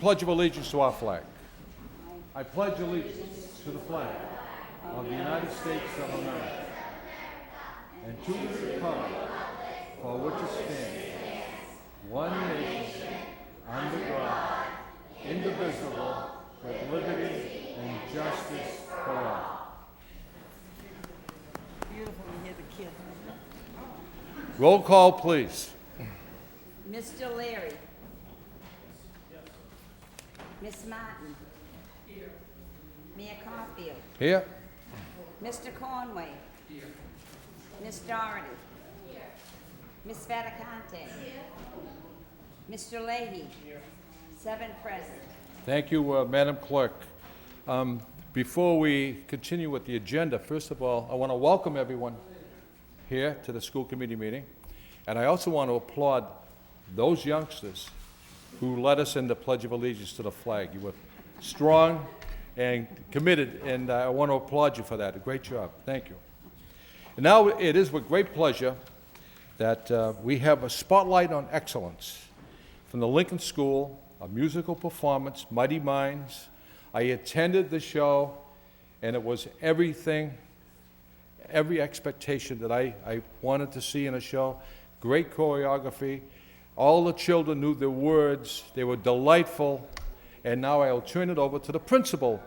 Pledge of Allegiance to our flag. I pledge allegiance to the flag of the United States of America and to the republic for which it stands, one nation, under God, indivisible, with liberty and justice for all. Beautiful to hear the kids. Roll call, please. Mr. Leary. Miss Martin. Here. Mayor Caulfield. Here. Mr. Conway. Here. Miss Doherty. Here. Miss Faticante. Here. Mr. Leahy. Here. 7 present. Thank you, Madam Clerk. Before we continue with the agenda, first of all, I want to welcome everyone here to the school committee meeting. And I also want to applaud those youngsters who led us in the Pledge of Allegiance to the flag. You were strong and committed, and I want to applaud you for that. A great job. Thank you. And now it is with great pleasure that we have a spotlight on excellence from the Lincoln School, a musical performance, Mighty Minds. I attended the show, and it was everything, every expectation that I wanted to see in a show. Great choreography. All the children knew the words. They were delightful. And now I'll turn it over to the principal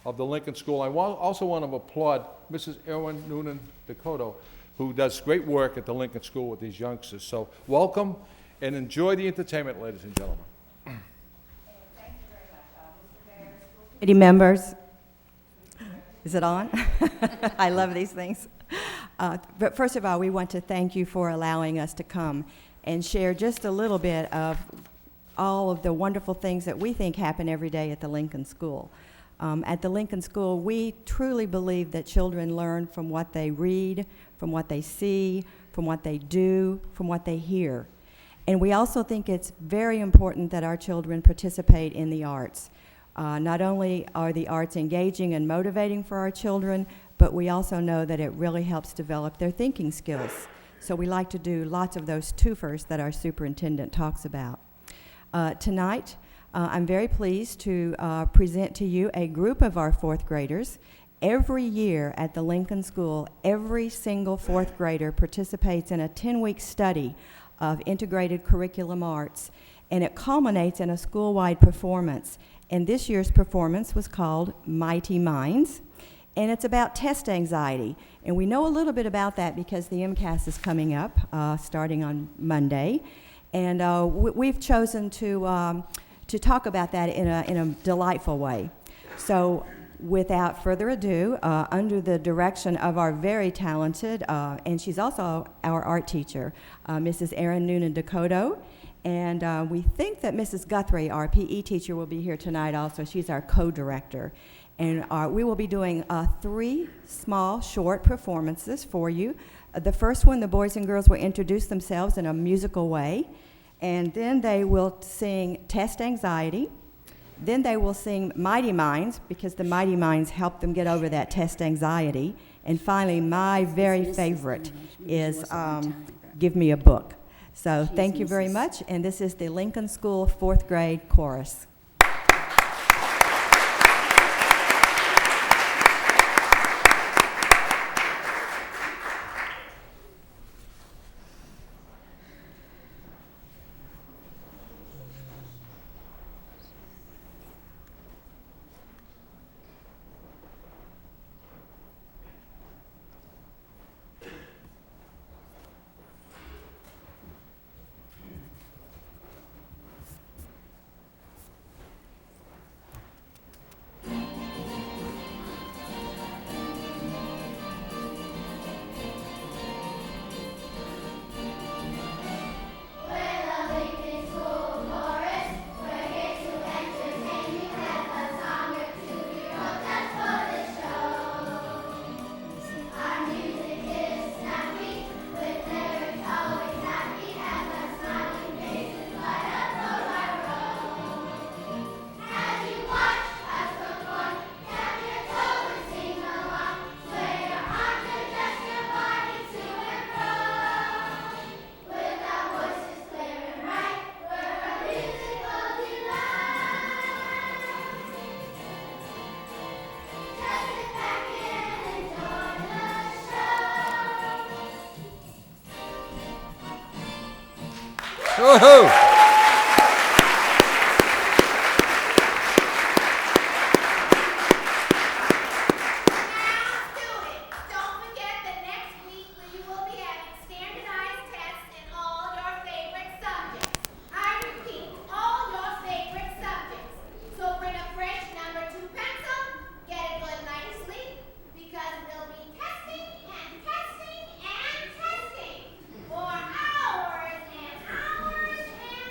of the Lincoln School. I also want to applaud Mrs. Erin Noonan Dakota, who does great work at the Lincoln School with these youngsters. So welcome and enjoy the entertainment, ladies and gentlemen. Committee members, is it on? I love these things. But first of all, we want to thank you for allowing us to come and share just a little bit of all of the wonderful things that we think happen every day at the Lincoln School. At the Lincoln School, we truly believe that children learn from what they read, from what they see, from what they do, from what they hear. And we also think it's very important that our children participate in the arts. Not only are the arts engaging and motivating for our children, but we also know that it really helps develop their thinking skills. So we like to do lots of those twofers that our superintendent talks about. Tonight, I'm very pleased to present to you a group of our 4th graders. Every year at the Lincoln School, every single 4th grader participates in a 10-week study of integrated curriculum arts, and it culminates in a school-wide performance. And this year's performance was called Mighty Minds, and it's about test anxiety. And we know a little bit about that because the MCAS is coming up starting on Monday. And we've chosen to talk about that in a delightful way. So without further ado, under the direction of our very talented, and she's also our art teacher, Mrs. Erin Noonan Dakota, and we think that Mrs. Guthrie, our PE teacher, will be here tonight also. She's our co-director. And we will be doing 3 small, short performances for you. The first one, the boys and girls will introduce themselves in a musical way, and then they will sing Test Anxiety. Then they will sing Mighty Minds, because the Mighty Minds help them get over that test anxiety. And finally, my very favorite is Give Me a Book. So thank you very much, and this is the Lincoln School 4th grade chorus. Woohoo! Now, students, don't forget that next week we will be having standardized tests in all your favorite subjects. I repeat, all your favorite subjects. So bring a fresh number 2 pencil, get a good night's sleep, because we'll be testing and testing and testing for hours and hours and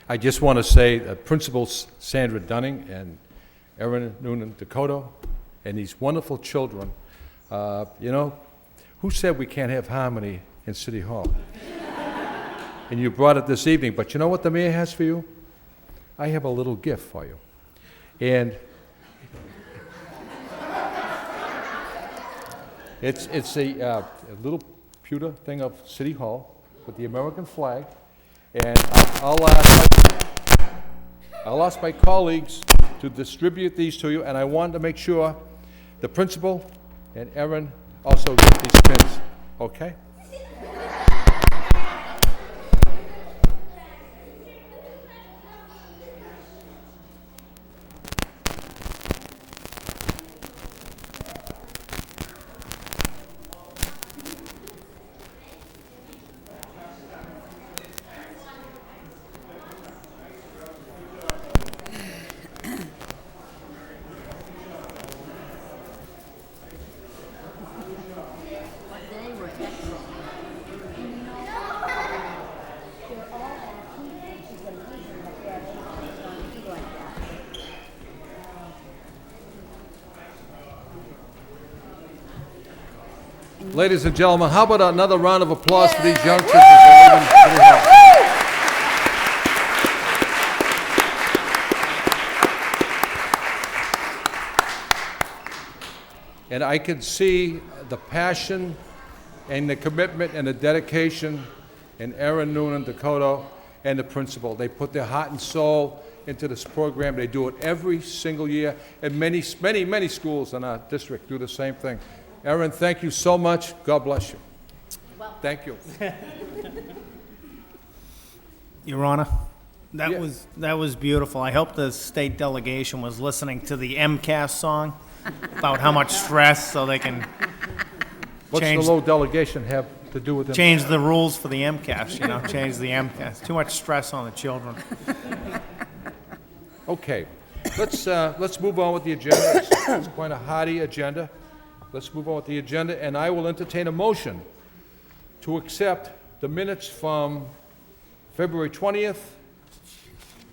I just want to say Principals Sandra Dunning and Erin Noonan Dakota and these wonderful children, you know, who said we can't have harmony in City Hall? And you brought it this evening, but you know what the mayor has for you? I have a little gift for you. And it's a little pewter thing of City Hall with the American flag, and I'll ask my colleagues to distribute these to you, and I wanted to make sure the principal and Erin also get these pins, okay? Ladies and gentlemen, how about another round of applause for these youngsters as they're leaving City Hall? And I can see the passion and the commitment and the dedication in Erin Noonan Dakota and the principal. They put their heart and soul into this program. They do it every single year, and many schools in our district do the same thing. Erin, thank you so much. God bless you. Thank you. Your Honor, that was beautiful. I hope the state delegation was listening to the MCAS song about how much stress, so they can What's the low delegation have to do with it? change the rules for the MCAS, you know, change the MCAS. Too much stress on the children. Okay, let's move on with the agenda. It's quite a hearty agenda. Let's move on with the agenda, and I will entertain a motion to accept the minutes from February 20th,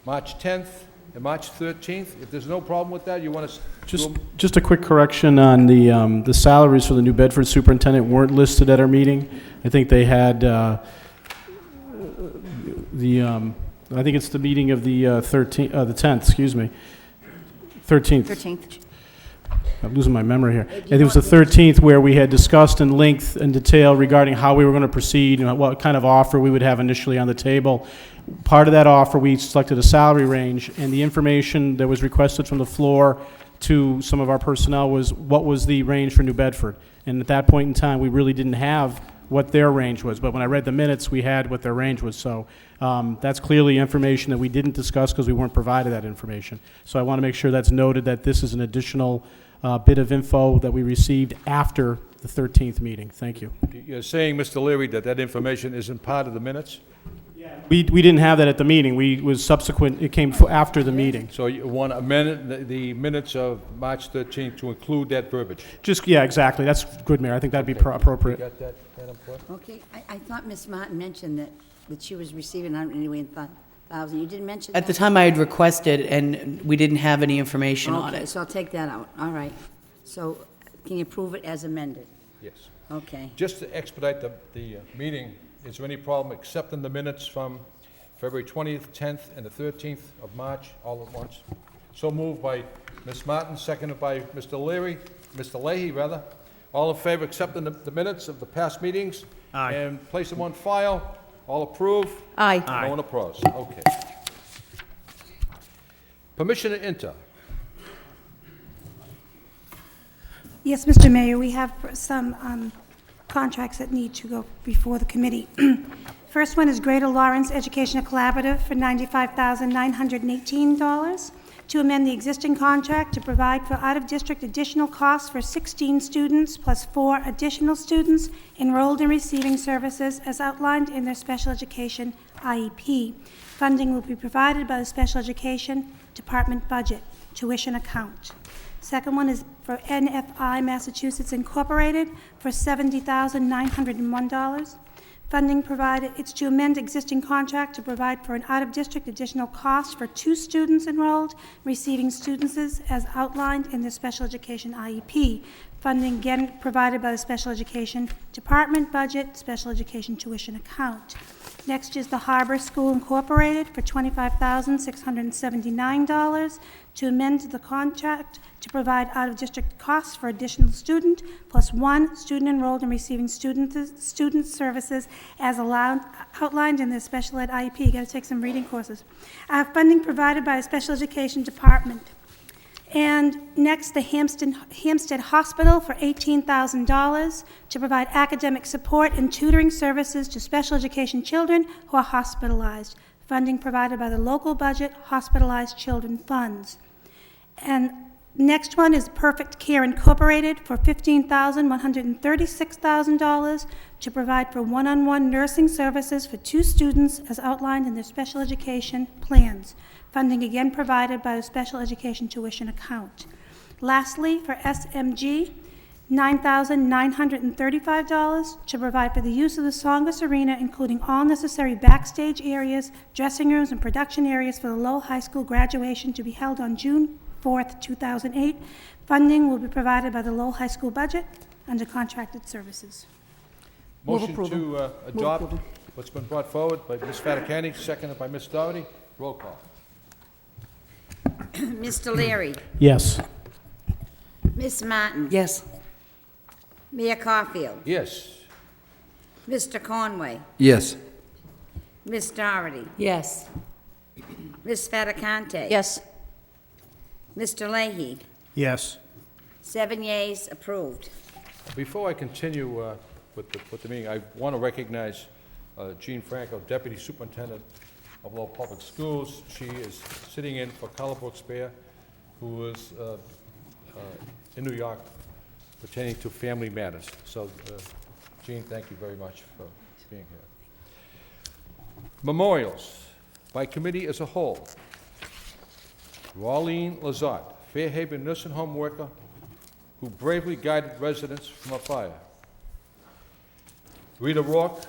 March 10th, and March 13th. If there's no problem with that, you want to... Just a quick correction on the salaries for the New Bedford superintendent weren't listed at our meeting. I think they had I think it's the meeting of the 10th, excuse me, 13th. 13th. I'm losing my memory here. I think it was the 13th where we had discussed in length and detail regarding how we were going to proceed and what kind of offer we would have initially on the table. Part of that offer, we selected a salary range, and the information that was requested from the floor to some of our personnel was what was the range for New Bedford. And at that point in time, we really didn't have what their range was. But when I read the minutes, we had what their range was. So that's clearly information that we didn't discuss because we weren't provided that information. So I want to make sure that's noted that this is an additional bit of info that we received after the 13th meeting. Thank you. You're saying, Mr. Leary, that information isn't part of the minutes? We didn't have that at the meeting. Was subsequent. It came after the meeting. So you want to amend the minutes of March 13th to include that verbiage? Yeah, exactly. That's good, Mayor. I think that'd be appropriate. You got that, Madam Clerk? Okay, I thought Ms. Martin mentioned that she was receiving $101,000. You didn't mention that? At the time, I had requested, and we didn't have any information on Okay, it. so I'll take that out. All right. So can you approve it as amended? Yes. Okay. Just to expedite the meeting, is there any problem accepting the minutes from February 20th, 10th, and the 13th of March all at once? So moved by Ms. Martin, seconded by Mr. Leahy. All in favor of accepting the minutes of the past meetings? Aye. And place them on file? All approve? Aye. No one opposed. Okay. Permission to enter. Yes, Mr. Mayor, we have some contracts that need to go before the committee. First one is Greater Lawrence Educational Collaborative for $95,918 to amend the existing contract to provide for out-of-district additional costs for 16 students plus 4 additional students enrolled in receiving services as outlined in their special education IEP. Funding will be provided by the Special Education Department budget tuition account. Second one is for NFI Massachusetts Incorporated for $70,901. Funding provided, it's to amend existing contract to provide for an out-of-district additional cost for 2 students enrolled, receiving students as outlined in the special education IEP. Funding again provided by the Special Education Department budget, Special Education tuition account. Next is the Harbor School Incorporated for $25,679 to amend the contract to provide out-of-district costs for additional student plus 1 student enrolled and receiving student services as outlined in the special ed IEP. You got to take some reading courses. Funding provided by the Special Education Department. And next, the Hampstead Hospital for $18,000 to provide academic support and tutoring services to special education children who are hospitalized. Funding provided by the local budget, Hospitalized Children Funds. And next one is Perfect Care Incorporated for $15,136,000 to provide for one-on-one nursing services for 2 students as outlined in their special education plans. Funding again provided by the Special Education tuition account. Lastly, for SMG, $9,935 to provide for the use of the Songus Arena, including all necessary backstage areas, dressing rooms, and production areas for the Lowell High School graduation to be held on June 4th, 2008. Funding will be provided by the Lowell High School budget under contracted services. Motion to adopt what's been brought forward by Ms. Fattacani, seconded by Ms. Dougherty. Roll call. Mr. Leary, Yes. Ms. Martin, Yes. Mayor Caulfield, Yes. Mr. Conway, Yes. Ms. Doherty, Yes. Ms. Fattacante. Yes. Mr. Leahy, Yes. 7 yeas, approved. Before I continue with the meeting, I want to recognize Jean Franco, Deputy Superintendent of Lowell Public Schools. She is sitting in for Carla Brooks-Bear, who is in New York pertaining to family matters. So, Jean, thank you very much for being here. Memorials by committee as a whole. Rawlene Lazard, Fairhaven nursing home worker who bravely guided residents from a fire. Rita Rourke,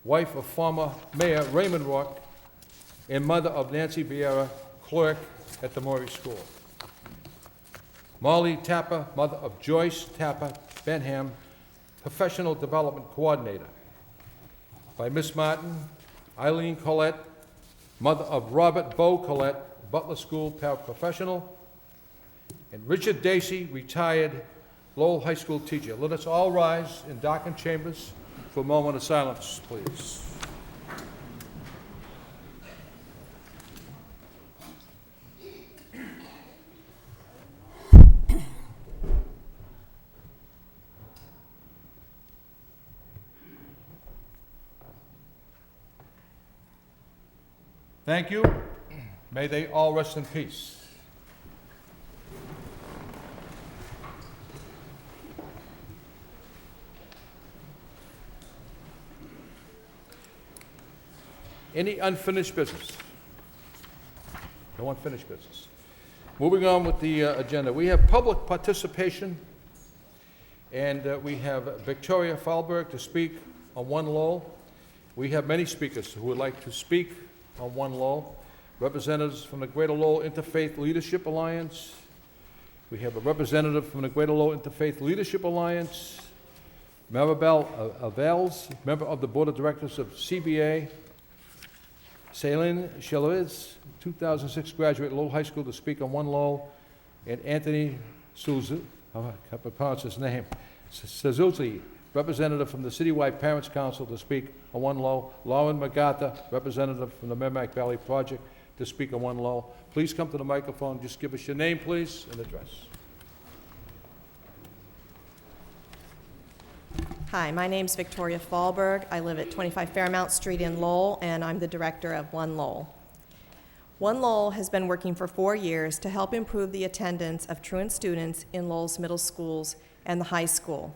wife of former Mayor Raymond Rourke, and mother of Nancy Vieira, clerk at the Maury School. Molly Tapper, mother of Joyce Tapper Benham, professional development coordinator. By Miss Martin, Eileen Collette, mother of Robert Bo Collette, Butler School paraprofessional. And Richard Dacey, retired Lowell High School teacher. Let us all rise in darkened chambers for a moment of silence, please. Thank you. May they all rest in peace. Any unfinished business? No unfinished business. Moving on with the agenda. We have public participation, and we have Victoria Falberg to speak on One Lowell. We have many speakers who would like to speak on One Lowell. Representatives from the Greater Lowell Interfaith Leadership Alliance. We have a representative from the Greater Lowell Interfaith Leadership Alliance. Maribel Avels, member of the Board of Directors of CBA. Celine Chalez, 2006 graduate, Lowell High School, to speak on One Lowell. And Anthony Suzu, how can I pronounce his name? Suzuki, representative from the Citywide Parents Council, to speak on One Lowell. Lauren MacArthur, representative from the Merrimack Valley Project, to speak on One Lowell. Please come to the microphone. Just give us your name, please, and address. Hi, my name's Victoria Falberg. I live at 25 Fairmount Street in Lowell, and I'm the director of One Lowell. One Lowell has been working for 4 years to help improve the attendance of truant students in Lowell's middle schools and the high school.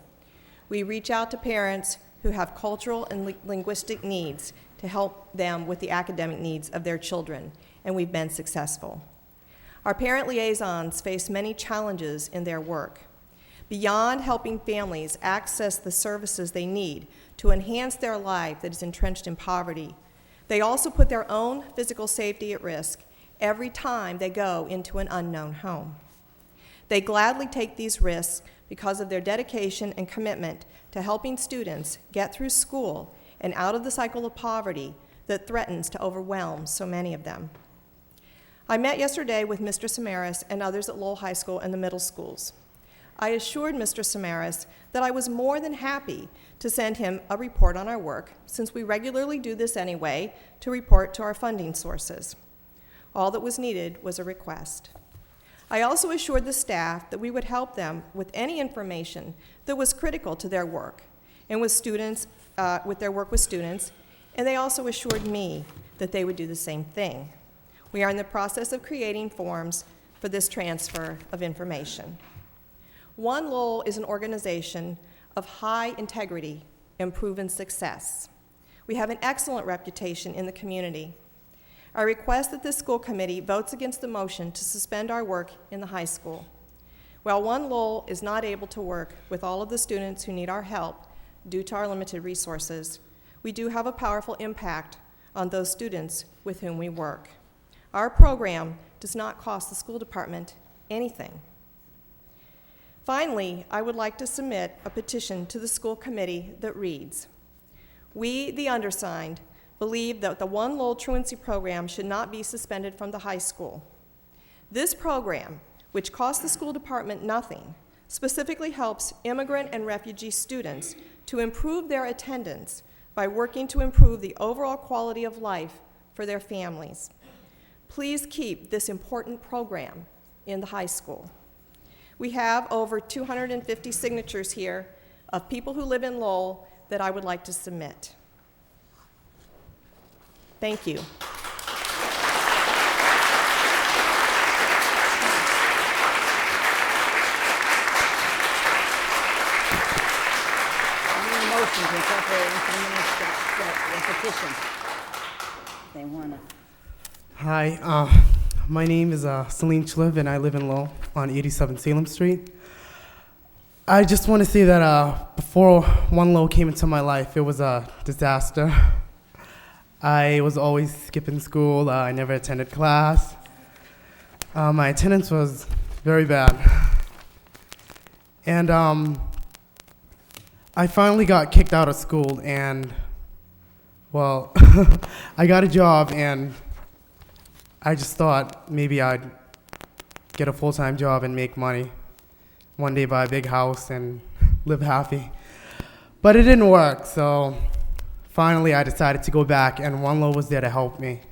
We reach out to parents who have cultural and linguistic needs to help them with the academic needs of their children, and we've been successful. Our parent liaisons face many challenges in their work, Beyond helping families access the services they need to enhance their life that is entrenched in poverty, they also put their own physical safety at risk every time they go into an unknown home. They gladly take these risks because of their dedication and commitment to helping students get through school and out of the cycle of poverty that threatens to overwhelm so many of them. I met yesterday with Mr. Samaras and others at Lowell High School and the middle schools. I assured Mr. Samaras that I was more than happy to send him a report on our work, since we regularly do this anyway, to report to our funding sources. All that was needed was a request. I also assured the staff that we would help them with any information that was critical to their work and with students, with their work with students, and they also assured me that they would do the same thing. We are in the process of creating forms for this transfer of information. One Lowell is an organization of high integrity and proven success. We have an excellent reputation in the community. I request that this school committee votes against the motion to suspend our work in the high school. While One Lowell is not able to work with all of the students who need our help due to our limited resources, we do have a powerful impact on those students with whom we work. Our program does not cost the school department anything. Finally, I would like to submit a petition to the school committee that reads, "We, the undersigned, believe that the One Lowell truancy program should not be suspended from the high school. This program, which costs the school department nothing, specifically helps immigrant and refugee students to improve their attendance by working to improve the overall quality of life for their families. Please keep this important program in the high school." We have over 250 signatures here of people who live in Lowell that I would like to submit. Thank you. I need a motion to incorporate into the minutes the petition. They want to. Hi, my name is Celine Chliv, and I live in Lowell on 87 Salem Street. I just want to say that before One Lowell came into my life, it was a disaster. I was always skipping school. I never attended class. My attendance was very bad. And I finally got kicked out of school, and, well, I got a job, and I just thought maybe I'd get a full-time job and make money. One day buy a big house and live happy. But it didn't work, so finally I decided to go back, and One Lowell was there to help me.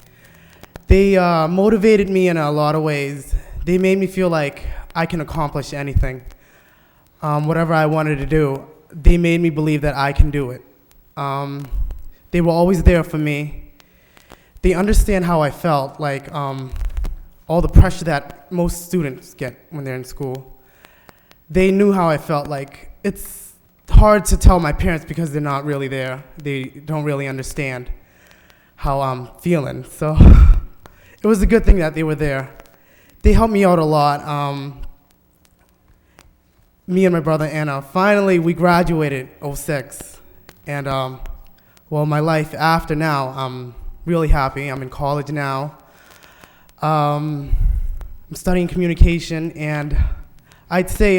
They motivated me in a lot of ways. They made me feel like I can accomplish anything. Whatever I wanted to do, they made me believe that I can do it. They were always there for me. They understand how I felt, like all the pressure that most students get when they're in school. They knew how I felt. Like, it's hard to tell my parents because they're not really there. They don't really understand how I'm feeling. So it was a good thing that they were there. They helped me out a lot. Me and my brother Anna, finally we graduated '06. And well, my life after now, I'm really happy. I'm in college now. I'm studying communication, and I'd say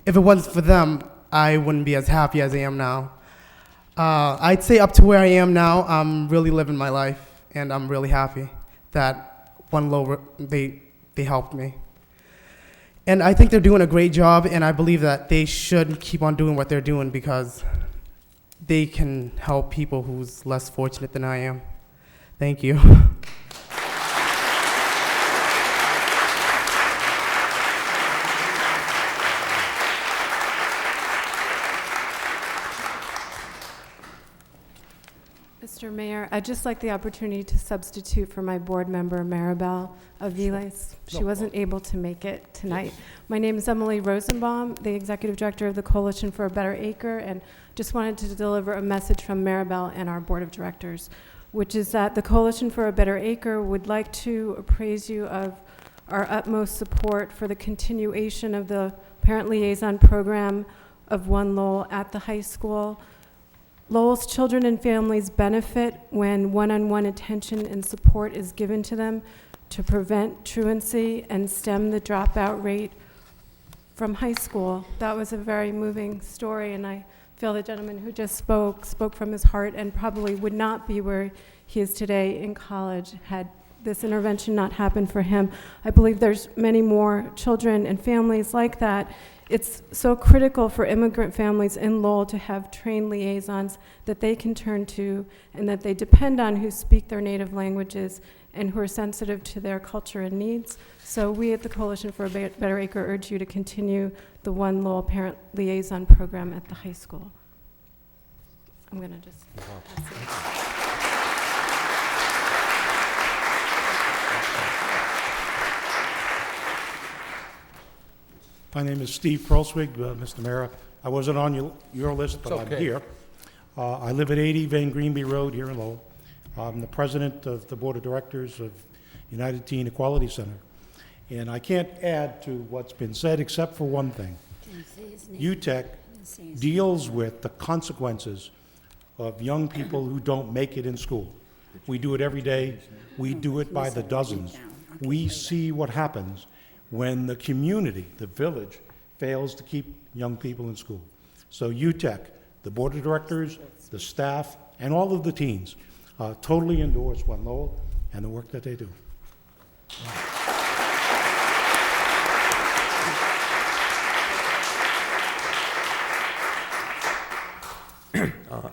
if it wasn't for them, I wouldn't be as happy as I am now. I'd say up to where I am now, I'm really living my life, and I'm really happy that One Lowell, they helped me. And I think they're doing a great job, and I believe that they should keep on doing what they're doing because they can help people who's less fortunate than I am. Thank you. Mr. Mayor, I'd just like the opportunity to substitute for my board member, Maribel Aviles. She wasn't able to make it tonight. My name is Emily Rosenbaum, the Executive Director of the Coalition for a Better Acre, and just wanted to deliver a message from Maribel and our Board of Directors, which is that the Coalition for a Better Acre would like to appraise you of our utmost support for the continuation of the Parent Liaison Program of One Lowell at the high school. Lowell's children and families benefit when one-on-one attention and support is given to them to prevent truancy and stem the dropout rate from high school. That was a very moving story, and I feel the gentleman who just spoke from his heart and probably would not be where he is today in college had this intervention not happened for him. I believe there's many more children and families like that. It's so critical for immigrant families in Lowell to have trained liaisons that they can turn to and that they depend on, who speak their native languages and who are sensitive to their culture and needs. So we at the Coalition for a Better Acre urge you to continue the One Lowell Parent Liaison Program at the high school. I'm going to just pass it. My name is Steve Perlswig, Mr. Mayor. I wasn't on your list, but It's okay. I'm here. I live at 80 Van Greenby Road here in Lowell. I'm the president of the Board of Directors of United Teen Equality Center. And I can't add to what's been said except for one thing. UTEC deals with the consequences of young people who don't make it in school. We do it every day. We do it by the dozens. We see what happens when the community, the village, fails to keep young people in school. So UTEC, the Board of Directors, the staff, and all of the teens totally endorse One Lowell and the work that they do.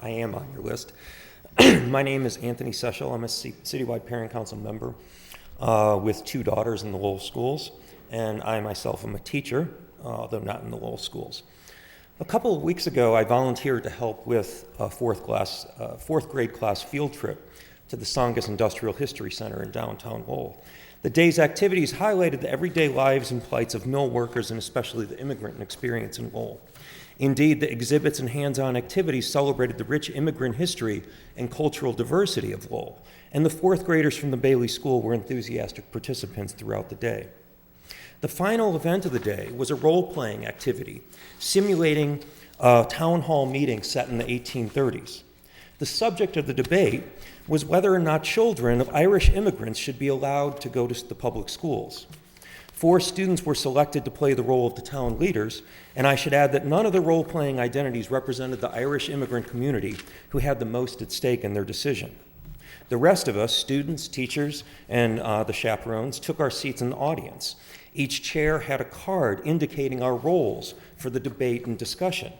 I am on your list. My name is Anthony Sechel. I'm a citywide parent council member with 2 daughters in the Lowell schools, and I myself am a teacher, though not in the Lowell schools. A couple of weeks ago, I volunteered to help with a fourth grade class field trip to the Songus Industrial History Center in downtown Lowell. The day's activities highlighted the everyday lives and plights of mill workers, and especially the immigrant experience in Lowell. Indeed, the exhibits and hands-on activities celebrated the rich immigrant history and cultural diversity of Lowell, and the fourth graders from the Bailey School were enthusiastic participants throughout the day. The final event of the day was a role-playing activity simulating a town hall meeting set in the 1830s. The subject of the debate was whether or not children of Irish immigrants should be allowed to go to the public schools. 4 students were selected to play the role of the town leaders, and I should add that none of the role-playing identities represented the Irish immigrant community who had the most at stake in their decision. The rest of us, students, teachers, and the chaperones, took our seats in the audience. Each chair had a card indicating our roles for the debate and discussion.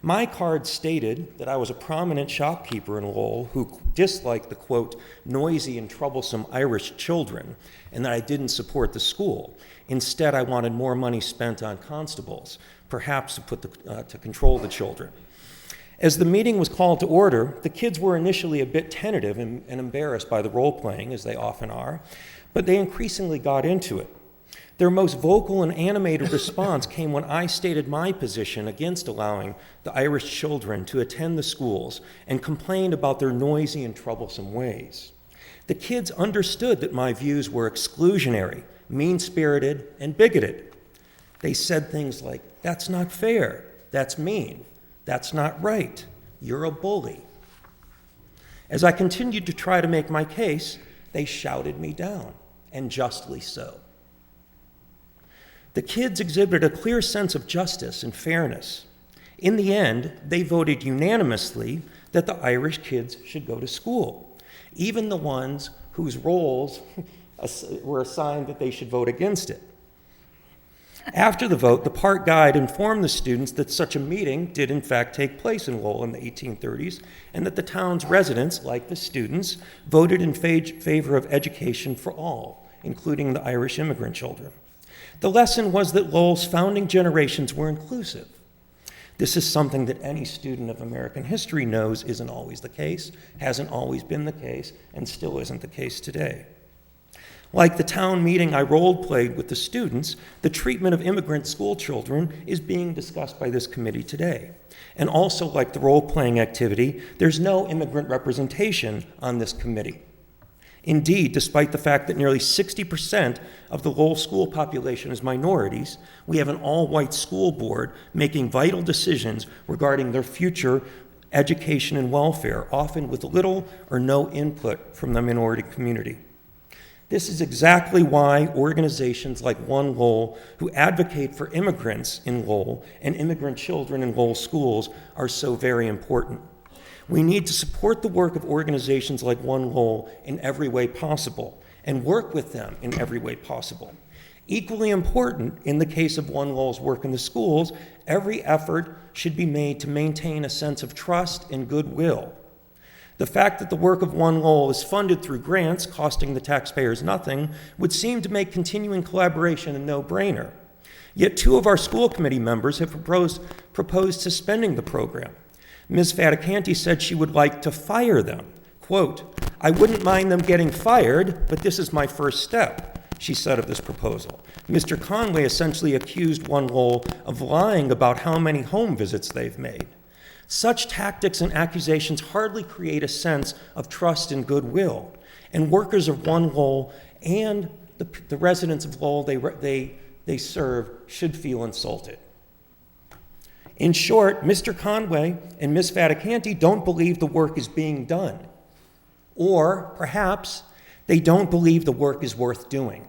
My card stated that I was a prominent shopkeeper in Lowell who disliked the, quote, noisy and troublesome Irish children, and that I didn't support the school. Instead, I wanted more money spent on constables, perhaps to control the children. As the meeting was called to order, the kids were initially a bit tentative and embarrassed by the role-playing, as they often are, but they increasingly got into it. Their most vocal and animated response came when I stated my position against allowing the Irish children to attend the schools and complained about their noisy and troublesome ways. The kids understood that my views were exclusionary, mean-spirited, and bigoted. They said things like, "That's not fair, that's mean, that's not right, you're a bully." As I continued to try to make my case, they shouted me down, and justly so. The kids exhibited a clear sense of justice and fairness. In the end, they voted unanimously that the Irish kids should go to school, even the ones whose roles were assigned that they should vote against it. After the vote, the park guide informed the students that such a meeting did in fact take place in Lowell in the 1830s, and that the town's residents, like the students, voted in favor of education for all, including the Irish immigrant children. The lesson was that Lowell's founding generations were inclusive. This is something that any student of American history knows isn't always the case, hasn't always been the case, and still isn't the case today. Like the town meeting I role-played with the students, the treatment of immigrant school children is being discussed by this committee today. And also, like the role-playing activity, there's no immigrant representation on this committee. Indeed, despite the fact that nearly 60% of the Lowell school population is minorities, we have an all-white school board making vital decisions regarding their future education and welfare, often with little or no input from the minority community. This is exactly why organizations like One Lowell, who advocate for immigrants in Lowell and immigrant children in Lowell schools, are so very important. We need to support the work of organizations like One Lowell in every way possible and work with them in every way possible. Equally important, in the case of One Lowell's work in the schools, every effort should be made to maintain a sense of trust and goodwill. The fact that the work of One Lowell is funded through grants costing the taxpayers nothing would seem to make continuing collaboration a no-brainer. Yet 2 of our school committee members have proposed suspending the program. Ms. Faticanti said she would like to fire them. Quote, "I wouldn't mind them getting fired, but this is my first step," she said of this proposal. Mr. Conway essentially accused One Lowell of lying about how many home visits they've made. Such tactics and accusations hardly create a sense of trust and goodwill, and workers of One Lowell and the residents of Lowell they serve should feel insulted. In short, Mr. Conway and Ms. Faticanti don't believe the work is being done, or perhaps they don't believe the work is worth doing.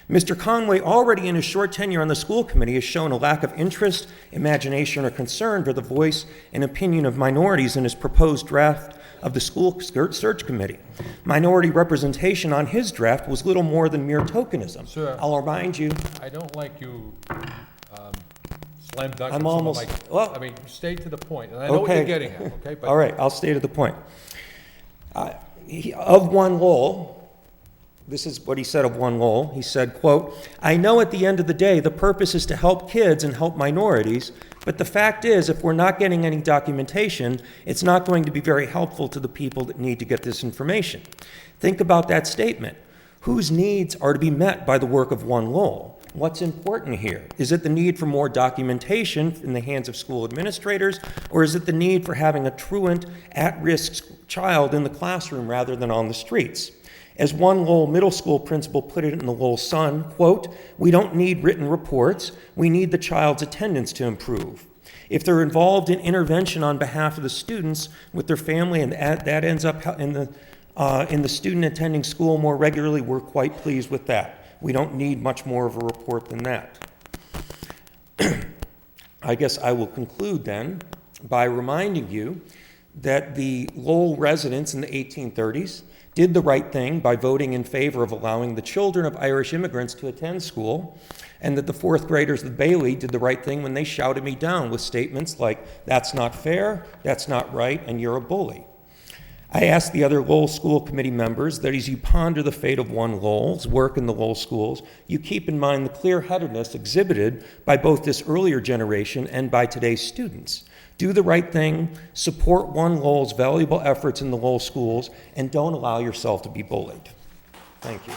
Mr. Conway, already in his short tenure on the school committee, has shown a lack of interest, imagination, or concern for the voice and opinion of minorities in his proposed draft of the school search committee. Minority representation on his draft was little more than mere tokenism. Sir, I'll remind you. I don't like you slam dunk. I'm almost. Well, I mean, stay to the point, and I know what you're getting at. Okay. But all right, I'll stay to the point. Of One Lowell. This is what he said of One Lowell. He said, quote, "I know at the end of the day the purpose is to help kids and help minorities, but the fact is if we're not getting any documentation, it's not going to be very helpful to the people that need to get this information." Think about that statement. Whose needs are to be met by the work of One Lowell? What's important here? Is it the need for more documentation in the hands of school administrators, or is it the need for having a truant, at-risk child in the classroom rather than on the streets? As one Lowell middle school principal put it in the Lowell Sun, quote, "We don't need written reports, we need the child's attendance to improve." If they're involved in intervention on behalf of the students with their family and that ends up in the student attending school more regularly, we're quite pleased with that. We don't need much more of a report than that. I guess I will conclude then by reminding you that the Lowell residents in the 1830s did the right thing by voting in favor of allowing the children of Irish immigrants to attend school, and that the 4th graders of Bailey did the right thing when they shouted me down with statements like, "That's not fair, that's not right, and you're a bully." I ask the other Lowell School Committee members that as you ponder the fate of One Lowell's work in the Lowell schools, you keep in mind the clear-headedness exhibited by both this earlier generation and by today's students. Do the right thing, support One Lowell's valuable efforts in the Lowell schools, and don't allow yourself to be bullied. Thank you.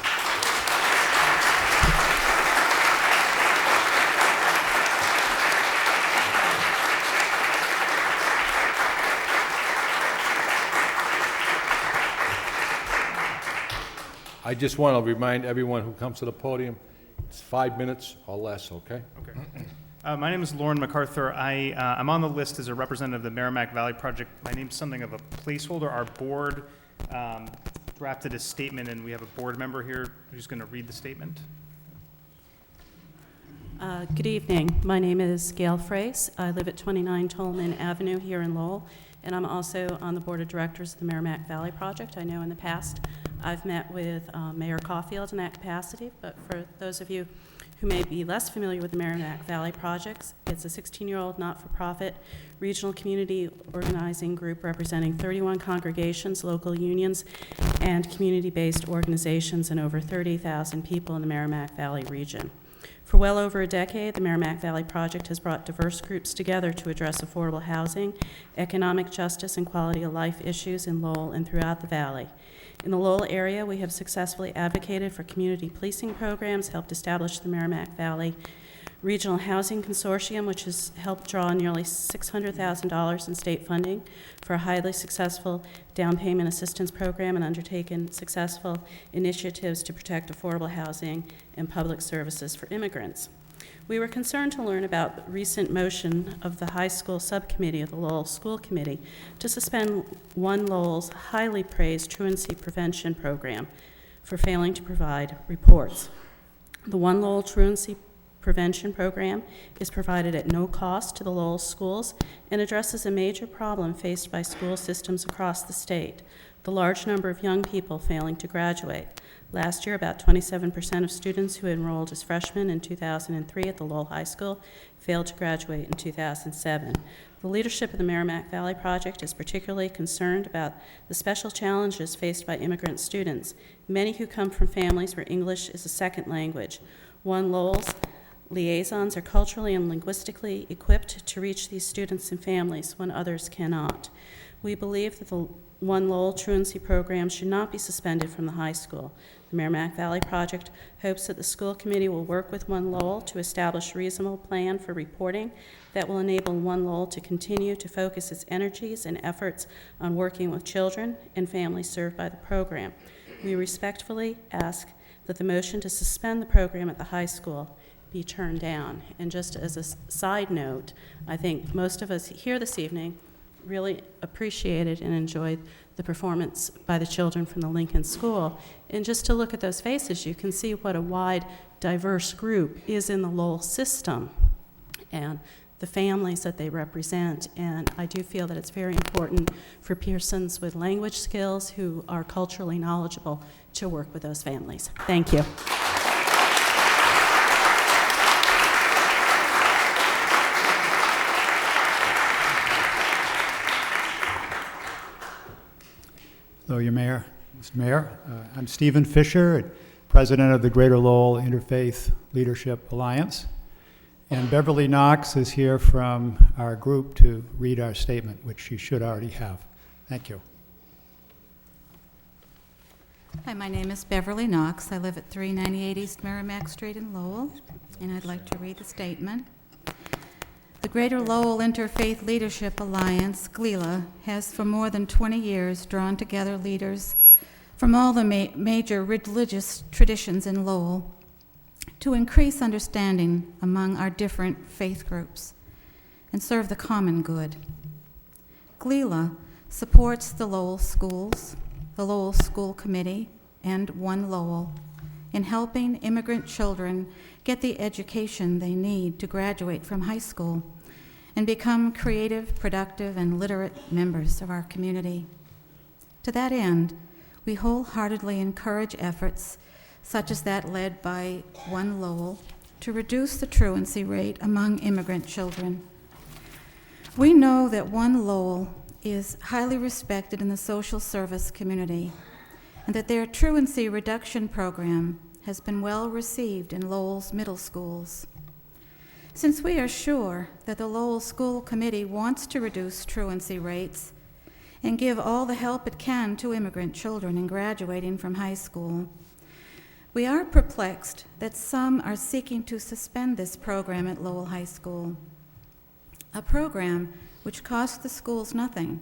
I just want to remind everyone who comes to the podium, it's 5 minutes or less, okay? Okay. My name is Lauren MacArthur. I'm on the list as a representative of the Merrimack Valley Project. My name's something of a placeholder. Our board drafted a statement, and we have a board member here who's going to read the statement. Good evening. My name is Gail Frace. I live at 29 Tolman Avenue here in Lowell, and I'm also on the board of directors of the Merrimack Valley Project. I know in the past I've met with Mayor Caulfield in that capacity, but for those of you who may be less familiar with the Merrimack Valley Projects, it's a 16-year-old not-for-profit regional community organizing group representing 31 congregations, local unions, and community-based organizations and over 30,000 people in the Merrimack Valley region. For well over a decade, the Merrimack Valley Project has brought diverse groups together to address affordable housing, economic justice, and quality of life issues in Lowell and throughout the valley. In the Lowell area, we have successfully advocated for community policing programs, helped establish the Merrimack Valley Regional Housing Consortium, which has helped draw nearly $600,000 in state funding for a highly successful down payment assistance program and undertaken successful initiatives to protect affordable housing and public services for immigrants. We were concerned to learn about the recent motion of the high school subcommittee of the Lowell School Committee to suspend one Lowell's highly praised truancy prevention program for failing to provide reports. The One Lowell Truancy Prevention Program is provided at no cost to the Lowell schools and addresses a major problem faced by school systems across the state, the large number of young people failing to graduate. Last year, about 27% of students who enrolled as freshmen in 2003 at the Lowell High School failed to graduate in 2007. The leadership of the Merrimack Valley Project is particularly concerned about the special challenges faced by immigrant students, many who come from families where English is a second language. One Lowell's liaisons are culturally and linguistically equipped to reach these students and families when others cannot. We believe that the One Lowell Truancy program should not be suspended from the high school. The Merrimack Valley Project hopes that the school committee will work with One Lowell to establish a reasonable plan for reporting that will enable One Lowell to continue to focus its energies and efforts on working with children and families served by the program. We respectfully ask that the motion to suspend the program at the high school be turned down. And just as a side note, I think most of us here this evening really appreciated and enjoyed the performance by the children from the Lincoln School. And just to look at those faces, you can see what a wide, diverse group is in the Lowell system and the families that they represent. And I do feel that it's very important for Pearsons with language skills who are culturally knowledgeable to work with those families. Thank you. Hello, your Mayor. Mr. Mayor, I'm Stephen Fisher, President of the Greater Lowell Interfaith Leadership Alliance. And Beverly Knox is here from our group to read our statement, which she should already have. Thank you. Hi, my name is Beverly Knox. I live at 398 East Merrimack Street in Lowell, and I'd like to read the statement. The Greater Lowell Interfaith Leadership Alliance, GLELA, has for more than 20 years drawn together leaders from all the major religious traditions in Lowell to increase understanding among our different faith groups and serve the common good. GLELA supports the Lowell schools, the Lowell School Committee, and One Lowell in helping immigrant children get the education they need to graduate from high school and become creative, productive, and literate members of our community. To that end, we wholeheartedly encourage efforts such as that led by One Lowell to reduce the truancy rate among immigrant children. We know that One Lowell is highly respected in the social service community and that their truancy reduction program has been well received in Lowell's middle schools. Since we are sure that the Lowell School Committee wants to reduce truancy rates and give all the help it can to immigrant children in graduating from high school, we are perplexed that some are seeking to suspend this program at Lowell High School, a program which costs the schools nothing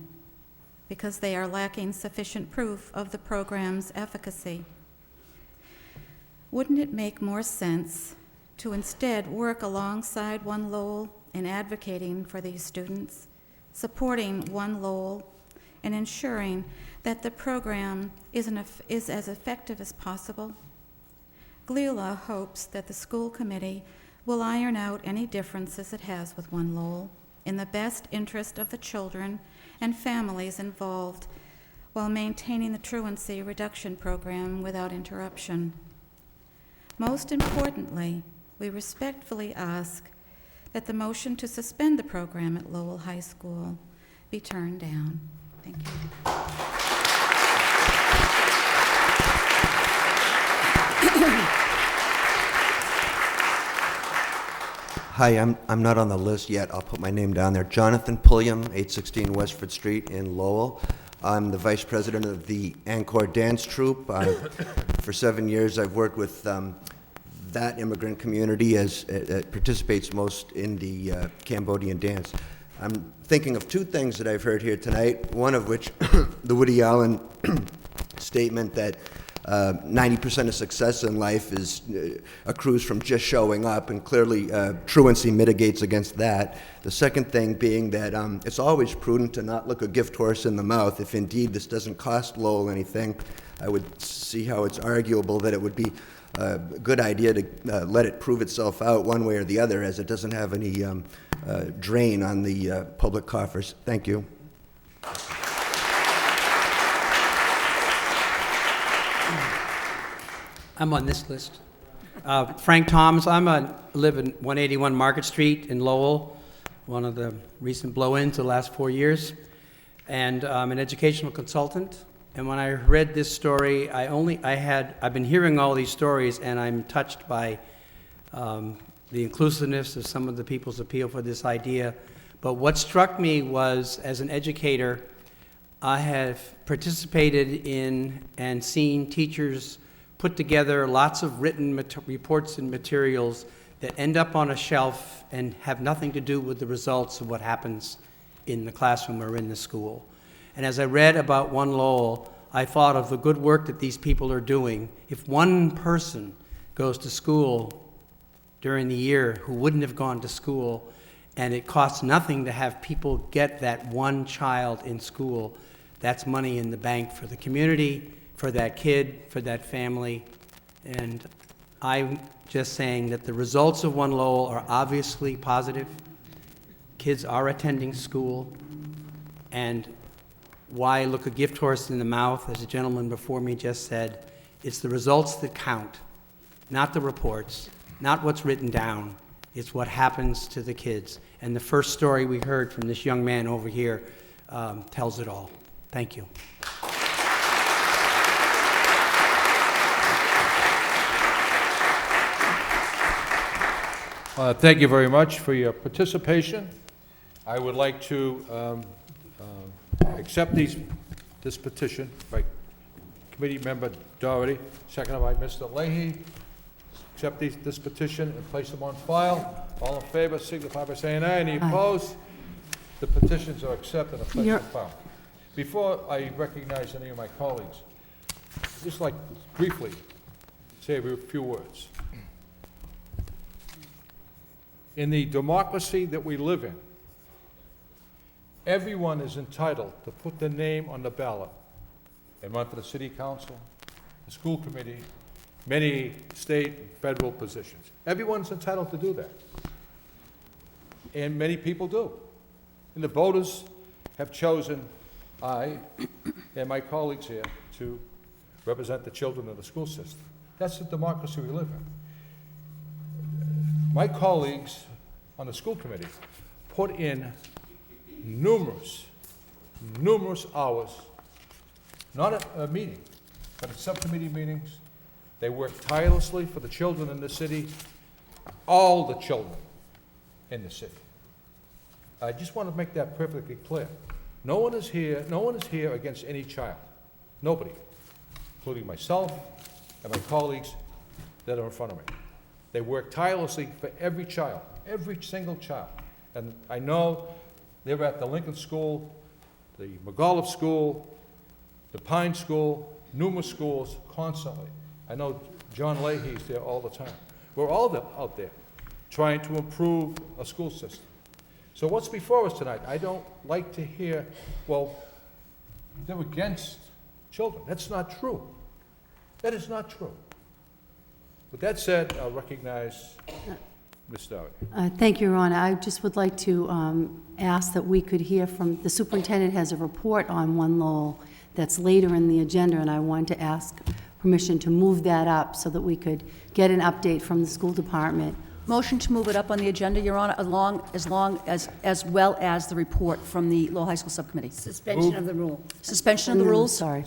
because they are lacking sufficient proof of the program's efficacy. Wouldn't it make more sense to instead work alongside One Lowell in advocating for these students, supporting One Lowell, and ensuring that the program is as effective as possible? GLELA hopes that the school committee will iron out any differences it has with One Lowell in the best interest of the children and families involved while maintaining the truancy reduction program without interruption. Most importantly, we respectfully ask that the motion to suspend the program at Lowell High School be turned down. Thank you. Hi, I'm not on the list yet. I'll put my name down there. Jonathan Pulliam, 816 Westford Street in Lowell. I'm the vice president of the Encore Dance Troupe. For 7 years, I've worked with that immigrant community as participates most in the Cambodian dance. I'm thinking of two things that I've heard here tonight, one of which the Woody Allen statement that 90% of success in life is accrues from just showing up, and clearly truancy mitigates against that. The second thing being that it's always prudent to not look a gift horse in the mouth. If indeed this doesn't cost Lowell anything, I would see how it's arguable that it would be a good idea to let it prove itself out one way or the other, as it doesn't have any drain on the public coffers. Thank you. I'm on this list. Frank Thomas. Live in 181 Market Street in Lowell, one of the recent blow-ins the last 4 years. And I'm an educational consultant. And when I read this story, I've been hearing all these stories, and I'm touched by the inclusiveness of some of the people's appeal for this idea. But what struck me was, as an educator, I have participated in and seen teachers put together lots of written reports and materials that end up on a shelf and have nothing to do with the results of what happens in the classroom or in the school. And as I read about One Lowell, I thought of the good work that these people are doing. If one person goes to school during the year who wouldn't have gone to school, and it costs nothing to have people get that one child in school, that's money in the bank for the community, for that kid, for that family. And I'm just saying that the results of One Lowell are obviously positive. Kids are attending school, and why look a gift horse in the mouth, as a gentleman before me just said? It's the results that count, not the reports, not what's written down. It's what happens to the kids. And the first story we heard from this young man over here tells it all. Thank you. Thank you very much for your participation. I would like to accept this petition by Committee Member Doherty, seconded by Mr. Leahy. Accept this petition and place them on file. All in favor, signify by saying aye. Any opposed? The petitions are accepted and placed on file. Before I recognize any of my colleagues, I'd just like briefly say a few words. In the democracy that we live in, everyone is entitled to put their name on the ballot and run for the city council, the school committee, many state and federal positions. Everyone's entitled to do that. And many people do. And the voters have chosen I and my colleagues here to represent the children of the school system. That's the democracy we live in. My colleagues on the school committee put in numerous hours, not at a meeting, but at subcommittee meetings. They work tirelessly for the children in the city, all the children in the city. I just want to make that perfectly clear. No one is here against any child. Nobody, including myself and my colleagues that are in front of me. They work tirelessly for every child, every single child. And I know they're at the Lincoln School, the McAuliffe School, the Pine School, numerous schools constantly. I know John Leahy's there all the time. We're all out there trying to improve a school system. So what's before us tonight? I don't like to hear, well, they're against children. That's not true. That is not true. With that said, I'll recognize Ms. Doherty. Thank you, Your Honor. I just would like to ask that we could hear from, the superintendent has a report on One Lowell that's later in the agenda, and I wanted to ask permission to move that up so that we could get an update from the school department. Motion to move it up on the agenda, Your Honor, as well as the report from the Lowell High School Subcommittee. Suspension of the rule. Suspension of the rules? Sorry.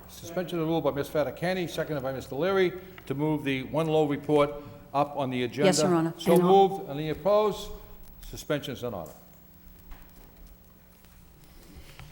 Suspension of the rule by Ms. Fattacani, seconded by Mr. Leary, to move the One Lowell report up on the agenda. Yes, Your Honor. So moved. Any opposed? Suspension is in order.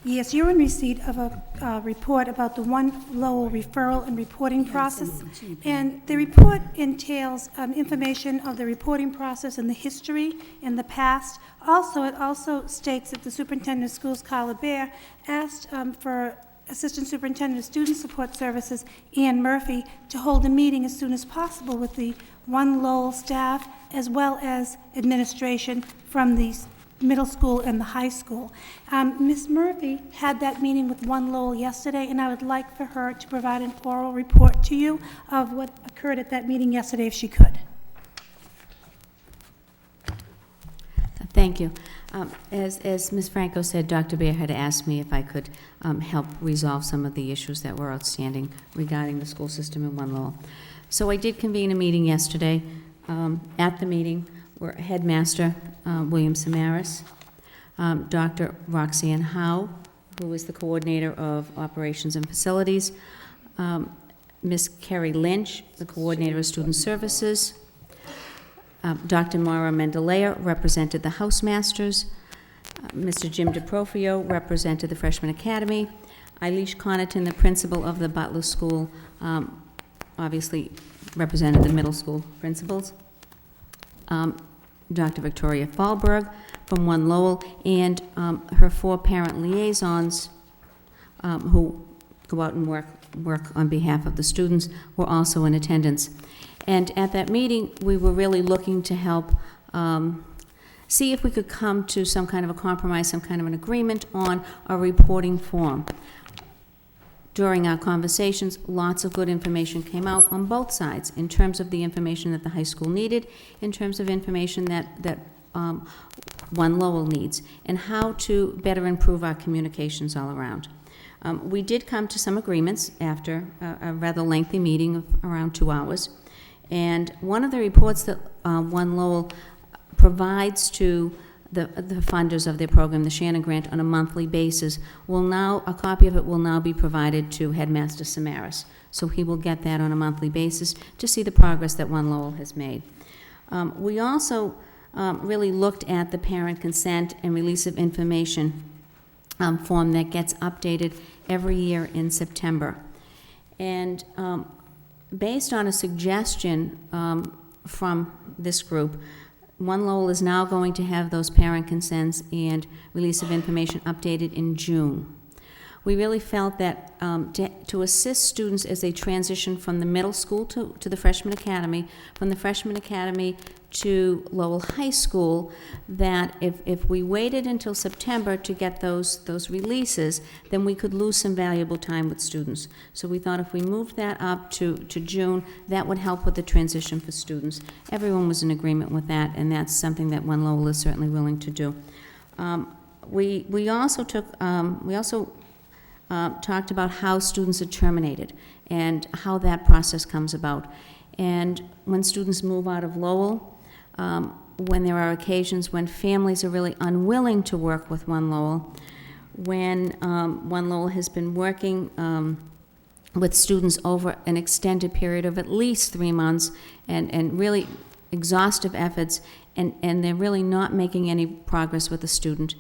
Yes, you're in receipt of a report about the One Lowell referral and reporting process. And the report entails information of the reporting process and the history in the past. Also, it also states that the superintendent of schools, Carla Bear, asked for Assistant Superintendent of Student Support Services, Ann Murphy, to hold a meeting as soon as possible with the One Lowell staff as well as administration from the middle school and the high school. Ms. Murphy had that meeting with One Lowell yesterday, and I would like for her to provide an oral report to you of what occurred at that meeting yesterday, if she could. Thank you. As Ms. Franco said, Dr. Bear had asked me if I could help resolve some of the issues that were outstanding regarding the school system in One Lowell. So I did convene a meeting yesterday. At the meeting were Headmaster William Samaras, Dr. Roxanne Howe, who is the Coordinator of Operations and Facilities, Ms. Kerry Lynch, the Coordinator of Student Services, Dr. Maura Mendelea represented the Housemasters, Mr. Jim DeProfio represented the Freshman Academy, Eilish Connaughton, the principal of the Butler School, obviously represented the middle school principals, Dr. Victoria Fallberg from One Lowell, and her 4 parent liaisons who go out and work on behalf of the students were also in attendance. And at that meeting, we were really looking to help see if we could come to some kind of a compromise, some kind of an agreement on a reporting form. During our conversations, lots of good information came out on both sides in terms of the information that the high school needed, in terms of information that One Lowell needs, and how to better improve our communications all around. We did come to some agreements after a rather lengthy meeting of around 2 hours. And one of the reports that One Lowell provides to the funders of their program, the Shannon Grant, on a monthly basis, a copy of it will now be provided to Headmaster Samaras. So he will get that on a monthly basis to see the progress that One Lowell has made. We also really looked at the parent consent and release of information form that gets updated every year in September. And based on a suggestion from this group, One Lowell is now going to have those parent consents and release of information updated in June. We really felt that to assist students as they transition from the middle school to the Freshman Academy, from the Freshman Academy to Lowell High School, that if we waited until September to get those releases, then we could lose some valuable time with students. So we thought if we moved that up to June, that would help with the transition for students. Everyone was in agreement with that, and that's something that One Lowell is certainly willing to do. We also talked about how students are terminated and how that process comes about. And when students move out of Lowell, when there are occasions when families are really unwilling to work with One Lowell, when One Lowell has been working with students over an extended period of at least 3 months and really exhaustive efforts, and they're really not making any progress with the student.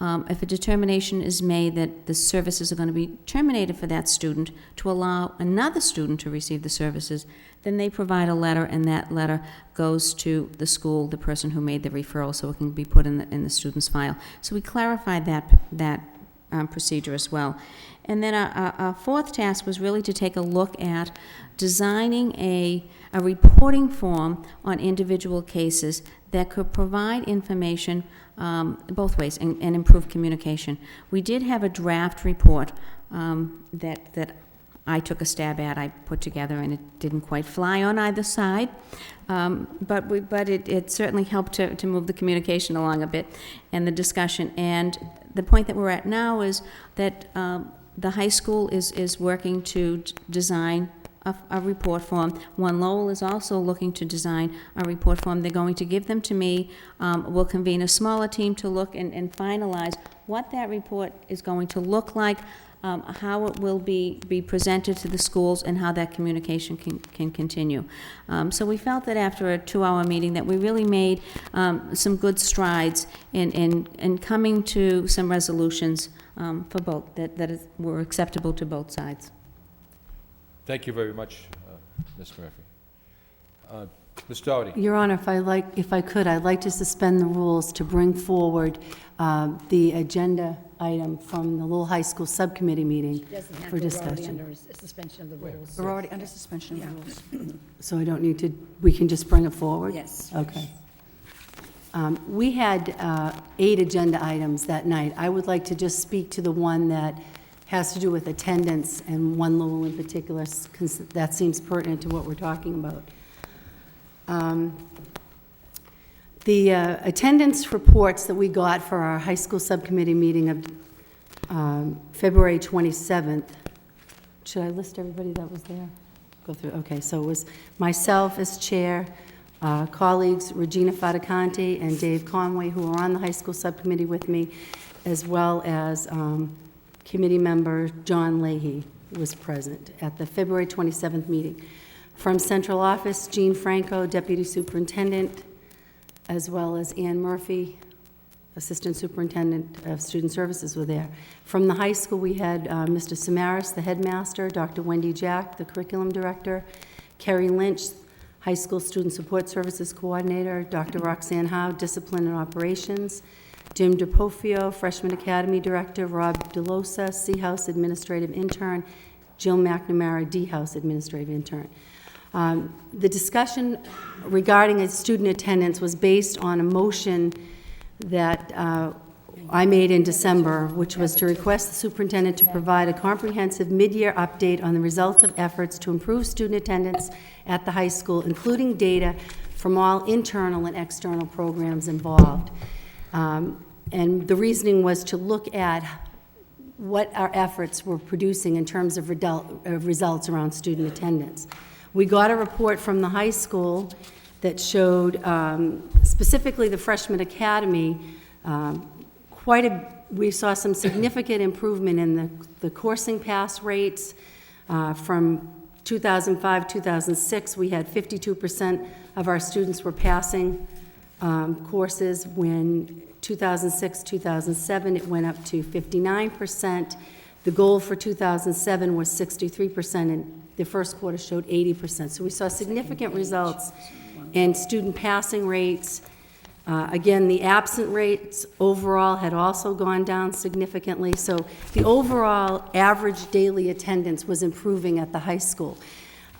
If a determination is made that the services are going to be terminated for that student to allow another student to receive the services, then they provide a letter, and that letter goes to the school, the person who made the referral, so it can be put in the student's file. So we clarified that procedure as well. And then our 4th task was really to take a look at designing a reporting form on individual cases that could provide information both ways and improve communication. We did have a draft report that I took a stab at, I put together, and it didn't quite fly on either side, but it certainly helped to move the communication along a bit and the discussion. And the point that we're at now is that the high school is working to design a report form. One Lowell is also looking to design a report form. They're going to give them to me. We'll convene a smaller team to look and finalize what that report is going to look like, how it will be presented to the schools, and how that communication can continue. So we felt that after a 2-hour meeting that we really made some good strides in coming to some resolutions for both, were acceptable to both sides. Thank you very much, Ms. Murphy. Ms. Dougherty? Your Honor, if I could, I'd like to suspend the rules to bring forward the agenda item from the Lowell High School Subcommittee meeting for discussion. Suspension of the rules. We're already under suspension of the rules. So I don't need to, we can just bring it forward? Yes. Okay. We had 8 agenda items that night. I would like to just speak to the one that has to do with attendance, and One Lowell in particular, because that seems pertinent to what we're talking about. The attendance reports that we got for our high school subcommittee meeting of February 27th. Should I list everybody that was there? Go through, okay, so it was myself as chair, colleagues Regina Fatacanti and Dave Conway, who were on the high school subcommittee with me, as well as committee member John Leahy was present at the February 27th meeting. From central office, Jean Franco, deputy superintendent, as well as Ann Murphy, assistant superintendent of student services, were there. From the high school, we had Mr. Samaras, the headmaster, Dr. Wendy Jack, the curriculum director, Kerry Lynch, high school student support services coordinator, Dr. Roxanne Howe, discipline and operations, Jim DePofio, freshman academy director, Rob DeLosa, C-House administrative intern, Jill McNamara, D-House administrative intern. The discussion regarding student attendance was based on a motion that I made in December, which was to request the superintendent to provide a comprehensive mid-year update on the results of efforts to improve student attendance at the high school, including data from all internal and external programs involved. And the reasoning was to look at what our efforts were producing in terms of results around student attendance. We got a report from the high school that showed, specifically the freshman academy, we saw some significant improvement in the coursing pass rates. From 2005, 2006, we had 52% of our students were passing courses. When 2006, 2007, it went up to 59%. The goal for 2007 was 63%, and the first quarter showed 80%. So we saw significant results in student passing rates. Again, the absent rates overall had also gone down significantly. So the overall average daily attendance was improving at the high school.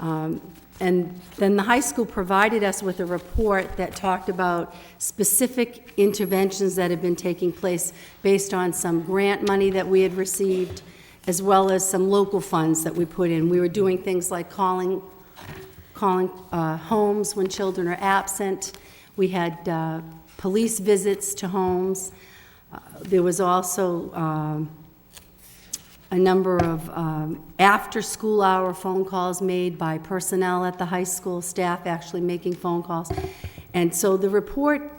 And then the high school provided us with a report that talked about specific interventions that had been taking place based on some grant money that we had received, as well as some local funds that we put in. We were doing things like calling homes when children are absent. We had police visits to homes. There was also a number of after-school hour phone calls made by personnel at the high school, staff actually making phone calls. And so the report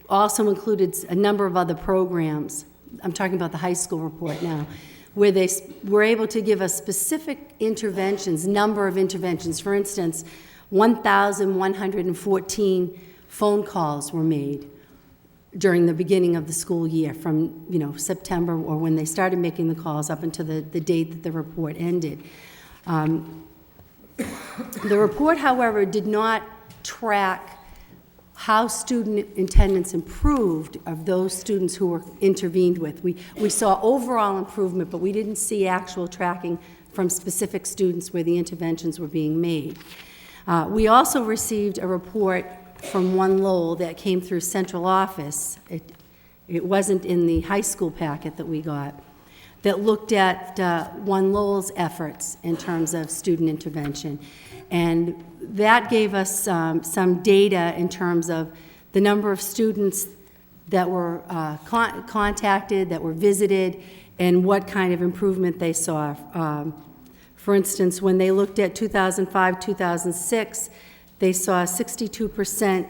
also included a number of other programs. I'm talking about the high school report now, where they were able to give us specific interventions, number of interventions. For instance, 1,114 phone calls were made during the beginning of the school year, from September, or when they started making the calls, up until the date that the report ended. The report, however, did not track how student attendance improved of those students who were intervened with. We saw overall improvement, but we didn't see actual tracking from specific students where the interventions were being made. We also received a report from One Lowell that came through central office. It wasn't in the high school packet that we got, that looked at One Lowell's efforts in terms of student intervention. And that gave us some data in terms of the number of students that were contacted, that were visited, and what kind of improvement they saw. For instance, when they looked at 2005, 2006, they saw 62%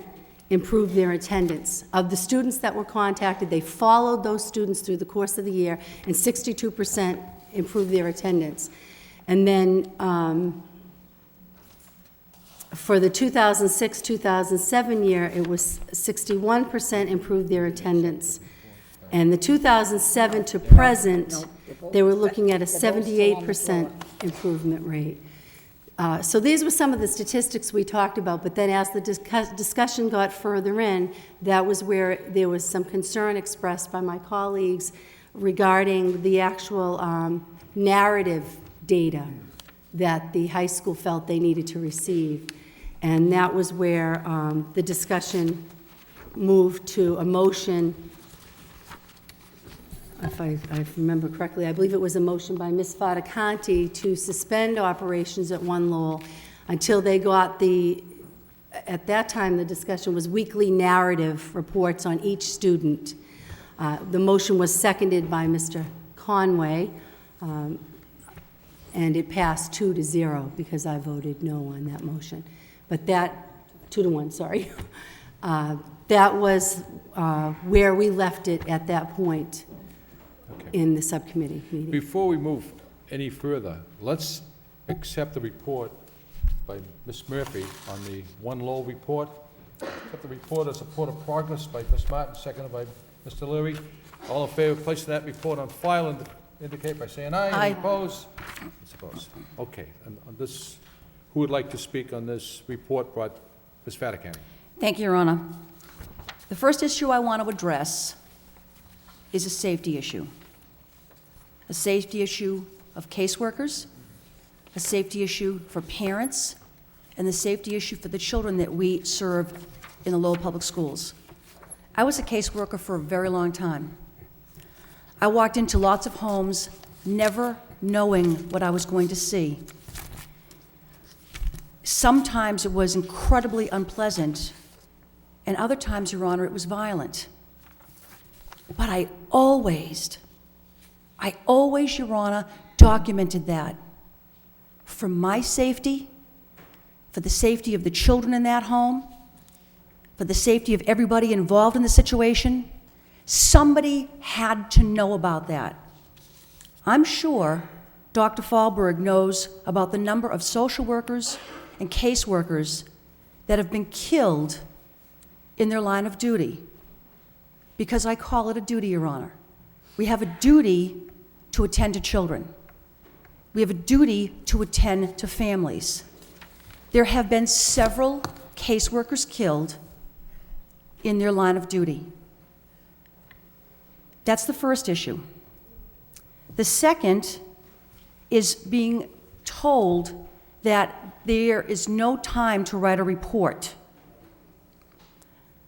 improve their attendance. Of the students that were contacted, they followed those students through the course of the year, and 62% improved their attendance. And then for the 2006-2007 year, it was 61% improved their attendance. And the 2007 to present, they were looking at a 78% improvement rate. So these were some of the statistics we talked about, but then as the discussion got further in, that was where there was some concern expressed by my colleagues regarding the actual narrative data that the high school felt they needed to receive. And that was where the discussion moved to a motion, if I remember correctly, I believe it was a motion by Ms. Fatacanti to suspend operations at One Lowell until they got at that time, the discussion was weekly narrative reports on each student. The motion was seconded by Mr. Conway, and it passed 2-0 because I voted no on that motion. But that, 2-1, sorry. That was where we left it at that point in the subcommittee meeting. Before we move any further, let's accept the report by Ms. Murphy on the One Lowell report. Accept the report as support of progress by Ms. Martin, seconded by Mr. Leary. All in favor of placing that report on file and indicate by saying aye. Aye. Any opposed? It's opposed. Okay. And on this, who would like to speak on this report brought Ms. Fatacanti? Thank you, Your Honor. The first issue I want to address is a safety issue. A safety issue of caseworkers, a safety issue for parents, and the safety issue for the children that we serve in the Lowell Public Schools. I was a caseworker for a very long time. I walked into lots of homes never knowing what I was going to see. Sometimes it was incredibly unpleasant, and other times, Your Honor, it was violent. But I always, Your Honor, documented that for my safety, for the safety of the children in that home, for the safety of everybody involved in the situation. Somebody had to know about that. I'm sure Dr. Fallberg knows about the number of social workers and caseworkers that have been killed in their line of duty, because I call it a duty, Your Honor. We have a duty to attend to children. We have a duty to attend to families. There have been several caseworkers killed in their line of duty. That's the first issue. The second is being told that there is no time to write a report.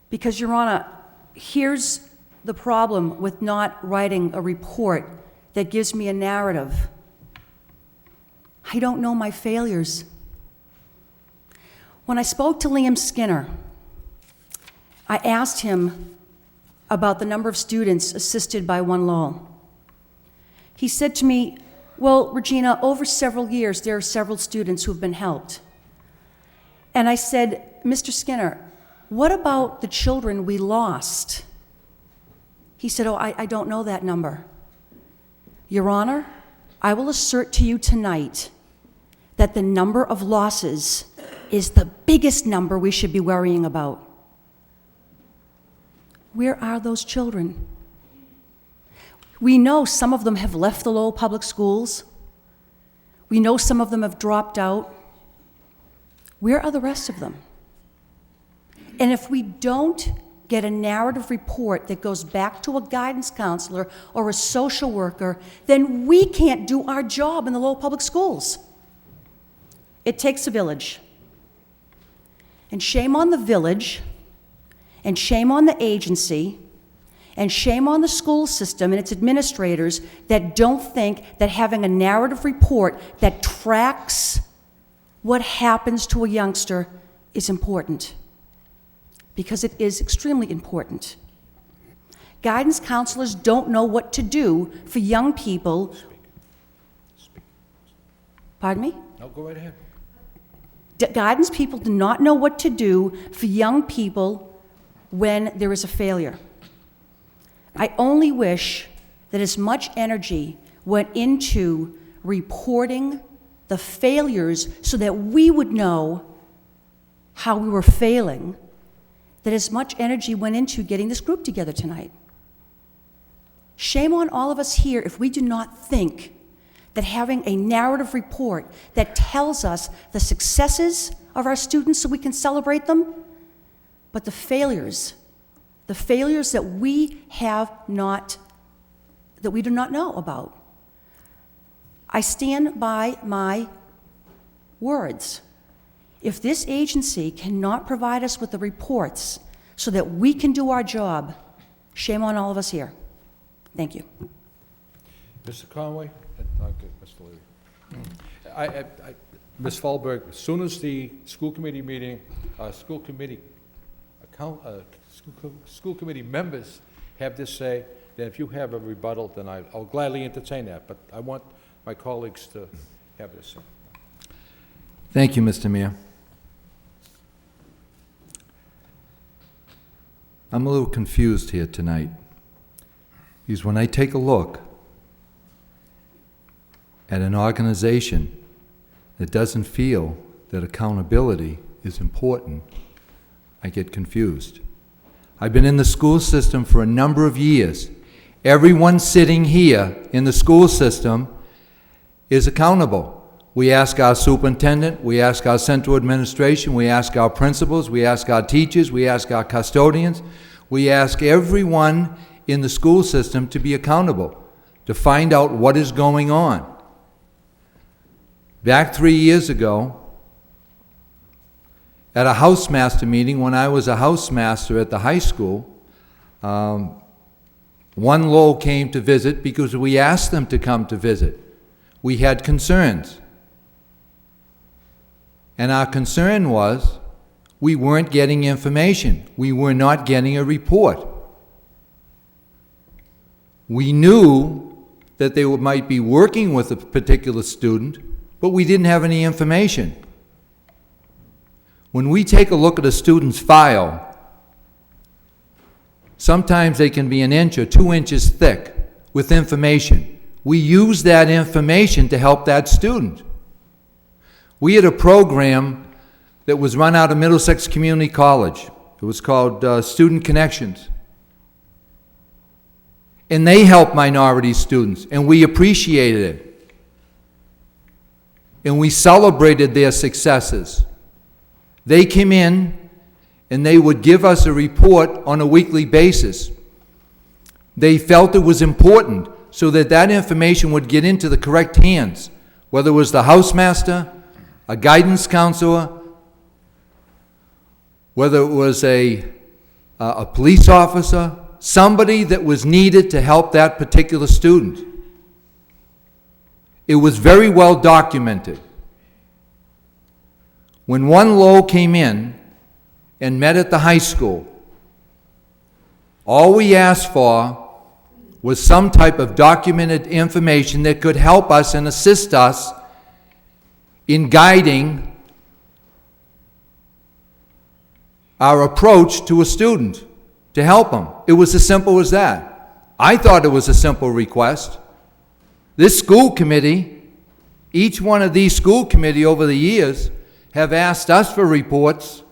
Because, Your Honor, here's the problem with not writing a report that gives me a narrative. I don't know my failures. When I spoke to Liam Skinner, I asked him about the number of students assisted by One Lowell. He said to me, well, Regina, over several years, there are several students who have been helped. And I said, Mr. Skinner, what about the children we lost? He said, oh, I don't know that number. Your Honor, I will assert to you tonight that the number of losses is the biggest number we should be worrying about. Where are those children? We know some of them have left the Lowell Public Schools. We know some of them have dropped out. Where are the rest of them? And if we don't get a narrative report that goes back to a guidance counselor or a social worker, then we can't do our job in the Lowell Public Schools. It takes a village. And shame on the village, and shame on the agency, and shame on the school system and its administrators that don't think that having a narrative report that tracks what happens to a youngster is important. Because it is extremely important. Guidance counselors don't know what to do for young people. Pardon me? No, go right ahead. Guidance people do not know what to do for young people when there is a failure. I only wish that as much energy went into reporting the failures so that we would know how we were failing, that as much energy went into getting this group together tonight. Shame on all of us here if we do not think that having a narrative report that tells us the successes of our students so we can celebrate them, but the failures that we do not know about. I stand by my words. If this agency cannot provide us with the reports so that we can do our job, shame on all of us here. Thank you. Mr. Conway? Okay, Mr. Levy. Ms. Falberg, as soon as the school committee meeting, school committee members have this say, then if you have a rebuttal, then I'll gladly entertain that, but I want my colleagues to have this say. Thank you, Mr. Mayor. I'm a little confused here tonight, because when I take a look at an organization that doesn't feel that accountability is important, I get confused. I've been in the school system for a number of years. Everyone sitting here in the school system is accountable. We ask our superintendent, we ask our central administration, we ask our principals, we ask our teachers, we ask our custodians, we ask everyone in the school system to be accountable, to find out what is going on. Back 3 years ago, at a housemaster meeting, when I was a housemaster at the high school, one Lowell came to visit because we asked them to come to visit. We had concerns. And our concern was we weren't getting information. We were not getting a report. We knew that they might be working with a particular student, but we didn't have any information. When we take a look at a student's file, sometimes they can be 1 inch or 2 inches thick with information. We use that information to help that student. We had a program that was run out of Middlesex Community College. It was called Student Connections. And they helped minority students, and we appreciated it. And we celebrated their successes. They came in, and they would give us a report on a weekly basis. They felt it was important so that that information would get into the correct hands, whether it was the housemaster, a guidance counselor, whether it was a police officer, somebody that was needed to help that particular student. It was very well documented. When one Lowell came in and met at the high school, all we asked for was some type of documented information that could help us and assist us in guiding our approach to a student to help them. It was as simple as that. I thought it was a simple request. This school committee, each one of these school committee over the years have asked us for reports,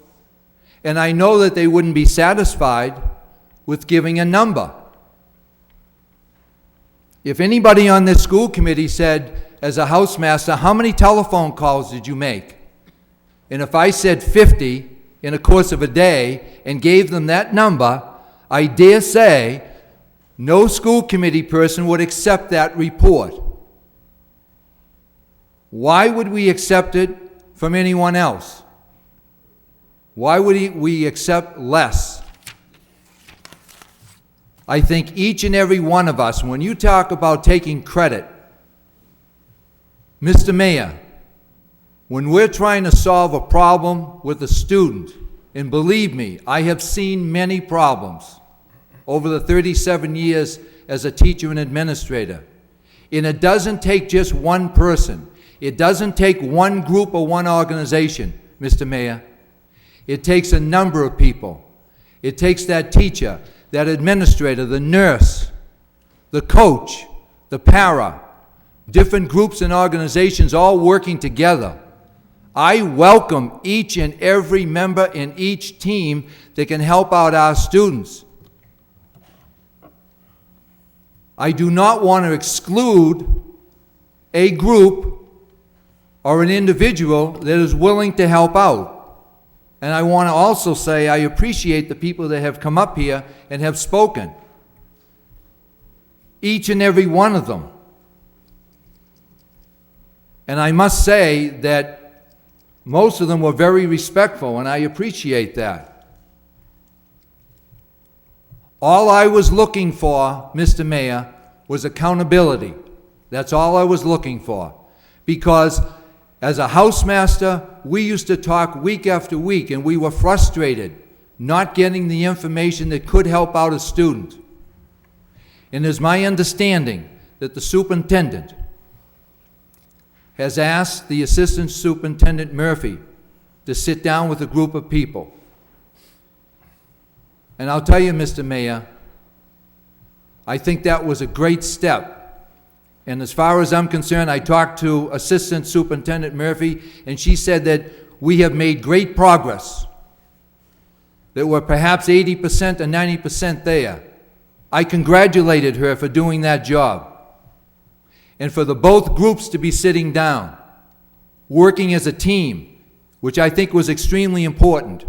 and I know that they wouldn't be satisfied with giving a number. If anybody on this school committee said, as a housemaster, how many telephone calls did you make? And if I said 50 in the course of a day and gave them that number, I dare say no school committee person would accept that report. Why would we accept it from anyone else? Why would we accept less? I think each and every one of us, when you talk about taking credit, Mr. Mayor, when we're trying to solve a problem with a student, and believe me, I have seen many problems over the 37 years as a teacher and administrator, and it doesn't take just one person. It doesn't take one group or one organization, Mr. Mayor. It takes a number of people. It takes that teacher, that administrator, the nurse, the coach, the para, different groups and organizations all working together. I welcome each and every member in each team that can help out our students. I do not want to exclude a group or an individual that is willing to help out. And I want to also say I appreciate the people that have come up here and have spoken. Each and every one of them. And I must say that most of them were very respectful, and I appreciate that. All I was looking for, Mr. Mayor, was accountability. That's all I was looking for. Because as a housemaster, we used to talk week after week, and we were frustrated not getting the information that could help out a student. And it's my understanding that the superintendent has asked the Assistant Superintendent Murphy to sit down with a group of people. And I'll tell you, Mr. Mayor, I think that was a great step. And as far as I'm concerned, I talked to Assistant Superintendent Murphy, and she said that we have made great progress, that we're perhaps 80% or 90% there. I congratulated her for doing that job. And for the both groups to be sitting down, working as a team, which I think was extremely important.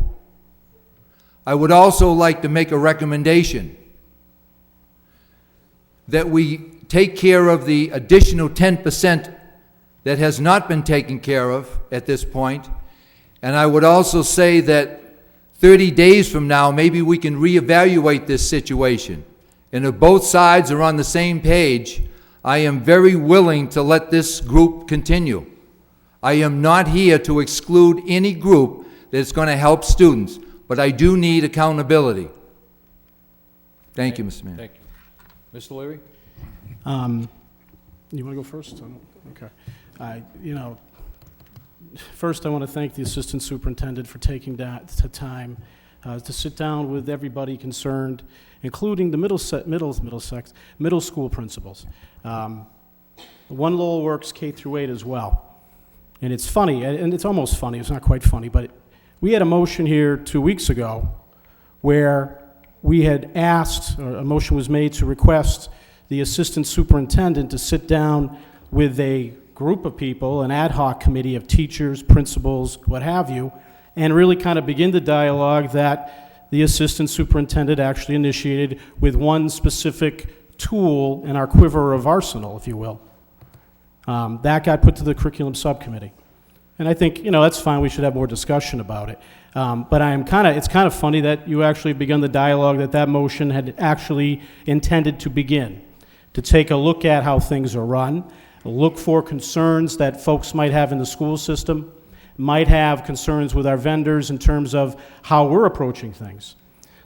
I would also like to make a recommendation that we take care of the additional 10% that has not been taken care of at this point. And I would also say that 30 days from now, maybe we can reevaluate this situation. And if both sides are on the same page, I am very willing to let this group continue. I am not here to exclude any group that's going to help students, but I do need accountability. Thank you, Mr. Mayor. Thank you. Mr. Leary? You want to go first? Okay. First I want to thank the Assistant Superintendent for taking the time to sit down with everybody concerned, including the middle school principals. One Lowell works K through 8 as well. And it's funny, and it's almost funny, it's not quite funny, but we had a motion here 2 weeks ago where we had asked, or a motion was made to request the Assistant Superintendent to sit down with a group of people, an ad hoc committee of teachers, principals, what have you, and really kind of begin the dialogue that the Assistant Superintendent actually initiated with one specific tool in our quiver of arsenal, if you will. That got put to the curriculum subcommittee. And I think, that's fine, we should have more discussion about it. But it's kind of funny that you actually begun the dialogue that motion had actually intended to begin, to take a look at how things are run, look for concerns that folks might have in the school system, might have concerns with our vendors in terms of how we're approaching things.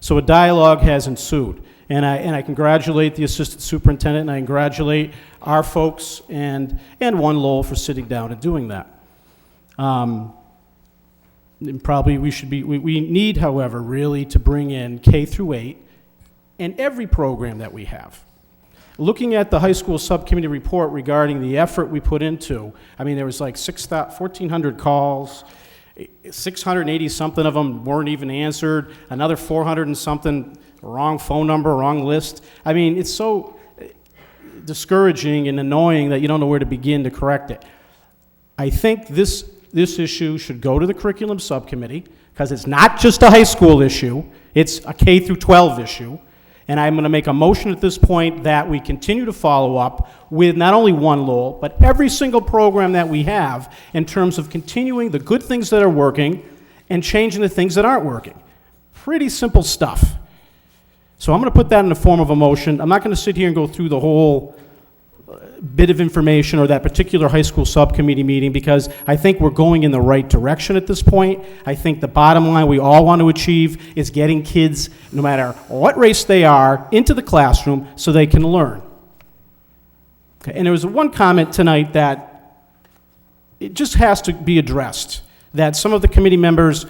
So a dialogue has ensued. And I congratulate the Assistant Superintendent, and I congratulate our folks and One Lowell for sitting down and doing that. And probably we need, however, really to bring in K through 8 and every program that we have. Looking at the high school subcommittee report regarding the effort we put into, there was like 1,400 calls, 680 something of them weren't even answered, another 400 and something wrong phone number, wrong list. It's so discouraging and annoying that you don't know where to begin to correct it. I think this issue should go to the curriculum subcommittee, because it's not just a high school issue, it's a K through 12 issue. And I'm going to make a motion at this point that we continue to follow up with not only One Lowell, but every single program that we have in terms of continuing the good things that are working and changing the things that aren't working. Pretty simple stuff. So I'm going to put that in the form of a motion. I'm not going to sit here and go through the whole bit of information or that particular high school subcommittee meeting, because I think we're going in the right direction at this point. I think the bottom line we all want to achieve is getting kids, no matter what race they are, into the classroom so they can learn. Okay, and there was one comment tonight that it just has to be addressed, that some of the committee members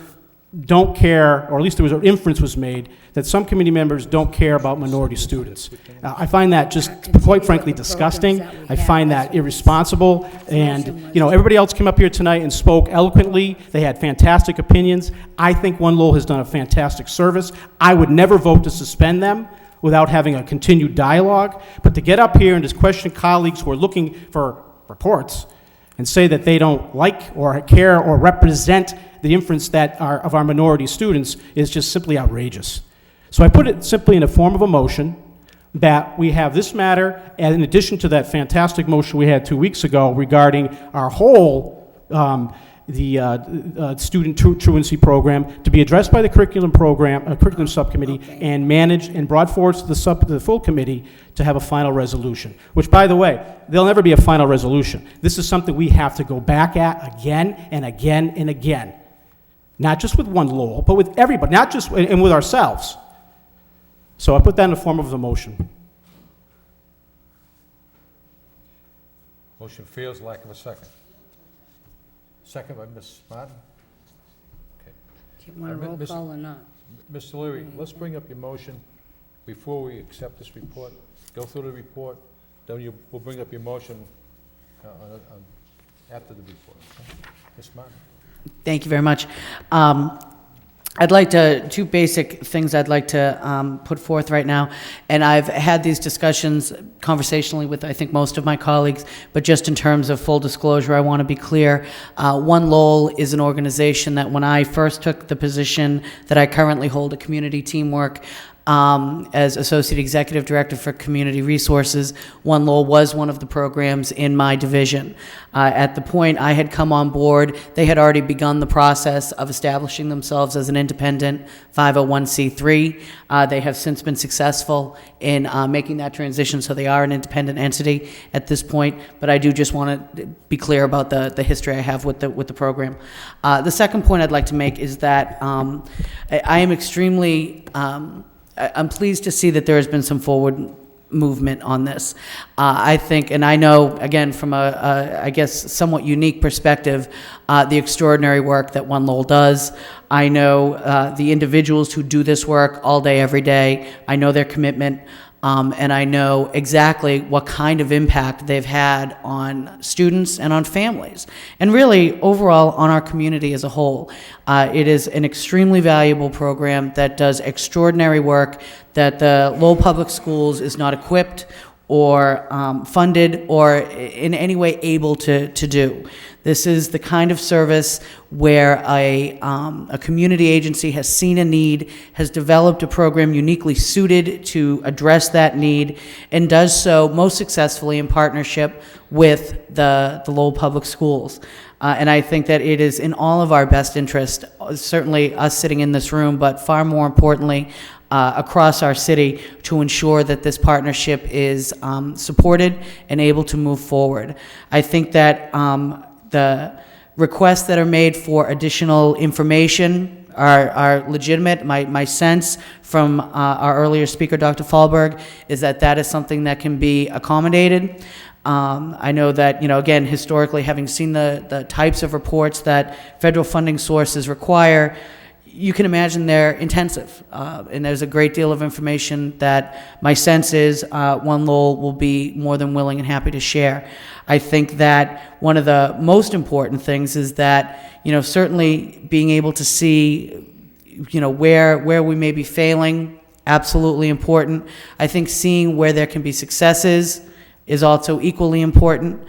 don't care, or at least there was an inference was made, that some committee members don't care about minority students. I find that just, quite frankly, disgusting. I find that irresponsible. And, everybody else came up here tonight and spoke eloquently. They had fantastic opinions. I think One Lowell has done a fantastic service. I would never vote to suspend them without having a continued dialogue. But to get up here and just question colleagues who are looking for reports and say that they don't like or care or represent the inference that of our minority students is just simply outrageous. So I put it simply in the form of a motion that we have this matter, and in addition to that fantastic motion we had 2 weeks ago regarding our whole student truancy program, to be addressed by the curriculum subcommittee, and managed and brought forward to the full committee to have a final resolution. Which, by the way, there'll never be a final resolution. This is something we have to go back at again and again and again. Not just with one Lowell, but with everybody, not just, and with ourselves. So I put that in the form of a motion. Motion fails, lack of a second. Second by Ms. Martin. Okay. Do you want a roll call or not? Mr. Leary, let's bring up your motion before we accept this report. Go through the report, then we'll bring up your motion after the report. Okay. Ms. Martin. Thank you very much. I'd like to, two basic things I'd like to put forth right now, and I've had these discussions conversationally with, I think, most of my colleagues, but just in terms of full disclosure, I want to be clear. One Lowell is an organization that when I first took the position that I currently hold at Community Teamwork, as Associate Executive Director for Community Resources, One Lowell was one of the programs in my division. At the point I had come on board, they had already begun the process of establishing themselves as an independent 501c3. They have since been successful in making that transition, so they are an independent entity at this point, but I do just want to be clear about the history I have with the program. The second point I'd like to make is that I am extremely I'm pleased to see that there has been some forward movement on this. I think, and I know, again, from I guess, somewhat unique perspective, the extraordinary work that One Lowell does. I know the individuals who do this work all day, every day. I know their commitment. And I know exactly what kind of impact they've had on students and on families, and really overall on our community as a whole. It is an extremely valuable program that does extraordinary work that the Lowell Public Schools is not equipped or funded or in any way able to do. This is the kind of service where a community agency has seen a need, has developed a program uniquely suited to address that need, and does so most successfully in partnership with the Lowell Public Schools. And I think that it is in all of our best interest, certainly us sitting in this room, but far more importantly, across our city, to ensure that this partnership is supported and able to move forward. I think that the requests that are made for additional information are legitimate. My sense from our earlier speaker, Dr. Fahlberg, is that that is something that can be accommodated. I know that, again, historically, having seen the types of reports that federal funding sources require, you can imagine they're intensive, and there's a great deal of information that my sense is One Lowell will be more than willing and happy to share. I think that one of the most important things is that, certainly being able to see, where we may be failing, absolutely important. I think seeing where there can be successes is also equally important.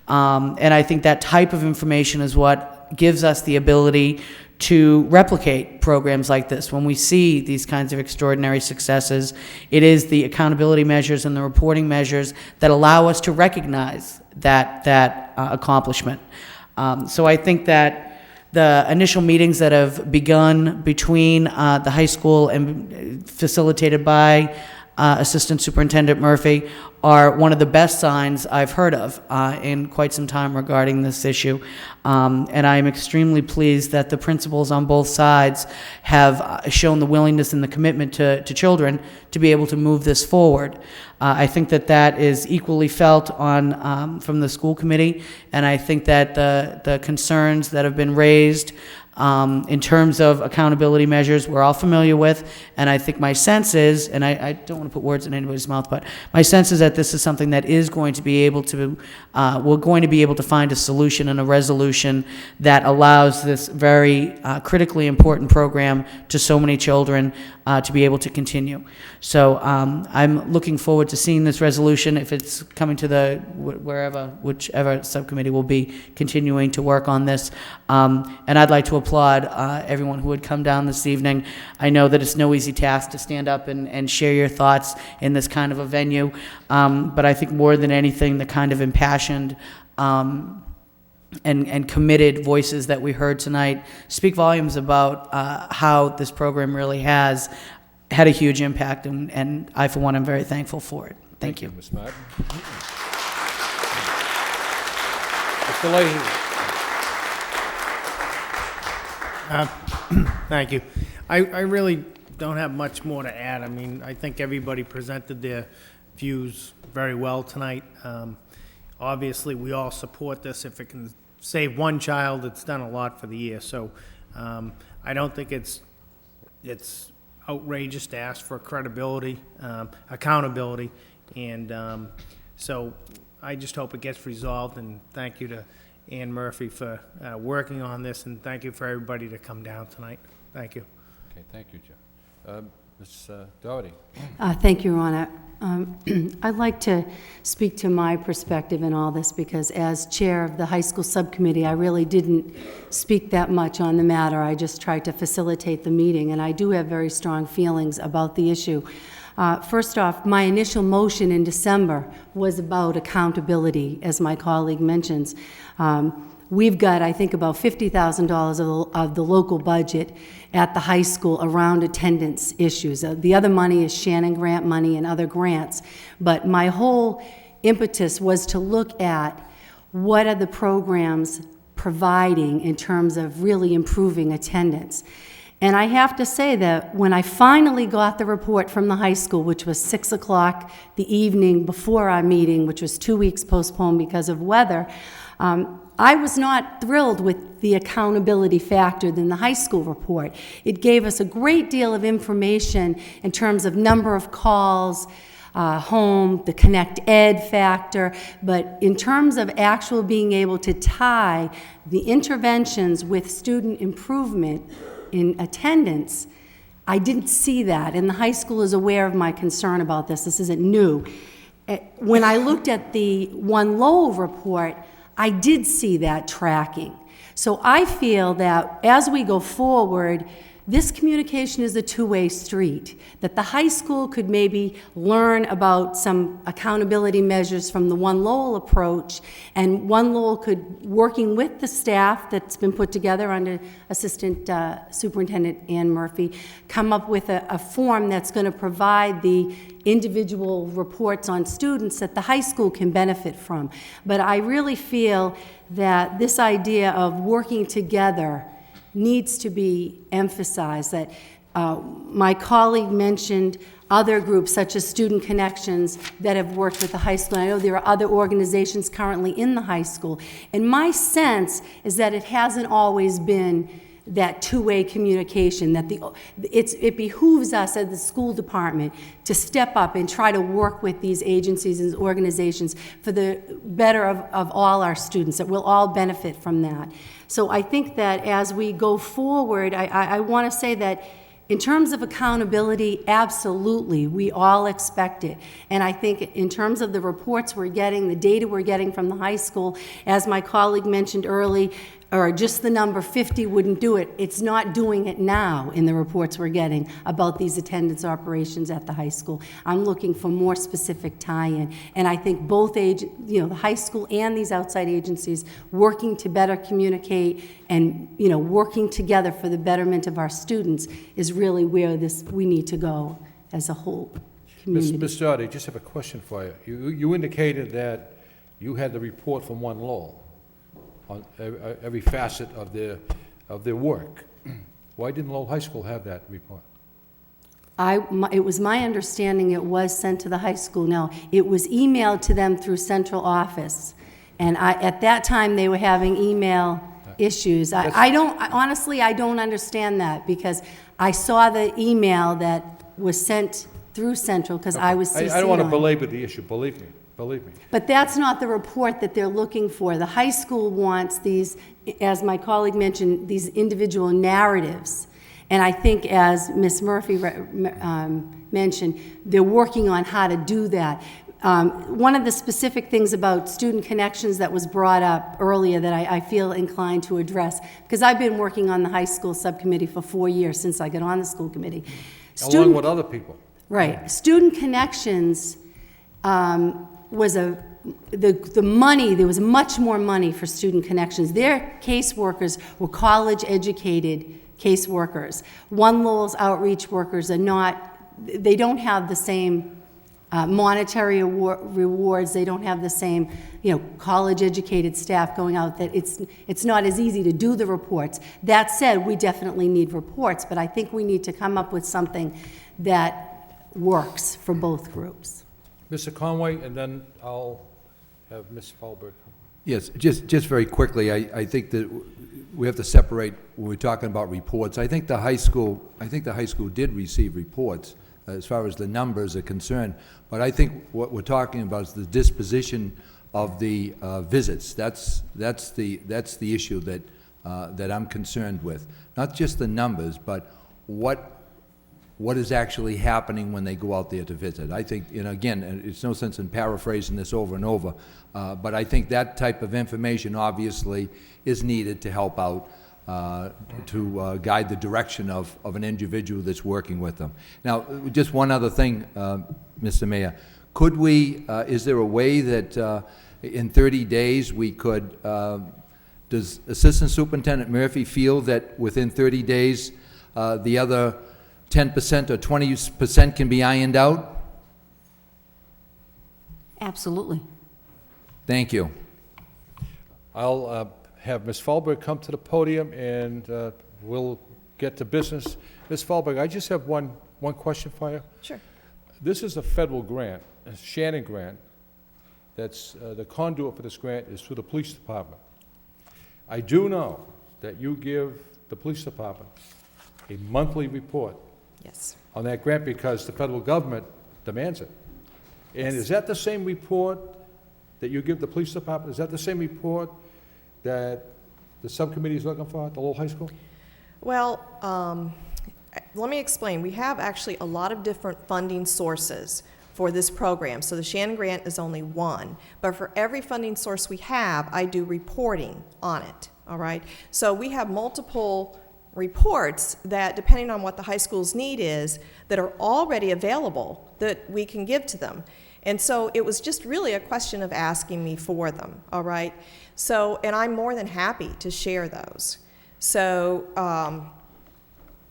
And I think that type of information is what gives us the ability to replicate programs like this. When we see these kinds of extraordinary successes, it is the accountability measures and the reporting measures that allow us to recognize that accomplishment. So I think that the initial meetings that have begun between the high school and facilitated by Assistant Superintendent Murphy are one of the best signs I've heard of in quite some time regarding this issue. And I'm extremely pleased that the principals on both sides have shown the willingness and the commitment to children to be able to move this forward. I think that is equally felt from the school committee, and I think that the concerns that have been raised in terms of accountability measures, we're all familiar with, and I think my sense is, and I don't want to put words in anybody's mouth, but my sense is that this is something that is going to be able to, we're going to be able to find a solution and a resolution that allows this very critically important program to so many children to be able to continue. So I'm looking forward to seeing this resolution, if it's coming to the, whichever subcommittee will be continuing to work on this. And I'd like to applaud everyone who would come down this evening. I know that it's no easy task to stand up and share your thoughts in this kind of a venue, but I think more than anything, the kind of impassioned and committed voices that we heard tonight speak volumes about how this program really has had a huge impact, and I, for one, am very thankful for it. Thank you. Ms. Martin. Mr. Leahy. Thank you. I really don't have much more to add. I mean, I think everybody presented their views very well tonight. Obviously, we all support this. If it can save one child, it's done a lot for the year. So I don't think it's outrageous to ask for credibility, accountability, and so I just hope it gets resolved, and thank you to Ann Murphy for working on this, and thank you for everybody to come down tonight. Thank you. Okay, thank you, Joe. Ms. Doherty. Thank you, Your Honor. I'd like to speak to my perspective in all this, because as chair of the high school subcommittee, I really didn't speak that much on the matter. I just tried to facilitate the meeting, and I do have very strong feelings about the issue. First off, my initial motion in December was about accountability, as my colleague mentions. We've got, I think, about $50,000 of the local budget at the high school around attendance issues. The other money is Shannon grant money and other grants. But my whole impetus was to look at what are the programs providing in terms of really improving attendance. And I have to say that when I finally got the report from the high school, which was 6 o'clock the evening before our meeting, which was 2 weeks postponed because of weather, I was not thrilled with the accountability factor in the high school report. It gave us a great deal of information in terms of number of calls, home, the Connect Ed factor, but in terms of actual being able to tie the interventions with student improvement in attendance, I didn't see that, and the high school is aware of my concern about this. This isn't new. When I looked at the One Lowell report, I did see that tracking. So I feel that as we go forward, this communication is a two-way street, that the high school could maybe learn about some accountability measures from the One Lowell approach, and One Lowell could, working with the staff that's been put together under Assistant Superintendent Ann Murphy, come up with a form that's going to provide the individual reports on students that the high school can benefit from. But I really feel that this idea of working together needs to be emphasized, that my colleague mentioned other groups such as Student Connections that have worked with the high school. I know there are other organizations currently in the high school. And my sense is that it hasn't always been that two-way communication, that it behooves us as the school department to step up and try to work with these agencies and organizations for the better of all our students, that we'll all benefit from that. So I think that as we go forward, I want to say that in terms of accountability, absolutely, we all expect it. And I think in terms of the reports we're getting, the data we're getting from the high school, as my colleague mentioned early, or just the number 50 wouldn't do it. It's not doing it now in the reports we're getting about these attendance operations at the high school. I'm looking for more specific tie-in. And I think both the high school and these outside agencies working to better communicate and working together for the betterment of our students is really where we need to go as a whole community. Ms. Doherty, I just have a question for you. You indicated that you had the report from One Lowell on every facet of their work. Why didn't Lowell High School have that report? It was my understanding it was sent to the high school. Now, it was emailed to them through central office. And at that time, they were having email issues. Honestly, I don't understand that, because I saw the email that was sent through Central, because I was CC'd I don't want to on it. belabor the issue, believe me, believe me. But that's not the report that they're looking for. The high school wants these, as my colleague mentioned, these individual narratives. And I think, as Ms. Murphy mentioned, they're working on how to do that. One of the specific things about student connections that was brought up earlier that I feel inclined to address, because I've been working on the high school subcommittee for 4 years since I got on the school committee. Along with other people. Right. Student connections was the money, there was much more money for student connections. Their caseworkers were college-educated caseworkers. One Lowell's outreach workers are not, they don't have the same monetary rewards, they don't have the same, college-educated staff going out, that it's not as easy to do the reports. That said, we definitely need reports, but I think we need to come up with something that works for both groups. Mr. Conway, and then I'll have Ms. Falberg. Yes, just very quickly, I think that we have to separate when we're talking about reports. I think the high school did receive reports as far as the numbers are concerned, but I think what we're talking about is the disposition of the visits. That's the issue that I'm concerned with. Not just the numbers, but what is actually happening when they go out there to visit. I think, again, it's no sense in paraphrasing this over and over, but I think that type of information obviously is needed to help out, to guide the direction of an individual that's working with them. Now, just one other thing, Mr. Mayor. Could we, is there a way that in 30 days we could, does Assistant Superintendent Murphy feel that within 30 days the other 10% or 20% can be ironed out? Absolutely. Thank you. I'll have Ms. Falberg come to the podium, and we'll get to business. Ms. Falberg, I just have one question for you. Sure. This is a federal grant, a Shannon grant. That's the conduit for this grant is through the police department. I do know that you give the police department a monthly report. Yes. On that grant, because the federal government demands it. And is that the same report that you give the police department? Is that the same report that the subcommittee is looking for at the Lowell High School? Well, let me explain. We have actually a lot of different funding sources for this program. So the Shannon Grant is only one. But for every funding source we have, I do reporting on it, all right? So we have multiple reports that, depending on what the high school's need is, that are already available that we can give to them. And so it was just really a question of asking me for them, all right? So, and I'm more than happy to share those. So,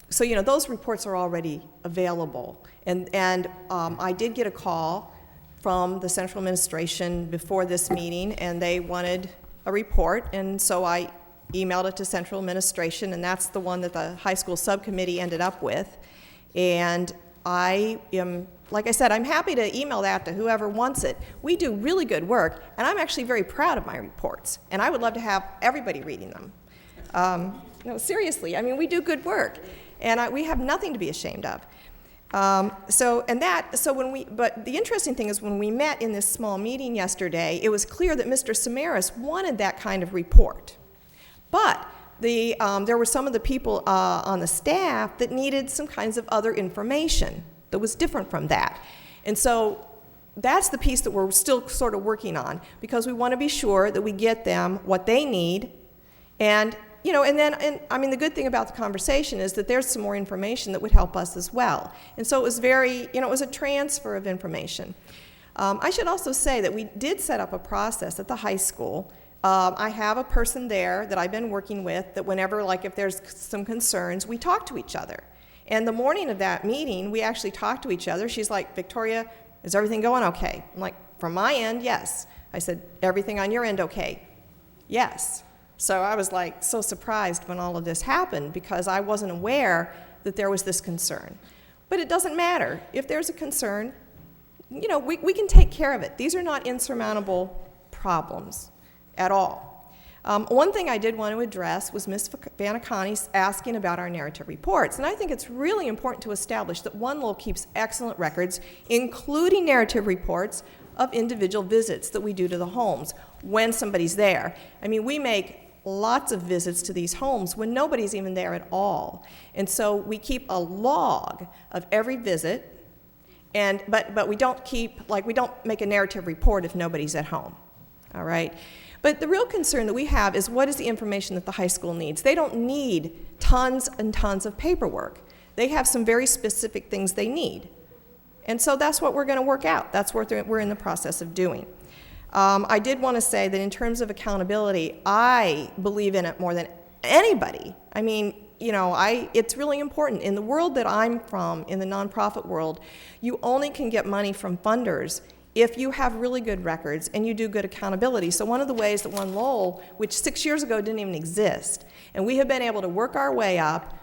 those reports are already available. And I did get a call from the central administration before this meeting, and they wanted a report, and so I emailed it to central administration, and that's the one that the high school subcommittee ended up with. And I am, like I said, I'm happy to email that to whoever wants it. We do really good work, and I'm actually very proud of my reports, and I would love to have everybody reading them. No, seriously, I mean, we do good work, and we have nothing to be ashamed of. But the interesting thing is, when we met in this small meeting yesterday, it was clear that Mr. Samaras wanted that kind of report. But there were some of the people on the staff that needed some kinds of other information that was different from that. And so that's the piece that we're still sort of working on, because we want to be sure that we get them what they need. And, the good thing about the conversation is that there's some more information that would help us as well. And so it was it was a transfer of information. I should also say that we did set up a process at the high school. I have a person there that I've been working with that whenever, if there's some concerns, we talk to each other. And the morning of that meeting, we actually talked to each other. She's like, "Victoria, is everything going okay?" I'm like, "From my end, yes." I said, "Everything on your end okay?" "Yes." So I was so surprised when all of this happened, because I wasn't aware that there was this concern. But it doesn't matter. If there's a concern, we can take care of it. These are not insurmountable problems at all. One thing I did want to address was Ms. Vanacani's asking about our narrative reports. And I think it's really important to establish that One Lowell keeps excellent records, including narrative reports of individual visits that we do to the homes when somebody's there. I mean, we make lots of visits to these homes when nobody's even there at all. And so we keep a log of every visit, but we don't we don't make a narrative report if nobody's at home, all right? But the real concern that we have is what is the information that the high school needs? They don't need tons and tons of paperwork. They have some very specific things they need. And so that's what we're going to work out. That's what we're in the process of doing. I did want to say that in terms of accountability, I believe in it more than anybody. I mean, you know, it's really important. In the world that I'm from, in the nonprofit world, you only can get money from funders if you have really good records and you do good accountability. So one of the ways that One Lowell, which 6 years ago didn't even exist, and we have been able to work our way up,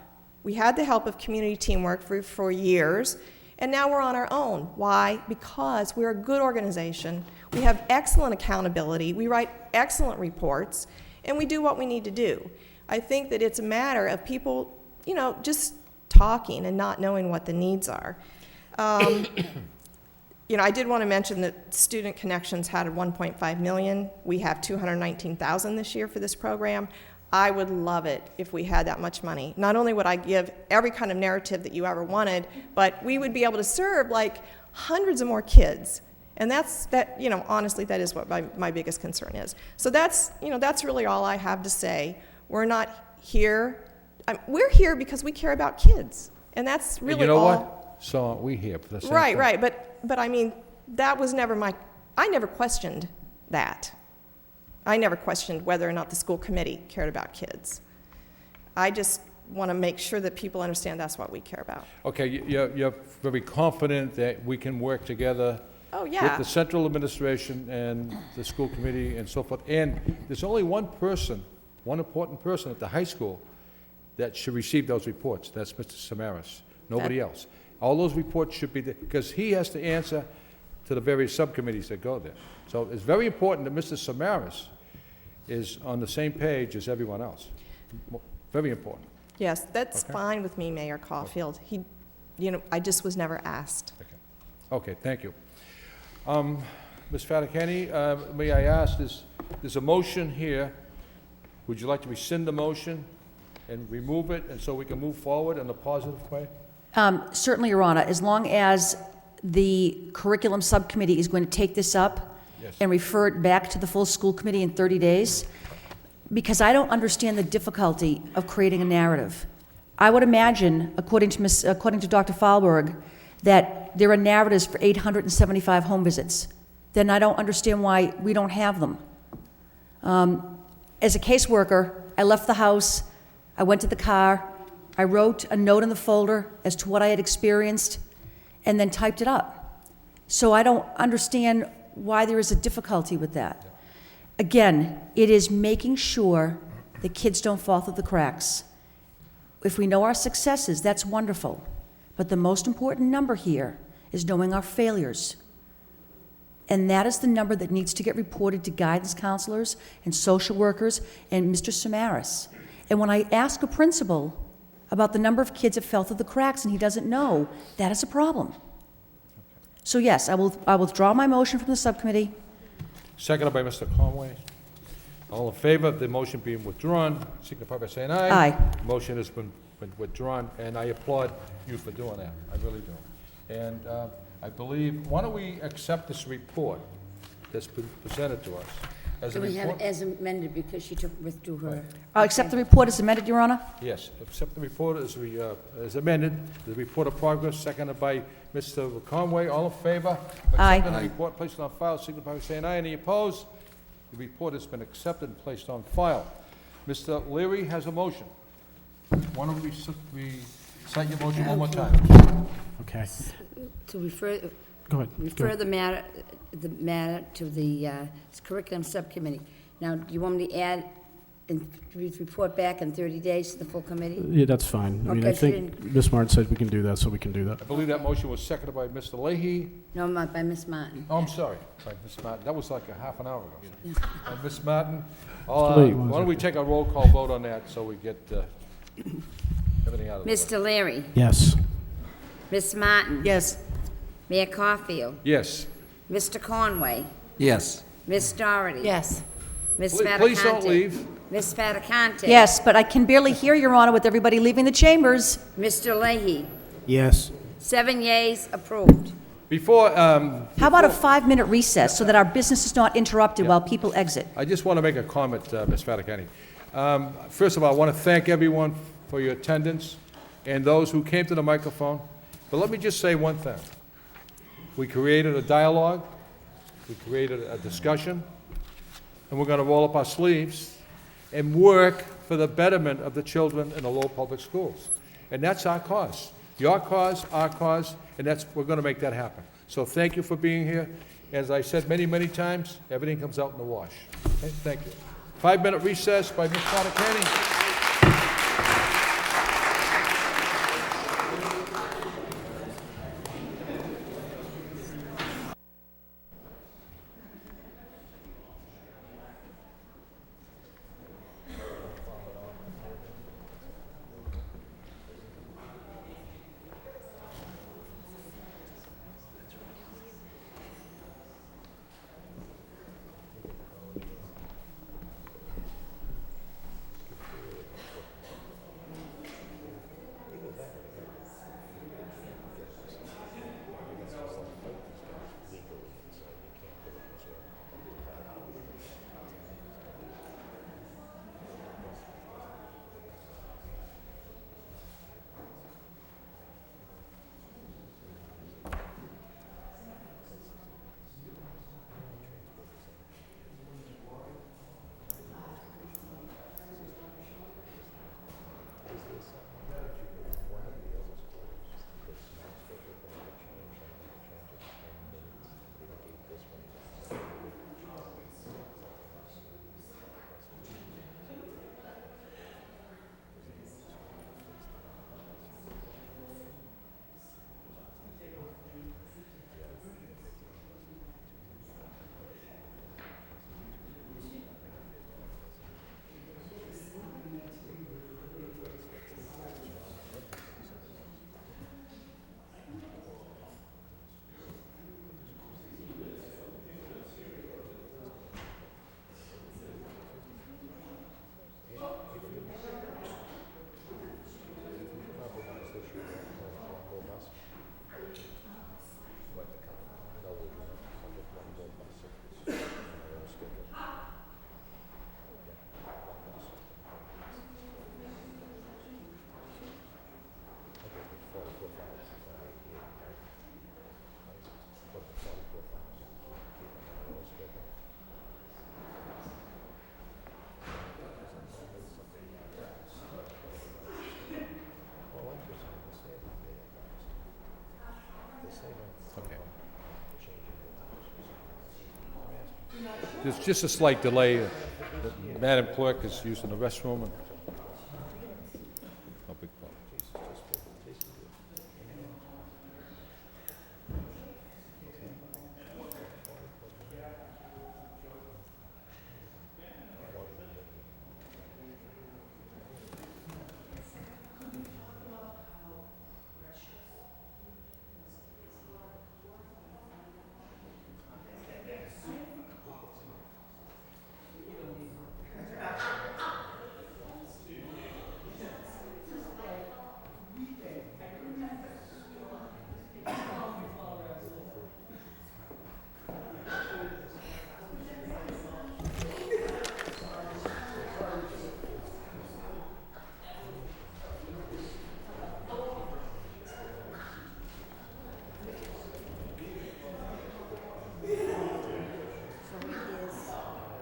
we had the help of community teamwork for years, and now we're on our own. Why? Because we're a good organization, we have excellent accountability, we write excellent reports, and we do what we need to do. I think that it's a matter of people, you know, just talking and not knowing what the needs are. You know, I did want to mention that Student Connections had 1.5 million. We have 219,000 this year for this program. I would love it if we had that much money. Not only would I give every kind of narrative that you ever wanted, but we would be able to serve like hundreds of more kids. And you know, honestly, that is what my biggest concern is. So that's, you know, that's really all I have to say. We're not here, we're here because we care about kids. And that's really all. You know what? So aren't we here for the same thing. Right, but I mean, that was never I never questioned that. I never questioned whether or not the school committee cared about kids. I just want to make sure that people understand that's what we care about. Okay, you're very confident that we can work together with the central administration and the school committee and so forth. And there's only one person, one important person at the high school that should receive those reports. That's Mr. Samaras, nobody else. All those reports should be there, because he has to answer to the various subcommittees that go there. So it's very important that Mr. Samaras is on the same page as everyone else. Very important. Yes, that's fine with me, Mayor Caulfield. He, you know, I just was never asked. Okay, thank you. Ms. Faticani, may I ask, there's a motion here. Would you like to rescind the motion and remove it, and so we can move forward in a positive way? Certainly, Your Honor, as long as the curriculum subcommittee is going to take this up and refer it back to the full school committee in 30 days, because I don't understand the difficulty of creating a narrative. I would imagine, according to Dr. Fahlberg, that there are narratives for 875 home visits. Then I don't understand why we don't have them. As a caseworker, I left the house, I went to the car, I wrote a note in the folder as to what I had experienced, and then typed it up. So I don't understand why there is a difficulty with that. Again, it is making sure the kids don't fall through the cracks. If we know our successes, that's wonderful. But the most important number here is knowing our failures. And that is the number that needs to get reported to guidance counselors and social workers and Mr. Samaras. And when I ask a principal about the number of kids that fell through the cracks and he doesn't know, that is a problem. So yes, I will withdraw my motion from the subcommittee. Seconded by Mr. Conway. All in favor of the motion being withdrawn, signify by saying aye. Aye. Motion has been withdrawn, and I applaud you for doing that. I really do. And I believe, why don't we accept this report that's been presented to us? As a Do we have report? it as amended because she withdrew her? I'll accept the report as amended, Your Honor. Yes, accept the report as amended, the report of progress, seconded by Mr. Conway. All in favor? Aye. Accepting the report, placed on file, signify by saying aye. Any opposed? The report has been accepted and placed on file. Mr. Leary has a motion. Why don't we recite your motion one more time? Okay. To refer, Go ahead. refer the matter to the curriculum subcommittee. Now, do you want me to add report back in 30 days to the full committee? Yeah, that's fine. I mean, I Okay, she think didn't- Ms. Martin said we can do that, so we can do that. I believe that motion was seconded by Mr. Leahy. No, by Ms. Martin. Oh, I'm sorry, by Ms. Martin. That was like a half an hour ago. Ms. Martin, Wait, why don't we take a roll call vote on that so we get everything out of the way? Mr. Leary? Yes. Ms. Martin? Yes. Mayor Caulfield? Yes. Mr. Conway? Yes. Ms. Doherty? Yes. Ms. Please Fattacante? don't leave. Ms. Fattacante? Yes, but I can barely hear, Your Honor, with everybody leaving the chambers. Mr. Leahy? Yes. 7 yeas, approved. Before, How about a 5-minute recess so that our business is not interrupted while people exit? I just want to make a comment, Ms. Fattacani. First of all, I want to thank everyone for your attendance and those who came to the microphone. But let me just say one thing. We created a dialogue, we created a discussion, and we're going to roll up our sleeves and work for the betterment of the children in the Lowell Public Schools. And that's our cause. Your cause, our cause, and we're going to make that happen. So thank you for being here. As I said many, many times, everything comes out in the wash. Okay, thank you. 5-minute recess by Ms. Fattacani. There's just a slight delay. Madam Clerk is using the restroom. No big problem.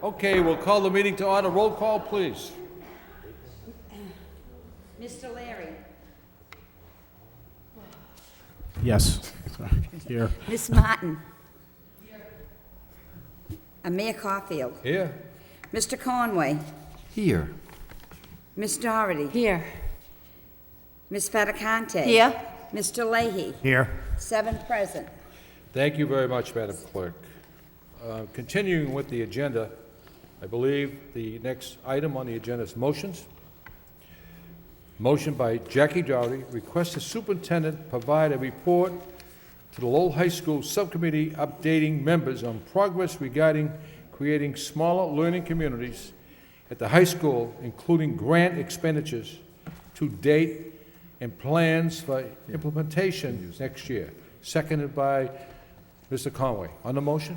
Okay, we'll call the meeting to order. Roll call, please. Mr. Leary? Yes. Sorry. Here. Ms. Martin? Mayor Caulfield? Here. Mr. Conway? Here. Ms. Doherty. Here. Ms. Fattacante. Here. Mr. Leahy. Here. 7 present. Thank you very much, Madam Clerk. Continuing with the agenda, I believe the next item on the agenda is motions. Motion by Jackie Doherty, request the superintendent provide a report to the Lowell High School Subcommittee updating members on progress regarding creating smaller learning communities at the high school, including grant expenditures to date and plans for implementation next year. Seconded by Mr. Conway. On the motion?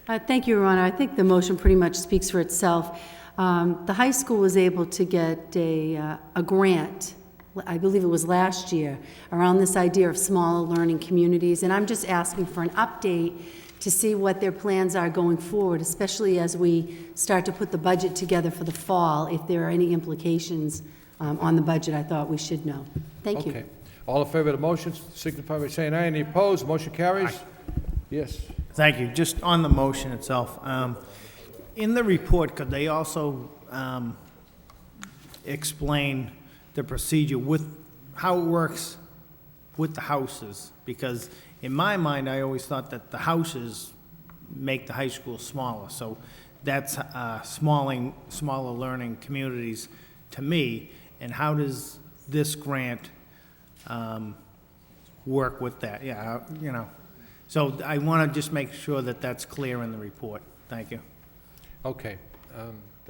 Thank you, Your Honor. I think the motion pretty much speaks for itself. The high school was able to get a grant, I believe it was last year, around this idea of smaller learning communities, and I'm just asking for an update to see what their plans are going forward, especially as we start to put the budget together for the fall. If there are any implications on the budget, I thought we should know. Thank you. Okay. All in favor of the motion, signify by saying aye. Any opposed? Motion carries. Aye. Yes. Thank you. Just on the motion itself, in the report, could they also explain the procedure with how it works with the houses? Because in my mind, I always thought that the houses make the high school smaller. So that's smaller learning communities to me. And how does this grant work with that? Yeah, you know. So I want to just make sure that that's clear in the report. Thank you. Okay.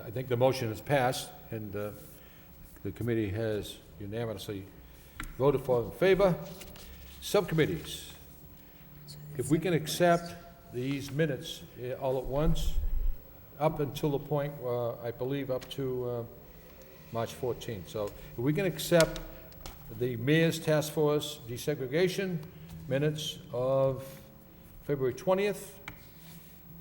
I think the motion is passed, and the committee has unanimously voted for in favor. Subcommittees. If we can accept these minutes all at once, up until the point, I believe, up to March 14th. So if we can accept the Mayor's Task Force desegregation minutes of February 20th,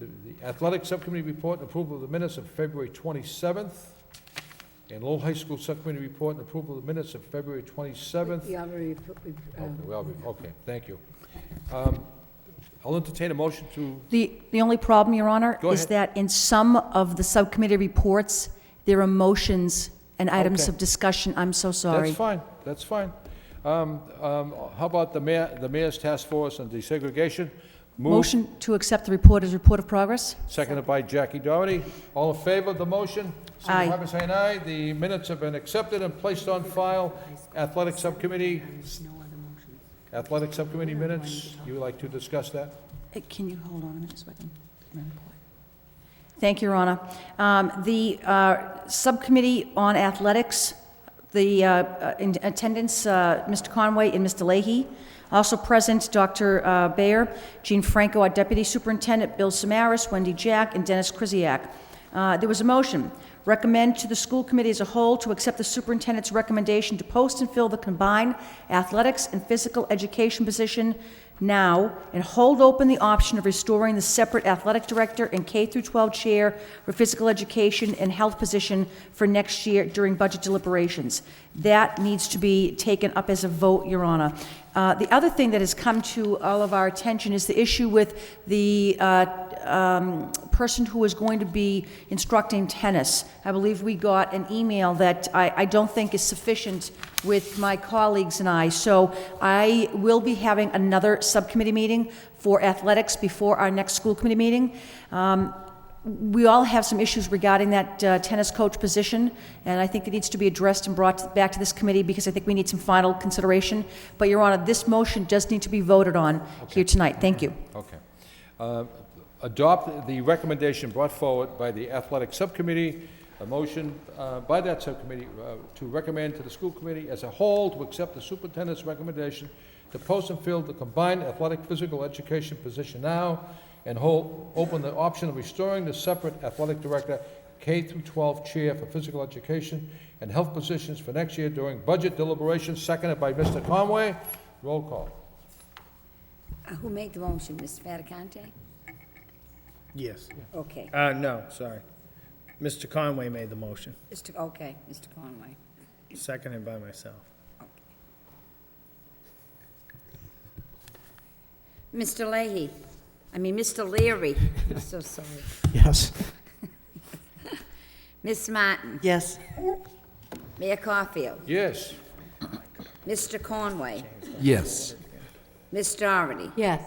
the Athletic Subcommittee report and approval of the minutes of February 27th, and Lowell High School Subcommittee report and approval of the minutes of February 27th. Okay, thank you. I'll entertain a motion to... The only problem, Your Honor, is that in some of the subcommittee reports, there are motions and items of discussion. I'm so sorry. That's fine, that's fine. How about the Mayor's Task Force on desegregation? Motion to accept the report as report of progress? Seconded by Jackie Doherty. All in favor of the motion? Aye. Signify by saying aye. The minutes have been accepted and placed on file. Athletic Subcommittee. Athletic Subcommittee minutes. You would like to discuss that? Can you hold on a minute so I can report? Thank you, Your Honor. The subcommittee on athletics, the in attendance, Mr. Conway and Mr. Leahy. Also present, Dr. Bayer, Jean Franco, our Deputy Superintendent, Bill Samaras, Wendy Jack, and Dennis Krzyjak. There was a motion. Recommend to the school committee as a whole to accept the superintendent's recommendation to post and fill the combined athletics and physical education position now and hold open the option of restoring the separate athletic director and K-12 chair for physical education and health position for next year during budget deliberations. That needs to be taken up as a vote, Your Honor. The other thing that has come to all of our attention is the issue with the person who is going to be instructing tennis. I believe we got an email that I don't think is sufficient with my colleagues and I. So I will be having another subcommittee meeting for athletics before our next school committee meeting. We all have some issues regarding that tennis coach position, and I think it needs to be addressed and brought back to this committee because I think we need some final consideration. But, Your Honor, this motion does need to be voted on here tonight. Thank you. Okay. Adopt the recommendation brought forward by the Athletic Subcommittee, a motion by that subcommittee to recommend to the school committee as a whole to accept the superintendent's recommendation to post and fill the combined athletic physical education position now and open the option of restoring the separate athletic director, K-12 chair for physical education and health positions for next year during budget deliberations, seconded by Mr. Conway. Roll call. Who made the motion, Mr. Fattacante? Yes. Okay. No, sorry. Mr. Conway made the motion, Okay, Mr. Conway. seconded by myself. Mr. Leahy. Mr. Leary. I'm so sorry. Yes. Ms. Martin? Yes. Mayor Caulfield? Yes. Mr. Conway? Yes. Ms. Doherty? Yes.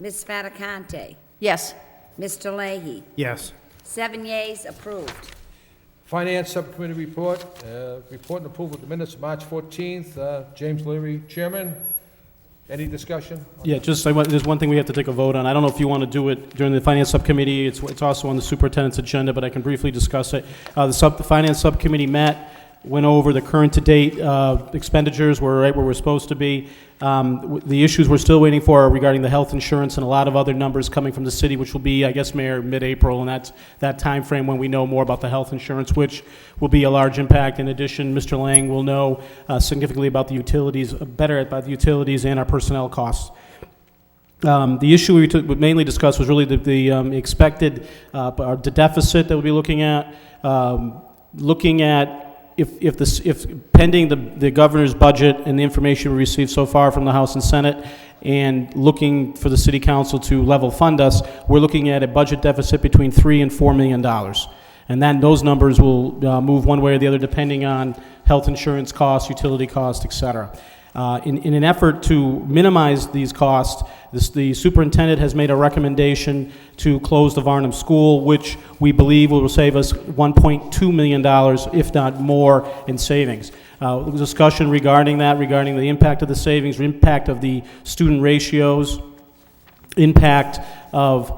Ms. Fattacante? Yes. Mr. Leahy? Yes. 7 yeas, approved. Finance Subcommittee report, report and approval of the minutes of March 14th. James Leary, Chairman. Any discussion? Yeah, there's one thing we have to take a vote on. I don't know if you want to do it during the Finance Subcommittee. It's also on the Superintendent's agenda, but I can briefly discuss it. The Finance Subcommittee met, went over the current to date expenditures. We're right where we're supposed to be. The issues we're still waiting for are regarding the health insurance and a lot of other numbers coming from the city, which will be, I guess, Mayor, mid-April, and that's that time frame when we know more about the health insurance, which will be a large impact. In addition, Mr. Lang will know significantly about the utilities, better about the utilities and our personnel costs. The issue we would mainly discuss was really the expected the deficit that we'll be looking at. If pending the governor's budget and the information we received so far from the House and Senate, and looking for the city council to level fund us, we're looking at a budget deficit between $3 and $4 million. And then those numbers will move one way or the other depending on health insurance costs, utility costs, et cetera. In an effort to minimize these costs, the superintendent has made a recommendation to close the Varnum School, which we believe will save us $1.2 million, if not more, in savings. Discussion regarding that, regarding the impact of the savings, impact of the student ratios, impact of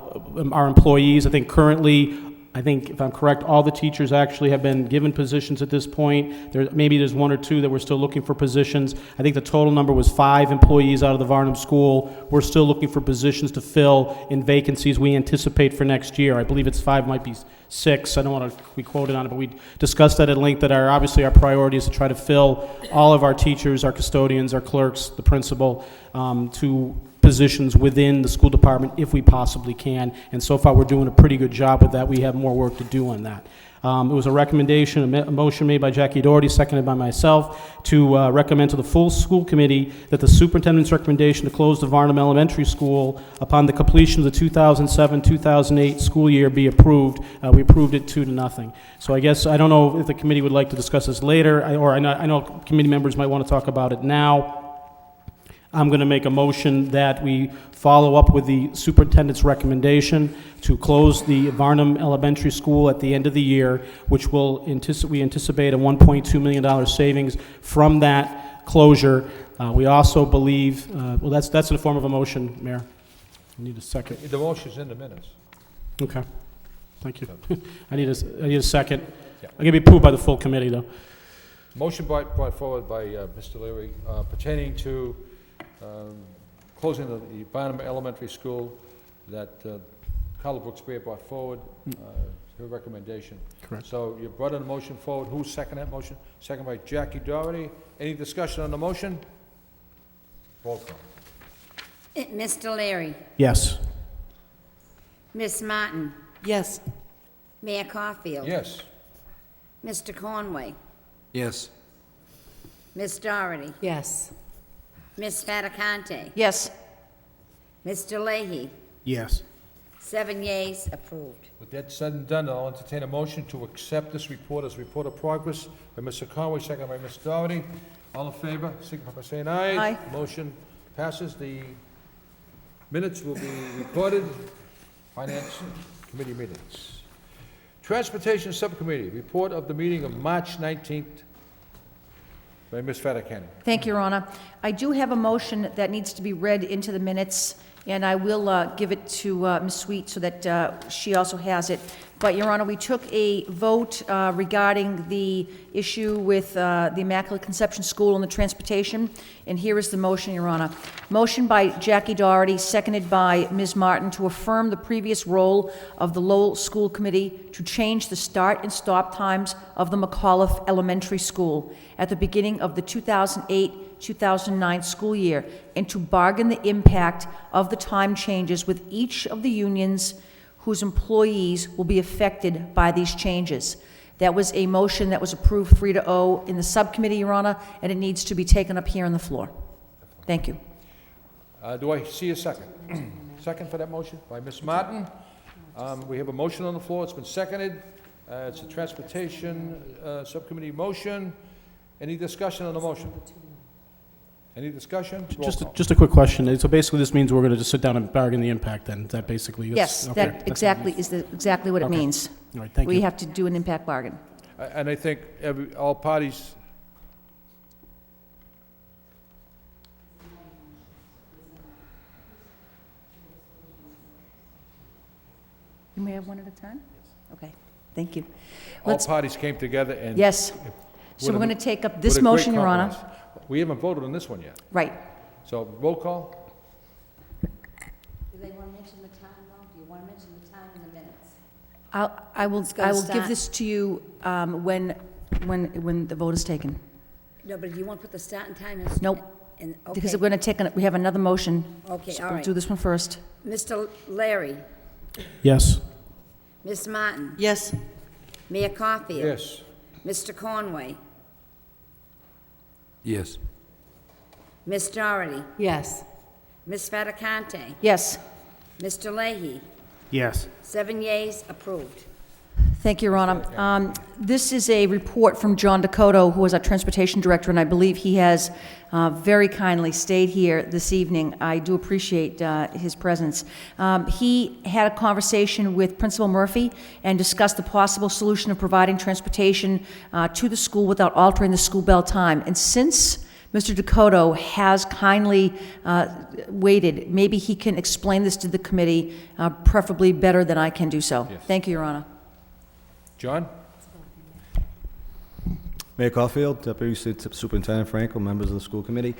our employees. I think currently, if I'm correct, all the teachers actually have been given positions at this point. Maybe there's one or two that we're still looking for positions. I think the total number was 5 employees out of the Varnum School. We're still looking for positions to fill in vacancies we anticipate for next year. I believe it's 5, might be 6. I don't want to be quoted on it, but we discussed that at length, that obviously our priority is to try to fill all of our teachers, our custodians, our clerks, the principal, to positions within the school department if we possibly can, and so far we're doing a pretty good job with that. We have more work to do on that. It was a recommendation, a motion made by Jackie Doherty, seconded by myself, to recommend to the full school committee that the superintendent's recommendation to close the Varnum Elementary School upon the completion of the 2007-2008 school year be approved. We approved it 2-0. So I guess, I don't know if the committee would like to discuss this later, I know committee members might want to talk about it now. I'm going to make a motion that we follow up with the superintendent's recommendation to close the Varnum Elementary School at the end of the year, which we anticipate a $1.2 million savings from that closure. We also believe, well, that's in the form of a motion, Mayor. I need a second. The motion's in the minutes. Okay. Thank you. I need a second. Yeah. I'm going to be approved by the full committee, though. Motion brought forward by Mr. Leary pertaining to closing the Varnum Elementary School that Carla Brooks-Beer brought forward, her recommendation. Correct. So you brought in a motion forward. Who's second that motion? Second by Jackie Doherty. Any discussion on the motion? Roll call. Mr. Leary? Yes. Ms. Martin? Yes. Mayor Caulfield? Yes. Mr. Conway? Yes. Ms. Doherty? Yes. Ms. Fattacante? Yes. Mr. Leahy? Yes. 7 yeas, approved. With that said and done, I'll entertain a motion to accept this report as report of progress by Mr. Conway, second by Ms. Doherty. All in favor, signify by saying aye. Aye. Motion passes. The minutes will be recorded. Finance Committee minutes. Transportation Subcommittee, report of the meeting of March 19th by Ms. Fattacante. Thank you, Your Honor. I do have a motion that needs to be read into the minutes, and I will give it to Ms. Sweet so that she also has it. But, Your Honor, we took a vote regarding the issue with the Immaculate Conception School and the transportation, and here is the motion, Your Honor. Motion by Jackie Doherty, seconded by Ms. Martin, to affirm the previous role of the Lowell School Committee to change the start and stop times of the McAuliffe Elementary School at the beginning of the 2008-2009 school year, and to bargain the impact of the time changes with each of the unions whose employees will be affected by these changes. That was a motion that was approved 3-0 in the subcommittee, Your Honor, and it needs to be taken up here on the floor. Thank you. Do I see a second? Second for that motion by Ms. Martin. We have a motion on the floor. It's been seconded. It's a transportation subcommittee motion. Any discussion on the motion? Any discussion? Roll call. Just a quick question. So basically, this means we're going to just sit down and bargain the impact then? Is that basically? Yes, okay, that exactly is exactly what it Okay. means. All right, thank We you. have to do an impact bargain. And I think all parties. Can we have one at a time? Okay, thank you. All Let's, parties came together and... yes. So we're going to take up this motion, Your Honor. We haven't voted on this one yet. Right. So roll call? Do they want to mention the time, though? Do you want to mention the time in the minutes? I will gotta give start. this to you when the vote is taken. No, but do you want to put the starting time in? Nope. Because Okay. we're going to take, we have another motion. Okay, So all we'll right. do this one first. Mr. Larry, Yes. Ms. Martin, Yes. Mayor Caulfield. Yes. Mr. Conway, Yes. Ms. Doherty, Yes. Ms. Fattacante, Yes. Mr. Leahy, Yes. 7 yeas, approved. Thank you, Your Honor. This is a report from John Dakota, who is our Transportation Director, and I believe he has very kindly stayed here this evening. I do appreciate his presence. He had a conversation with Principal Murphy and discussed the possible solution of providing transportation to the school without altering the school bell time. And since Mr. Dakota has kindly waited, maybe he can explain this to the committee, preferably better than I can do so. Yes. Thank you, Your Honor. John? Mayor Caulfield, Deputy Superintendent Frankel, members of the school committee.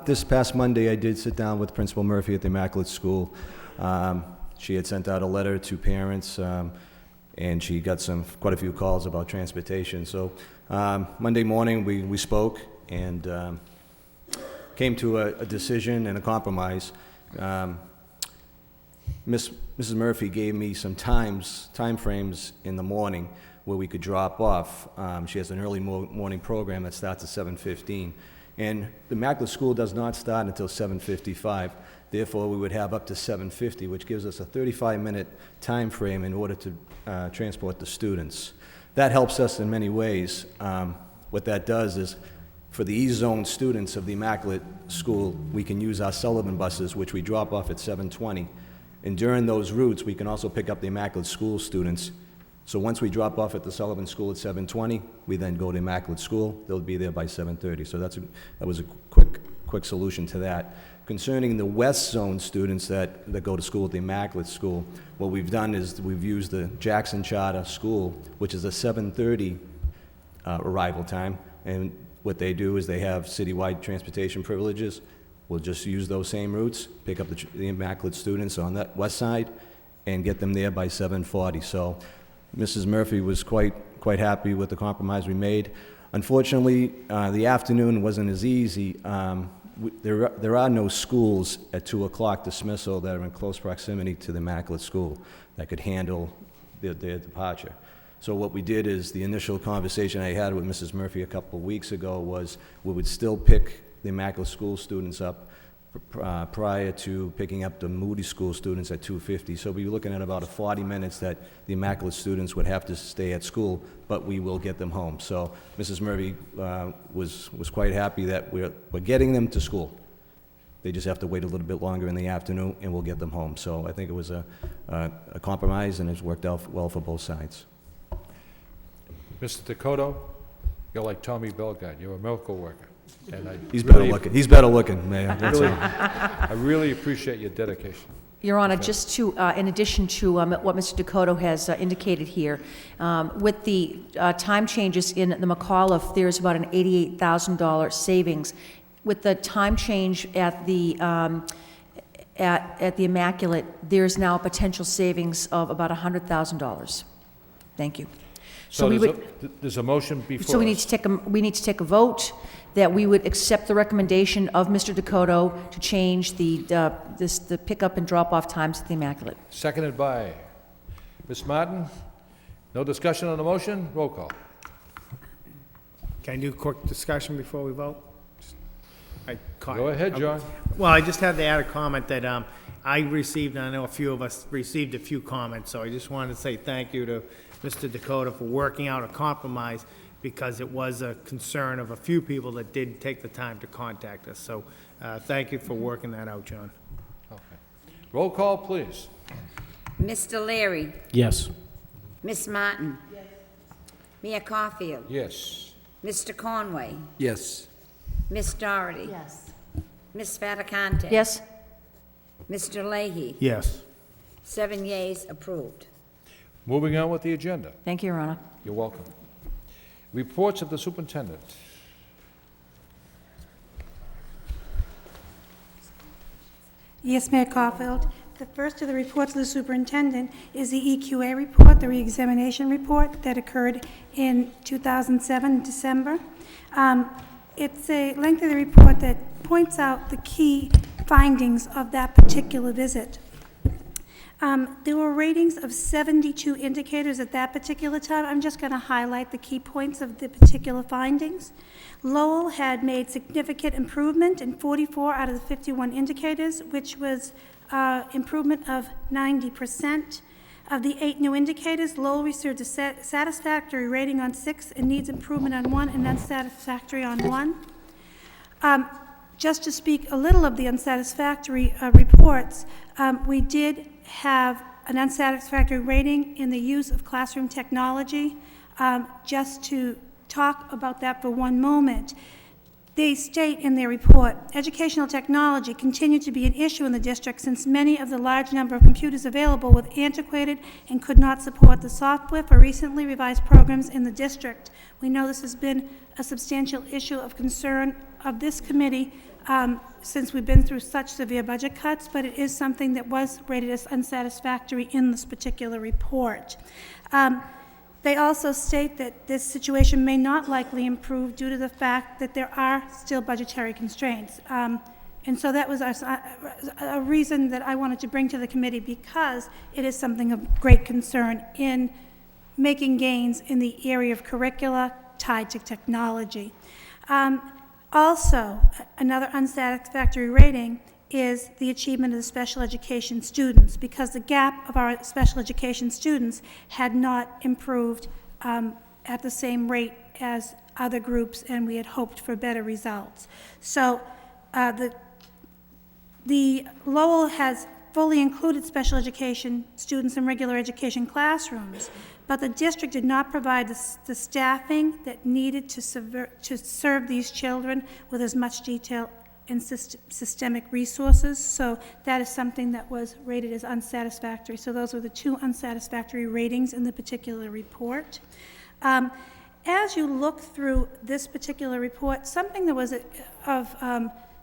This past Monday, I did sit down with Principal Murphy at the Immaculate School. She had sent out a letter to parents, and she got quite a few calls about transportation. So Monday morning, we spoke and came to a decision and a compromise. Mrs. Murphy gave me some time frames in the morning where we could drop off. She has an early morning program that starts at 7:15. And the Immaculate School does not start until 7:55. Therefore, we would have up to 7:50, which gives us a 35-minute time frame in order to transport the students. That helps us in many ways. What that does is, for the E-Zone students of the Immaculate School, we can use our Sullivan buses, which we drop off at 7:20. And during those routes, we can also pick up the Immaculate School students. So once we drop off at the Sullivan School at 7:20, we then go to Immaculate School. They'll be there by 7:30. So that was a quick solution to that. Concerning the West Zone students that go to school at the Immaculate School, what we've done is we've used the Jackson Charter School, which is a 7:30 arrival time. And what they do is they have citywide transportation privileges. We'll just use those same routes, pick up the Immaculate students on that west side, and get them there by 7:40. So Mrs. Murphy was quite happy with the compromise we made. Unfortunately, the afternoon wasn't as easy. There are no schools at 2 o'clock dismissal that are in close proximity to the Immaculate School that could handle their departure. So what we did is, the initial conversation I had with Mrs. Murphy a couple of weeks ago was we would still pick the Immaculate School students up prior to picking up the Moody School students at 2:50. So we were looking at about 40 minutes that the Immaculate students would have to stay at school, but we will get them home. So Mrs. Murphy was quite happy that we're getting them to school. They just have to wait a little bit longer in the afternoon, and we'll get them home. So I think it was a compromise, and it's worked out well for both sides. Mr. Dakota, you're like Tommy Bellegarde. You're a miracle worker. And He's better looking, Mayor. That's Really, all. I really appreciate your dedication. Your Honor, just to, in addition to what Mr. Dakota has indicated here, with the time changes in the McAuliffe, there's about an $88,000 savings. With the time change at the Immaculate, there's now a potential savings of about $100,000. Thank you. So there's a motion before So we need us. to take a vote that we would accept the recommendation of Mr. Dakota to change the pickup and drop-off times at the Immaculate. Seconded by Ms. Martin. No discussion on the motion? Roll call. Can I do a quick discussion before we vote? Go ahead, John. Well, I just had to add a comment that I received, and I know a few of us received a few comments, so I just wanted to say thank you to Mr. Dakota for working out a compromise, because it was a concern of a few people that did take the time to contact us. So thank you for working that out, John. Okay. Roll call, please. Mr. Leary, Yes. Miss Martin. Mayor Caulfield, Yes. Mr. Conway, Yes. Miss Doherty. Yes. Miss Fattacante. Yes? Mr. Leahy. Yes. 7 yeas, approved. Moving on with the agenda. Thank you, Your Honor. You're welcome. Reports of the superintendent. Yes, Mayor Caulfield. The first of the reports of the superintendent is the EQA report, the reexamination report that occurred in 2007, December. It's a lengthy report that points out the key findings of that particular visit. There were ratings of 72 indicators at that particular time. I'm just going to highlight the key points of the particular findings. Lowell had made significant improvement in 44 out of the 51 indicators, which was improvement of 90%. Of the 8 new indicators, Lowell received a satisfactory rating on 6 and needs improvement on 1 and unsatisfactory on 1. Just to speak a little of the unsatisfactory reports, we did have an unsatisfactory rating in the use of classroom technology. Just to talk about that for one moment, they state in their report, educational technology continued to be an issue in the district since many of the large number of computers available were antiquated and could not support the software for recently revised programs in the district. We know this has been a substantial issue of concern of this committee since we've been through such severe budget cuts, but it is something that was rated as unsatisfactory in this particular report. They also state that this situation may not likely improve due to the fact that there are still budgetary constraints. And so that was a reason that I wanted to bring to the committee, because it is something of great concern in making gains in the area of curricula tied to technology. Also, another unsatisfactory rating is the achievement of the special education students, because the gap of our special education students had not improved at the same rate as other groups, and we had hoped for better results. So the Lowell has fully included special education students in regular education classrooms, but the district did not provide the staffing that needed to serve these children with as much detail and systemic resources. So that is something that was rated as unsatisfactory. So those were the 2 unsatisfactory ratings in the particular report. As you look through this particular report, something that was of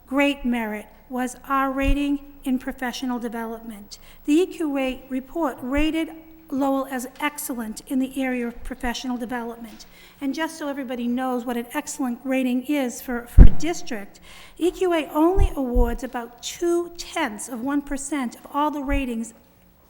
great merit was our rating in professional development. The EQA report rated Lowell as excellent in the area of professional development. And just so everybody knows what an excellent rating is for a district, EQA only awards about 0.2% of all the ratings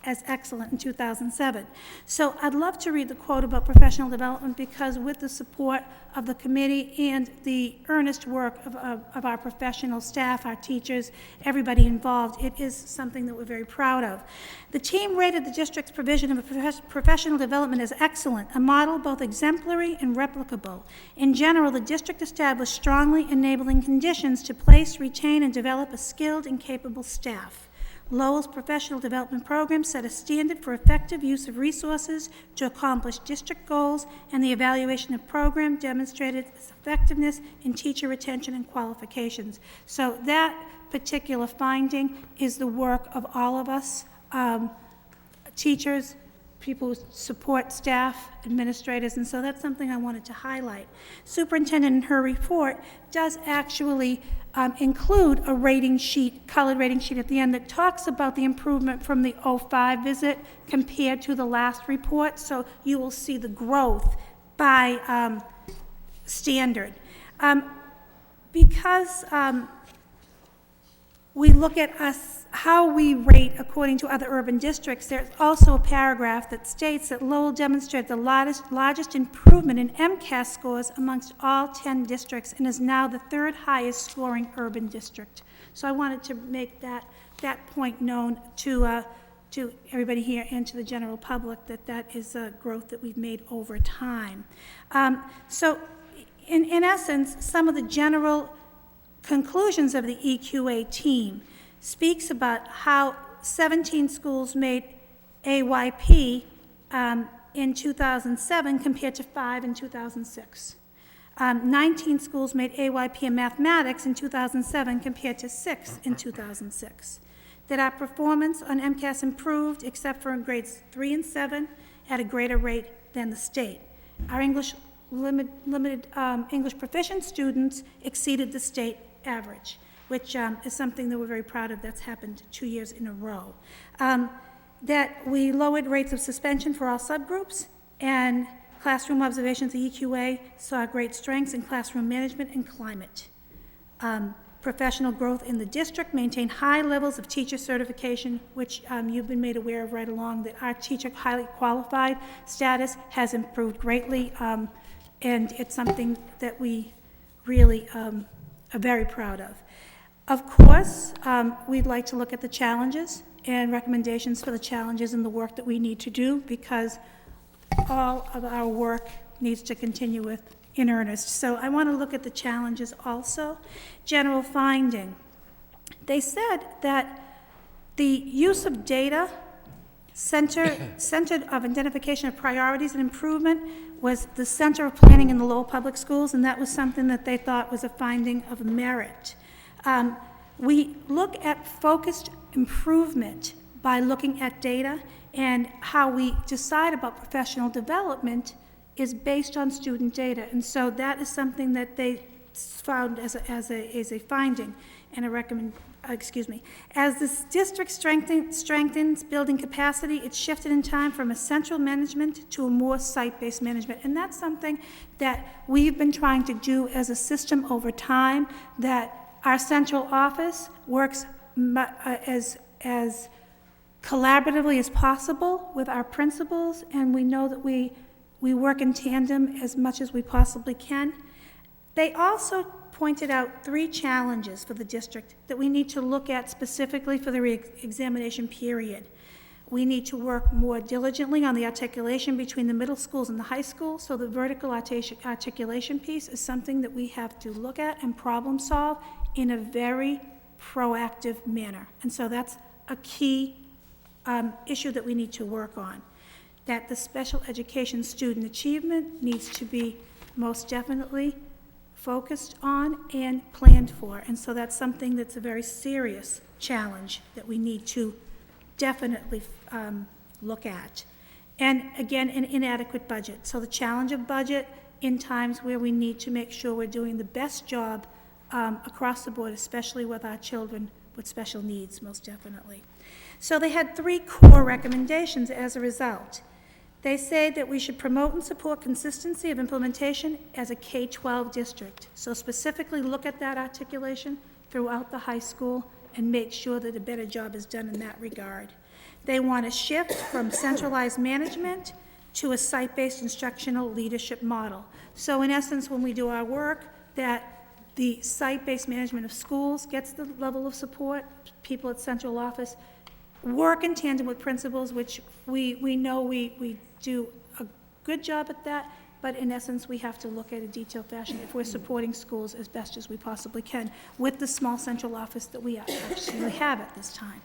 as excellent in 2007. So I'd love to read the quote about professional development, because with the support of the committee and the earnest work of our professional staff, our teachers, everybody involved, it is something that we're very proud of. The team rated the district's provision of professional development as excellent, a model both exemplary and replicable. In general, the district established strongly enabling conditions to place, retain, and develop a skilled and capable staff. Lowell's professional development program set a standard for effective use of resources to accomplish district goals, and the evaluation of program demonstrated its effectiveness in teacher retention and qualifications. So that particular finding is the work of all of us, teachers, people who support staff, administrators, and so that's something I wanted to highlight. Superintendent in her report does actually include a rating sheet, colored rating sheet at the end, that talks about the improvement from the 05 visit compared to the last report, so you will see the growth by standard. Because we look at how we rate according to other urban districts, there's also a paragraph that states that Lowell demonstrated the largest improvement in MCAS scores amongst all 10 districts and is now the 3rd highest scoring urban district. So I wanted to make that point known to to everybody here and to the general public that that is a growth that we've made over time. So in essence, some of the general conclusions of the EQA team speaks about how 17 schools made AYP in 2007 compared to 5 in 2006. 19 schools made AYP in mathematics in 2007 compared to 6 in 2006. That our performance on MCAS improved except for in grades 3 and 7 at a greater rate than the state. Our English limited English proficient students exceeded the state average, which is something that we're very proud of. That's happened 2 years in a row. That we lowered rates of suspension for all subgroups, and classroom observations, the EQA saw great strengths in classroom management and climate. Professional growth in the district maintained high levels of teacher certification, which you've been made aware of right along, that our teacher highly qualified status has improved greatly, and it's something that we really are very proud of. Of course, we'd like to look at the challenges and recommendations for the challenges and the work that we need to do, because all of our work needs to continue with in earnest. So I want to look at the challenges also. General finding. They said that the use of data centered of identification of priorities and improvement was the center of planning in the Lowell Public Schools, and that was something that they thought was a finding of merit. We look at focused improvement by looking at data, and how we decide about professional development is based on student data. And so that is something that they found as a finding and a As this district strengthens building capacity, it's shifted in time from a central management to a more site-based management. And that's something that we've been trying to do as a system over time, that our central office works as collaboratively as possible with our principals, and we know that we work in tandem as much as we possibly can. They also pointed out 3 challenges for the district that we need to look at specifically for the re-examination period. We need to work more diligently on the articulation between the middle schools and the high school, so the vertical articulation piece is something that we have to look at and problem solve in a very proactive manner. And so that's a key issue that we need to work on. That the special education student achievement needs to be most definitely focused on and planned for. And so that's something that's a very serious challenge that we need to definitely look at. And again, an inadequate budget. So the challenge of budget in times where we need to make sure we're doing the best job across the board, especially with our children with special needs, most definitely. So they had 3 core recommendations as a result. They say that we should promote and support consistency of implementation as a K-12 district. So specifically look at that articulation throughout the high school and make sure that a better job is done in that regard. They want to shift from centralized management to a site-based instructional leadership model. So in essence, when we do our work, that the site-based management of schools gets the level of support, people at central office work in tandem with principals, which we know we do a good job at that, but in essence, we have to look at a detailed fashion if we're supporting schools as best as we possibly can with the small central office that we actually have at this time.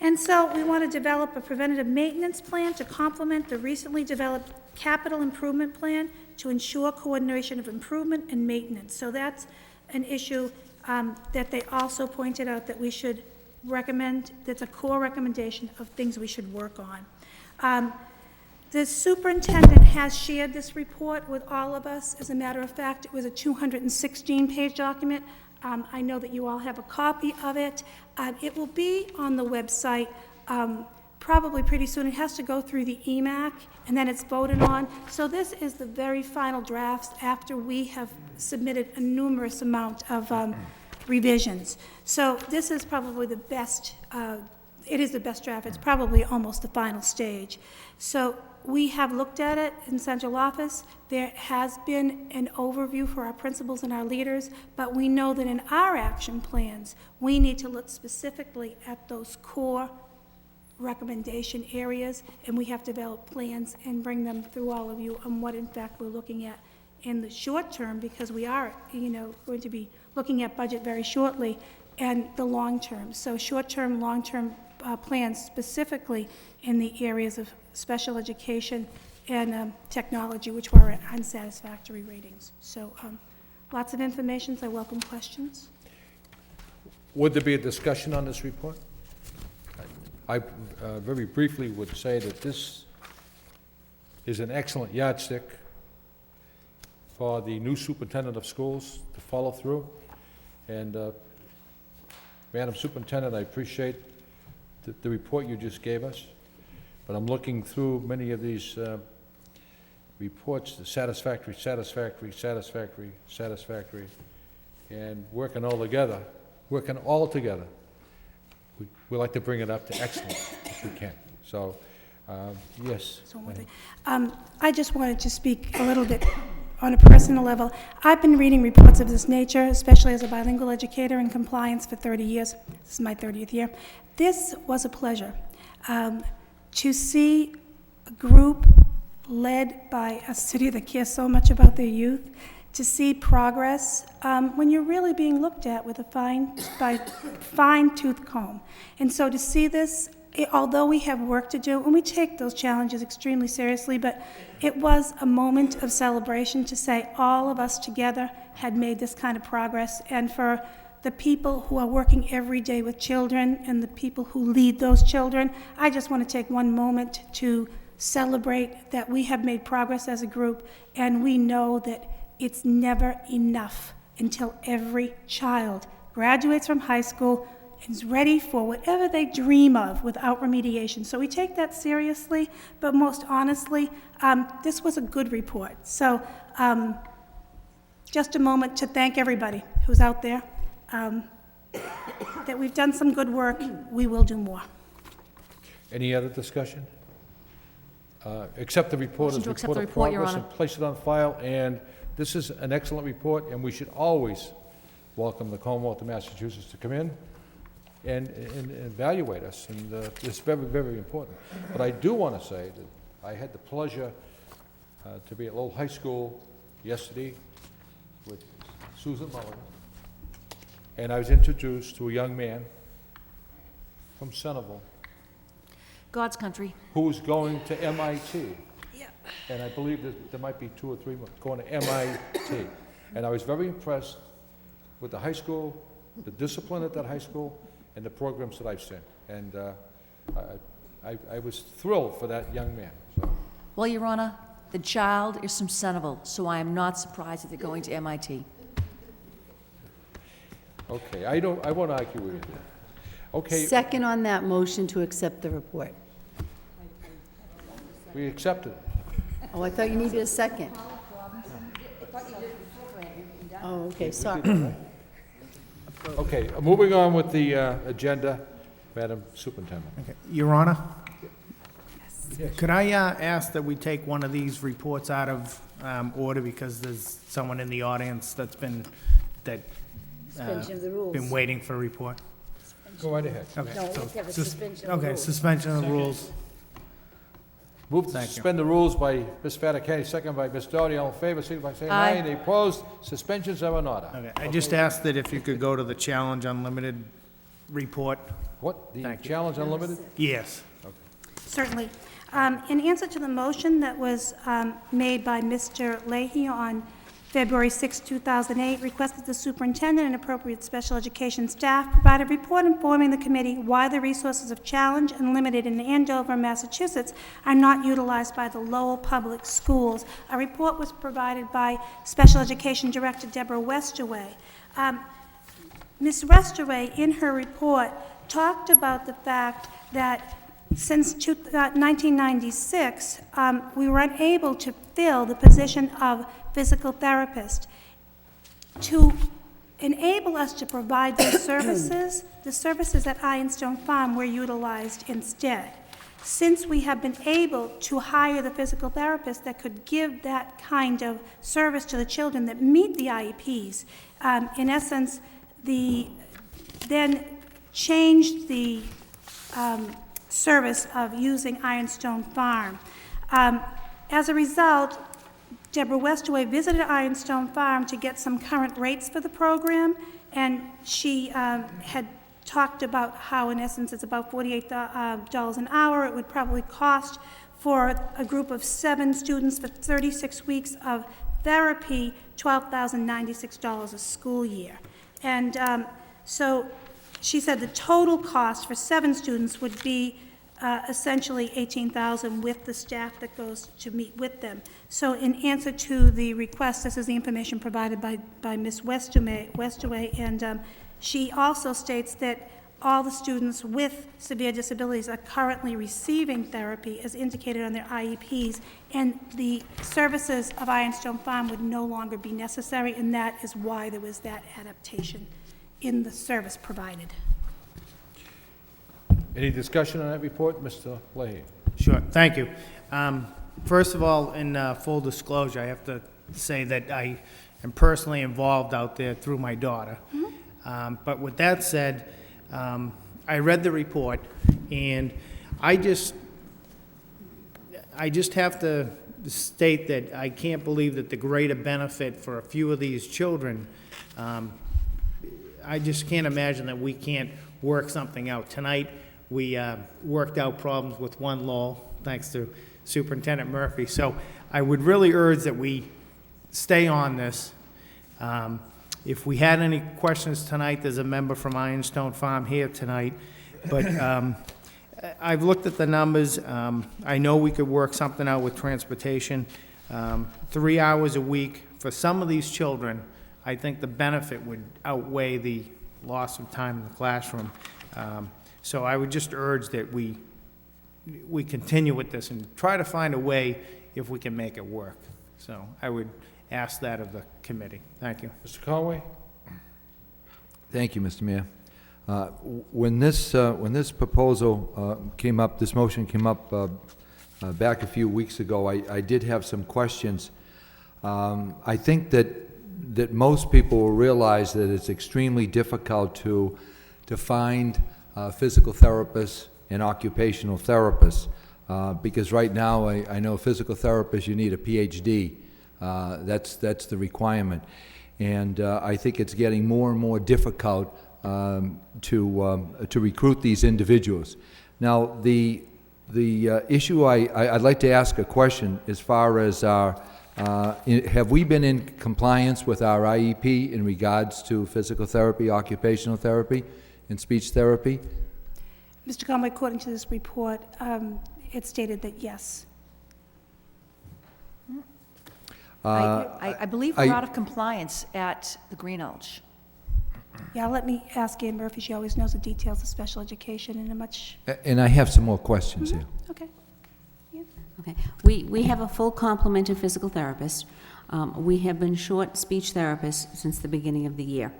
And so we want to develop a preventative maintenance plan to complement the recently developed capital improvement plan to ensure coordination of improvement and maintenance. So that's an issue that they also pointed out that we should recommend, that's a core recommendation of things we should work on. The superintendent has shared this report with all of us. As a matter of fact, it was a 216-page document. I know that you all have a copy of it. It will be on the website probably pretty soon. It has to go through the EMAC, and then it's voted on. So this is the very final drafts after we have submitted a numerous amount of revisions. So this is probably the best, it is the best draft. It's probably almost the final stage. So we have looked at it in central office. There has been an overview for our principals and our leaders, but we know that in our action plans, we need to look specifically at those core recommendation areas, and we have to develop plans and bring them through all of you on what in fact we're looking at in the short term, because we are, going to be looking at budget very shortly, and the long term. So short-term, long-term plans specifically in the areas of special education and technology, which were at unsatisfactory ratings. So lots of information. I welcome questions. Would there be a discussion on this report? I very briefly would say that this is an excellent yardstick for the new superintendent of schools to follow through. And Madam Superintendent, I appreciate the report you just gave us, but I'm looking through many of these reports, the satisfactory, satisfactory, satisfactory, satisfactory, and working all together. We like to bring it up to excellent if we can. So, yes. So one more thing. I just wanted to speak a little bit on a personal level. I've been reading reports of this nature, especially as a bilingual educator in compliance for 30 years. This is my 30th year. This was a pleasure. To see a group led by a city that cares so much about their youth, to see progress when you're really being looked at with a fine-tooth comb. And so to see this, although we have work to do, and we take those challenges extremely seriously, but it was a moment of celebration to say all of us together had made this kind of progress. And for the people who are working every day with children and the people who lead those children, I just want to take one moment to celebrate that we have made progress as a group, and we know that it's never enough until every child graduates from high school and is ready for whatever they dream of without remediation. So we take that seriously, but most honestly, this was a good report. So just a moment to thank everybody who's out there, that we've done some good work. We will do more. Any other discussion? Accept the report as a report of progress and place it on file. And this is an excellent report, and we should always welcome the Commonwealth of Massachusetts to come in and evaluate us, and it's very, very important. But I do want to say that I had the pleasure to be at Lowell High School yesterday with Susan Mulligan, and I was introduced to a young man from Centerville, God's country, who's going to MIT. And I believe that there might be 2 or 3 more going to MIT. And I was very impressed with the high school, the discipline at that high school, and the programs that I've seen. And I was thrilled for that young man. So. Well, Your Honor, the child is from Centerville, so I am not surprised that they're going to MIT. Okay, I won't argue with you. Okay. Second on that motion to accept the report. We accept it. Oh, I thought you needed a second. Oh, okay, sorry. Okay, moving on with the agenda, Madam Superintendent. Okay. Your Honor? Yes. Could I ask that we take one of these reports out of order, because there's someone in the audience that's been Suspension of the rules. been waiting for a report? Go right ahead. Okay. No, we so have to have a sus- suspension of the Okay, rules. suspension of the rules. Move to Thank you. suspend the rules by Ms. Fattacani, second by Ms. Doherty. All in favor, signify by saying aye. Aye. Any opposed? Suspensions are in order. Okay, I just asked that if you could go to the Challenge Unlimited report. What, the Thank you. Challenge Unlimited? Yes. Certainly. In answer to the motion that was made by Mr. Leahy on February 6, 2008, requested the superintendent and appropriate special education staff provide a report informing the committee why the resources of Challenge Unlimited in Andover, Massachusetts are not utilized by the Lowell Public Schools. A report was provided by Special Education Director Deborah Westerway. Ms. Westerway, in her report, talked about the fact that since 1996, we were unable to fill the position of physical therapist. To enable us to provide those services, the services at Ironstone Farm were utilized instead. Since we have been able to hire the physical therapist that could give that kind of service to the children that meet the IEPs, in essence, then changed the service of using Ironstone Farm. As a result, Deborah Westaway visited Ironstone Farm to get some current rates for the program, and she had talked about how, in essence, it's about $48 an hour. It would probably cost for a group of 7 students for 36 weeks of therapy, $12,096 a school year. And so she said the total cost for 7 students would be essentially $18,000 with the staff that goes to meet with them. So in answer to the request, this is the information provided by Ms. Westaway, and she also states that all the students with severe disabilities are currently receiving therapy as indicated on their IEPs, and the services of Ironstone Farm would no longer be necessary, and that is why there was that adaptation in the service provided. Any discussion on that report, Mr. Leahy? Sure, thank you. First of all, in full disclosure, I have to say that I am personally involved out there through my daughter. But with that said, I read the report, and I just have to state that I can't believe that the greater benefit for a few of these children, I just can't imagine that we can't work something out. Tonight, we worked out problems with one Lowell, thanks to Superintendent Murphy. So I would really urge that we stay on this. If we had any questions tonight, there's a member from Ironstone Farm here tonight. But I've looked at the numbers. I know we could work something out with transportation. 3 hours a week for some of these children, I think the benefit would outweigh the loss of time in the classroom. So I would just urge that we continue with this and try to find a way if we can make it work. So I would ask that of the committee. Thank you. Mr. Conway? Thank you, Mr. Mayor. When this proposal came up, this motion came up back a few weeks ago, I did have some questions. I think that most people will realize that it's extremely difficult to find physical therapists and occupational therapists, because right now I know physical therapists, you need a PhD. That's the requirement. And I think it's getting more and more difficult to recruit these individuals. Now, the issue I'd like to ask a question as far as have we been in compliance with our IEP in regards to physical therapy, occupational therapy, and speech therapy? Mr. Conway, according to this report, it stated that yes. I believe we're out of compliance at the Green Ulch. Yeah, let me ask Ann Murphy. She always knows the details of special education in a much... And I have some more questions here. Okay. Yeah. Okay. We have a full complement of physical therapists. We have been short speech therapists since the beginning of the year,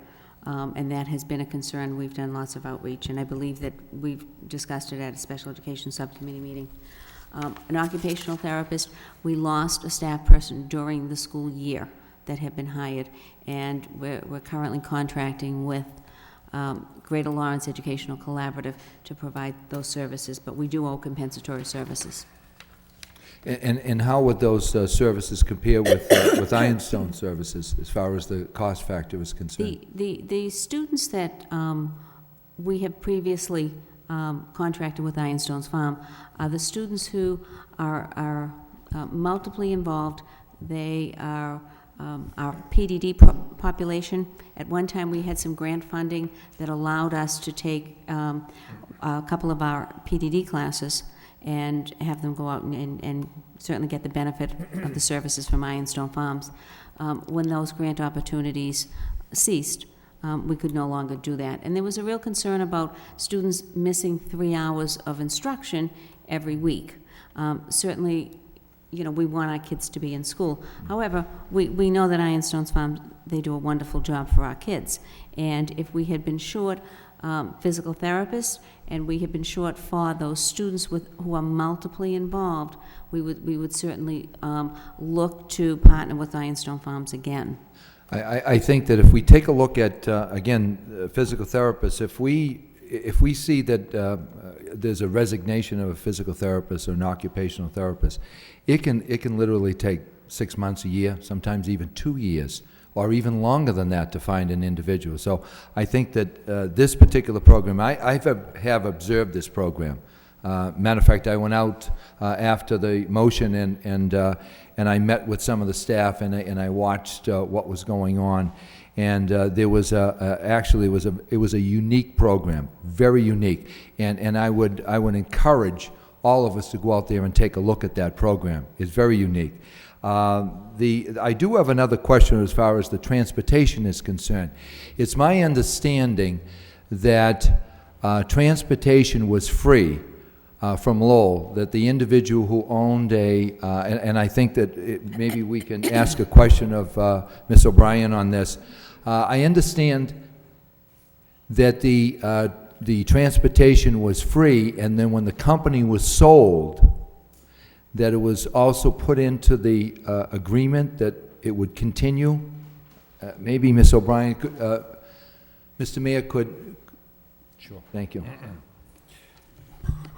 and that has been a concern. We've done lots of outreach, and I believe that we've discussed it at a special education subcommittee meeting. An occupational therapist, we lost a staff person during the school year that had been hired, and we're currently contracting with Greater Lawrence Educational Collaborative to provide those services, but we do owe compensatory services. And how would those services compare with Ironstone services as far as the cost factor is concerned? The students that we have previously contracted with Ironstone's Farm are the students who are multiply involved. They are our PDD population. At one time, we had some grant funding that allowed us to take a couple of our PDD classes and have them go out and certainly get the benefit of the services from Ironstone Farms. When those grant opportunities ceased, we could no longer do that. And there was a real concern about students missing 3 hours of instruction every week. Certainly, you know, we want our kids to be in school. However, we know that Ironstone's Farms, they do a wonderful job for our kids. And if we had been short physical therapists, and we had been short for those students who are multiply involved, we would certainly look to partner with Ironstone Farms again. I think that if we take a look at, again, physical therapists, if we see that there's a resignation of a physical therapist or an occupational therapist, it can literally take 6 months, a year, sometimes even 2 years, or even longer than that to find an individual. So I think that this particular program, I have observed this program. Matter of fact, I went out after the motion and I met with some of the staff and I watched what was going on. And there was it was a unique program, very unique. And I would encourage all of us to go out there and take a look at that program. It's very unique. I do have another question as far as the transportation is concerned. It's my understanding that transportation was free from Lowell, that the individual who owned and I think that maybe we can ask a question of Ms. O'Brien on this. I understand that the transportation was free, and then when the company was sold, that it was also put into the agreement that it would continue. Maybe Ms. O'Brien, Mr. Mayor could. Sure. Thank you.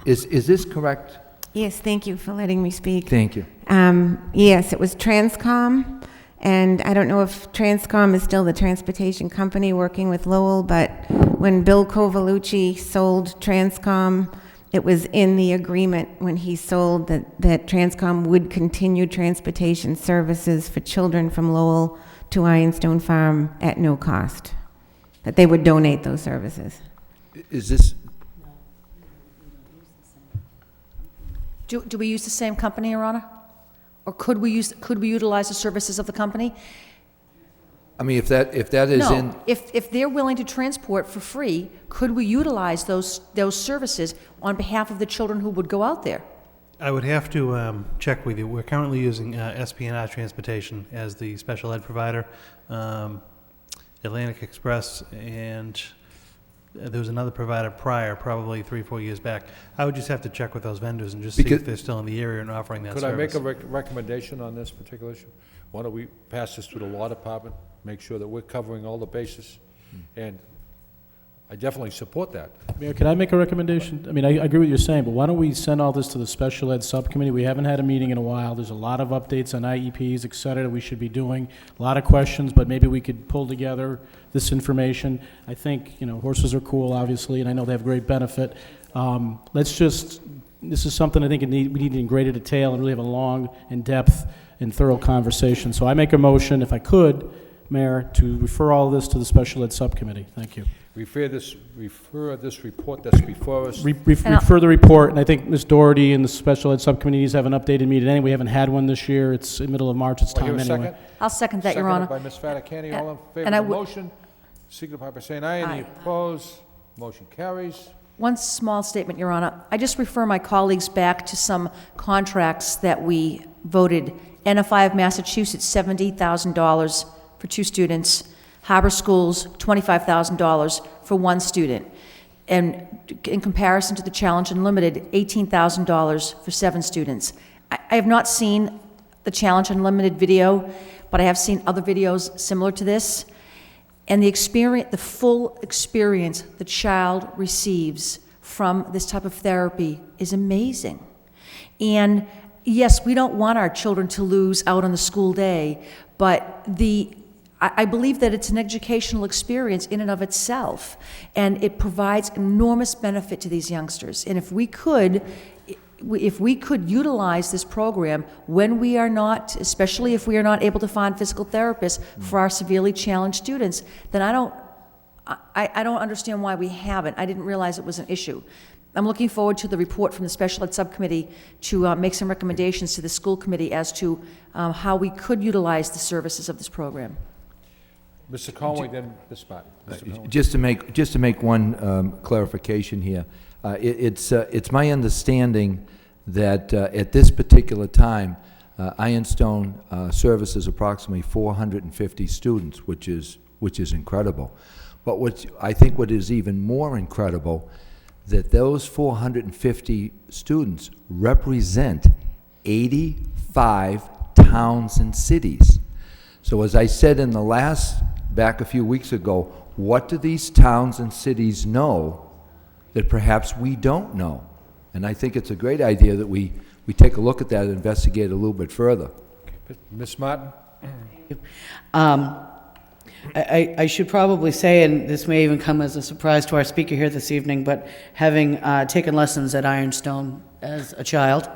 Is this correct? Yes, thank you for letting me speak. Thank you. Yes, it was Transcom, and I don't know if Transcom is still the transportation company working with Lowell, but when Bill Covalucci sold Transcom, it was in the agreement when he sold that Transcom would continue transportation services for children from Lowell to Ironstone Farm at no cost, that they would donate those services. Is this... Do we use the same company, Your Honor? Or could we utilize the services of the company? I mean, if that is in... No, if they're willing to transport for free, could we utilize those services on behalf of the children who would go out there? I would have to check with you. We're currently using SPNR Transportation as the special ed provider, Atlantic Express, and there was another provider prior, probably 3 or 4 years back. I would just have to check with those vendors and just see if they're still in the area and offering that service. Could I make a recommendation on this particular issue? Why don't we pass this to the law department, make sure that we're covering all the bases, and I definitely support that. Mayor, can I make a recommendation? I mean, I agree with what you're saying, but why don't we send all this to the special ed subcommittee? We haven't had a meeting in a while. There's a lot of updates on IEPs, et cetera, that we should be doing. A lot of questions, but maybe we could pull together this information. I think, horses are cool, obviously, and I know they have great benefit. This is something I think we need in greater detail and really have a long, in-depth, and thorough conversation. So I make a motion, if I could, Mayor, to refer all of this to the special ed subcommittee. Thank you. Refer this report that's before us. Refer the report, and I think Ms. Doherty and the special ed subcommittee needs to have an updated meeting. Anyway, we haven't had one this year. It's in the middle of March. It's time anyway. Second? I'll second that, Your Honor. Seconded by Ms. Fattacani. All in favor of the motion, signify by saying aye. Any opposed? Motion carries. One small statement, Your Honor. I just refer my colleagues back to some contracts that we voted. NFI of Massachusetts, $70,000 for 2 students. Harbor Schools, $25,000 for 1 student. And in comparison to the Challenge Unlimited, $18,000 for 7 students. I have not seen the Challenge Unlimited video, but I have seen other videos similar to this. And the full experience the child receives from this type of therapy is amazing. And yes, we don't want our children to lose out on the school day, but I believe that it's an educational experience in and of itself, and it provides enormous benefit to these youngsters. And if we could utilize this program when we are not, especially if we are not able to find physical therapists for our severely challenged students, then I don't understand why we haven't. I didn't realize it was an issue. I'm looking forward to the report from the special ed subcommittee to make some recommendations to the school committee as to how we could utilize the services of this program. Mr. Conway, then Ms. Spott. Just to make one clarification here, it's my understanding that at this particular time, Ironstone services approximately 450 students, which is incredible. But I think what is even more incredible, that those 450 students represent 85 towns and cities. So as I said back a few weeks ago, what do these towns and cities know that perhaps we don't know. And I think it's a great idea that we take a look at that and investigate a little bit further. Ms. Martin? I should probably say, and this may even come as a surprise to our speaker here this evening, but having taken lessons at Ironstone as a child,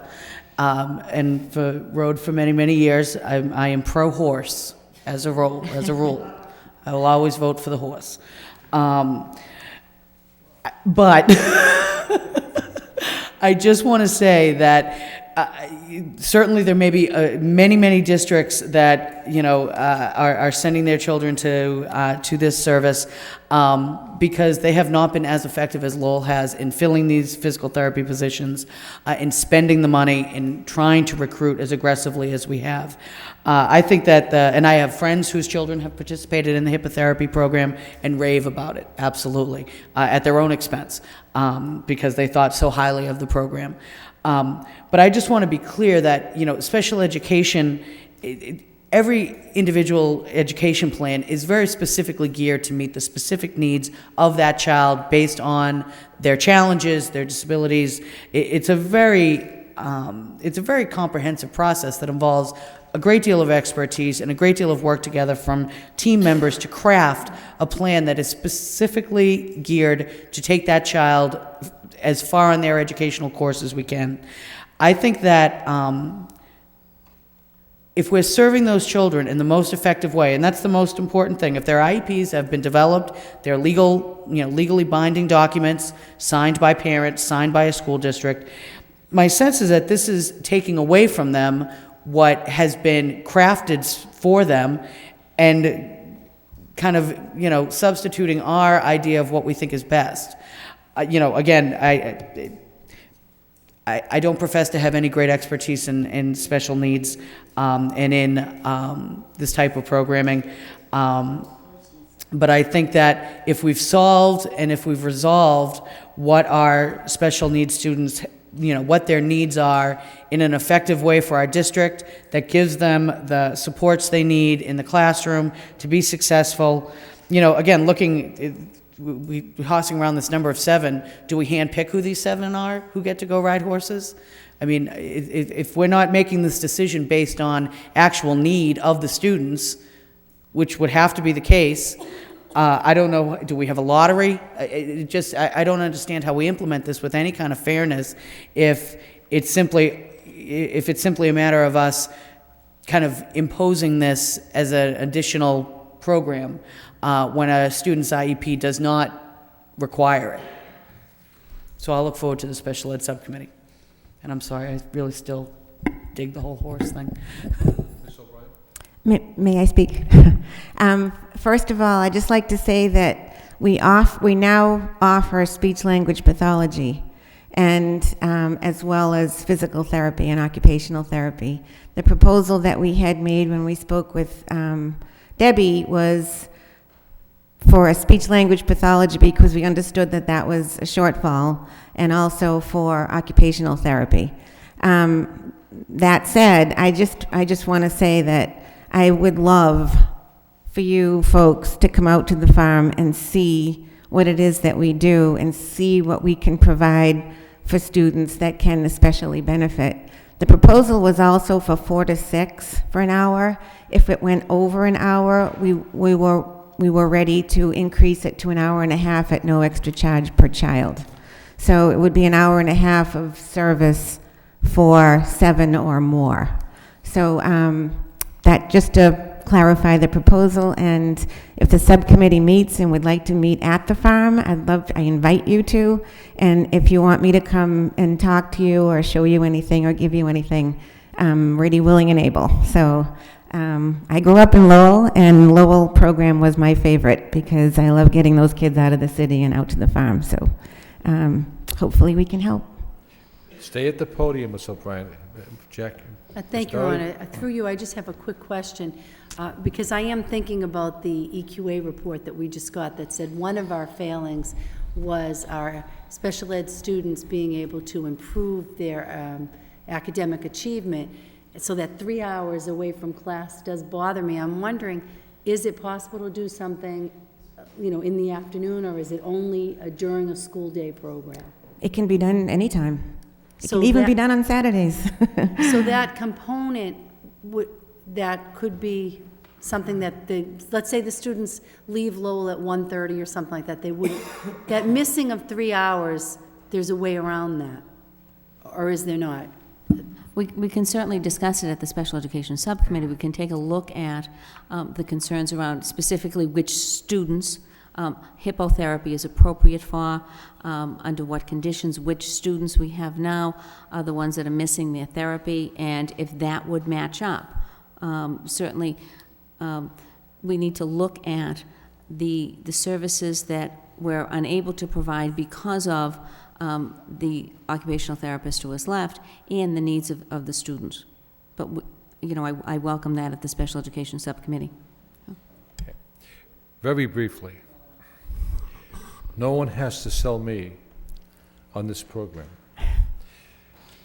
and rode for many, many years, I am pro-horse as a rule. I will always vote for the horse. But I just want to say that certainly there may be many, many districts that, you know, are sending their children to this service because they have not been as effective as Lowell has in filling these physical therapy positions, in spending the money, in trying to recruit as aggressively as we have. I think that, and I have friends whose children have participated in the hippotherapy program and rave about it, absolutely, at their own expense, because they thought so highly of the program. But I just want to be clear that, you know, special education, every individual education plan is very specifically geared to meet the specific needs of that child based on their challenges, their disabilities. It's a very comprehensive process that involves a great deal of expertise and a great deal of work together from team members to craft a plan that is specifically geared to take that child as far on their educational course as we can. I think that if we're serving those children in the most effective way, and that's the most important thing, if their IEPs have been developed, they're legally binding documents signed by parents, signed by a school district, my sense is that this is taking away from them what has been crafted for them and kind of, you know, substituting our idea of what we think is best. You know, again, I don't profess to have any great expertise in special needs and in this type of programming. But I think that if we've solved and if we've resolved what our special needs students, you know, what their needs are in an effective way for our district that gives them the supports they need in the classroom to be successful. You know, again, we're hossing around this number of 7. Do we handpick who these 7 are who get to go ride horses? I mean, if we're not making this decision based on actual need of the students, which would have to be the case, I don't know, do we have a lottery? I don't understand how we implement this with any kind of fairness if it's simply a matter of us kind of imposing this as an additional program when a student's IEP does not require it. So I'll look forward to the special ed subcommittee. And I'm sorry, I really still dig the whole horse thing. May I speak? First of all, I'd just like to say that we now offer speech-language pathology, and as well as physical therapy and occupational therapy. The proposal that we had made when we spoke with Debbie was for a speech-language pathology because we understood that that was a shortfall, and also for occupational therapy. That said, I just want to say that I would love for you folks to come out to the farm and see what it is that we do and see what we can provide for students that can especially benefit. The proposal was also for 4 to 6 for an hour. If it went over an hour, we were ready to increase it to an hour and a half at no extra charge per child. So it would be an hour and a half of service for 7 or more. So that just to clarify the proposal, and if the subcommittee meets and would like to meet at the farm, I invite you to, and if you want me to come and talk to you or show you anything or give you anything, I'm ready, willing, and able. So I grew up in Lowell, and Lowell program was my favorite because I love getting those kids out of the city and out to the farm. So hopefully we can help. Stay at the podium, Ms. O'Brien. Jack? Thank you, Your Honor. Through you, I just have a quick question, because I am thinking about the EQA report that we just got that said one of our failings was our special ed students being able to improve their academic achievement, so that 3 hours away from class does bother me. I'm wondering, is it possible to do something in the afternoon, or is it only during a school day program? It can be done anytime. It So can even be that- done on Saturdays. So that component, that could be something that let's say the students leave Lowell at 1:30 or something like that, they wouldn't, that missing of 3 hours, there's a way around that, or is there not? We can certainly discuss it at the Special Education Subcommittee. We can take a look at the concerns around specifically which students hippotherapy is appropriate for, under what conditions, which students we have now are the ones that are missing their therapy, and if that would match up. Certainly, we need to look at the services that we're unable to provide because of the occupational therapist who has left and the needs of the students. But, I welcome that at the Special Education Subcommittee. Okay. Very briefly, no one has to sell me on this program.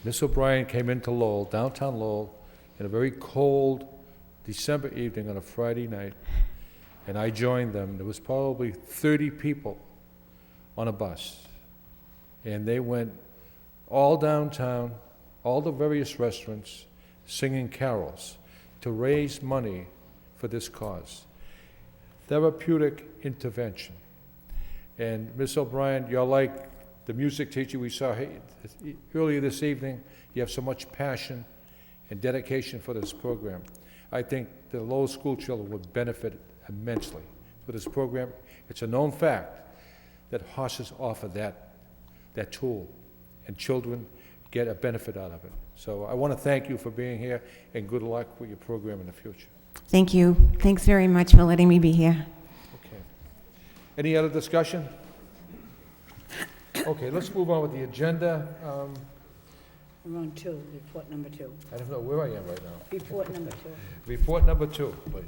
Miss O'Brien came into Lowell, downtown Lowell, in a very cold December evening on a Friday night, and I joined them. There was probably 30 people on a bus, and they went all downtown, all the various restaurants, singing carols to raise money for this cause. Therapeutic intervention. And Miss O'Brien, you're like the music teacher we saw earlier this evening. You have so much passion and dedication for this program. I think the Lowell school children would benefit immensely for this program. It's a known fact that horses offer that tool, and children get a benefit out of it. So I want to thank you for being here, and good luck with your program in the future. Thank you. Thanks very much for letting me be here. Okay. Any other discussion? Okay, let's move on with the agenda. We're on 2, report number 2. I don't know where I am right now. Report number 2. Report number 2, please.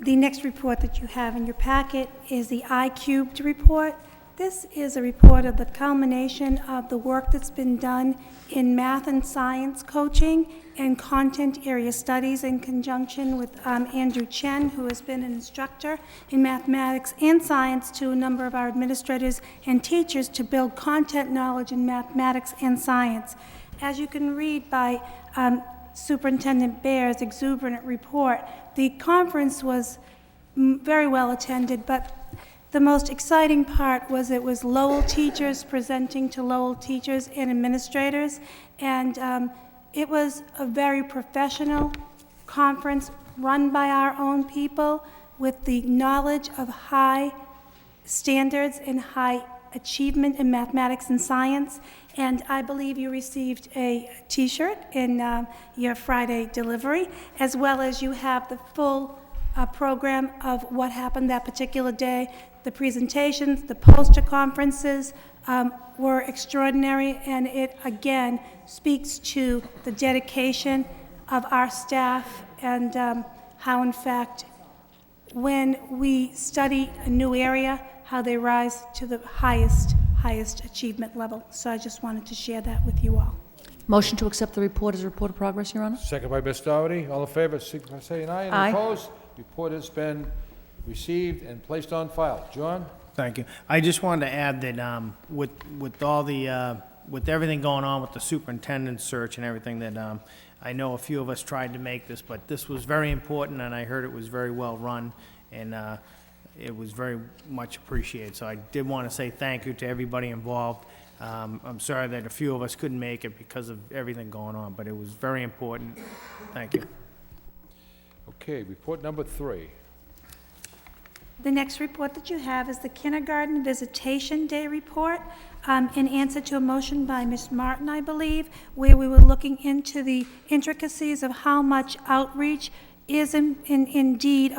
The next report that you have in your packet is the I-Cubed report. This is a report of the culmination of the work that's been done in math and science coaching and content area studies in conjunction with Andrew Chen, who has been an instructor in mathematics and science to a number of our administrators and teachers to build content knowledge in mathematics and science. As you can read by Superintendent Baer's exuberant report, the conference was very well attended, but the most exciting part was it was Lowell teachers presenting to Lowell teachers and administrators, and it was a very professional conference run by our own people with the knowledge of high standards and high achievement in mathematics and science. And I believe you received a T-shirt in your Friday delivery, as well as you have the full program of what happened that particular day. The presentations, the poster conferences were extraordinary, and it again speaks to the dedication of our staff and how, in fact, when we study a new area, how they rise to the highest achievement level. So I just wanted to share that with you all. Motion to accept the report as a report of progress, Your Honor? Second by Ms. Doherty. All in favor, signify by saying aye. Aye. And opposed? Report has been received and placed on file. John? Thank you. I just wanted to add that with all the with everything going on with the superintendent search and everything, that I know a few of us tried to make this, but this was very important, and I heard it was very well run, and it was very much appreciated. So I did want to say thank you to everybody involved. I'm sorry that a few of us couldn't make it because of everything going on, but it was very important. Thank you. Okay, report number 3. The next report that you have is the Kindergarten Visitation Day report, in answer to a motion by Ms. Martin, I believe, where we were looking into the intricacies of how much outreach is indeed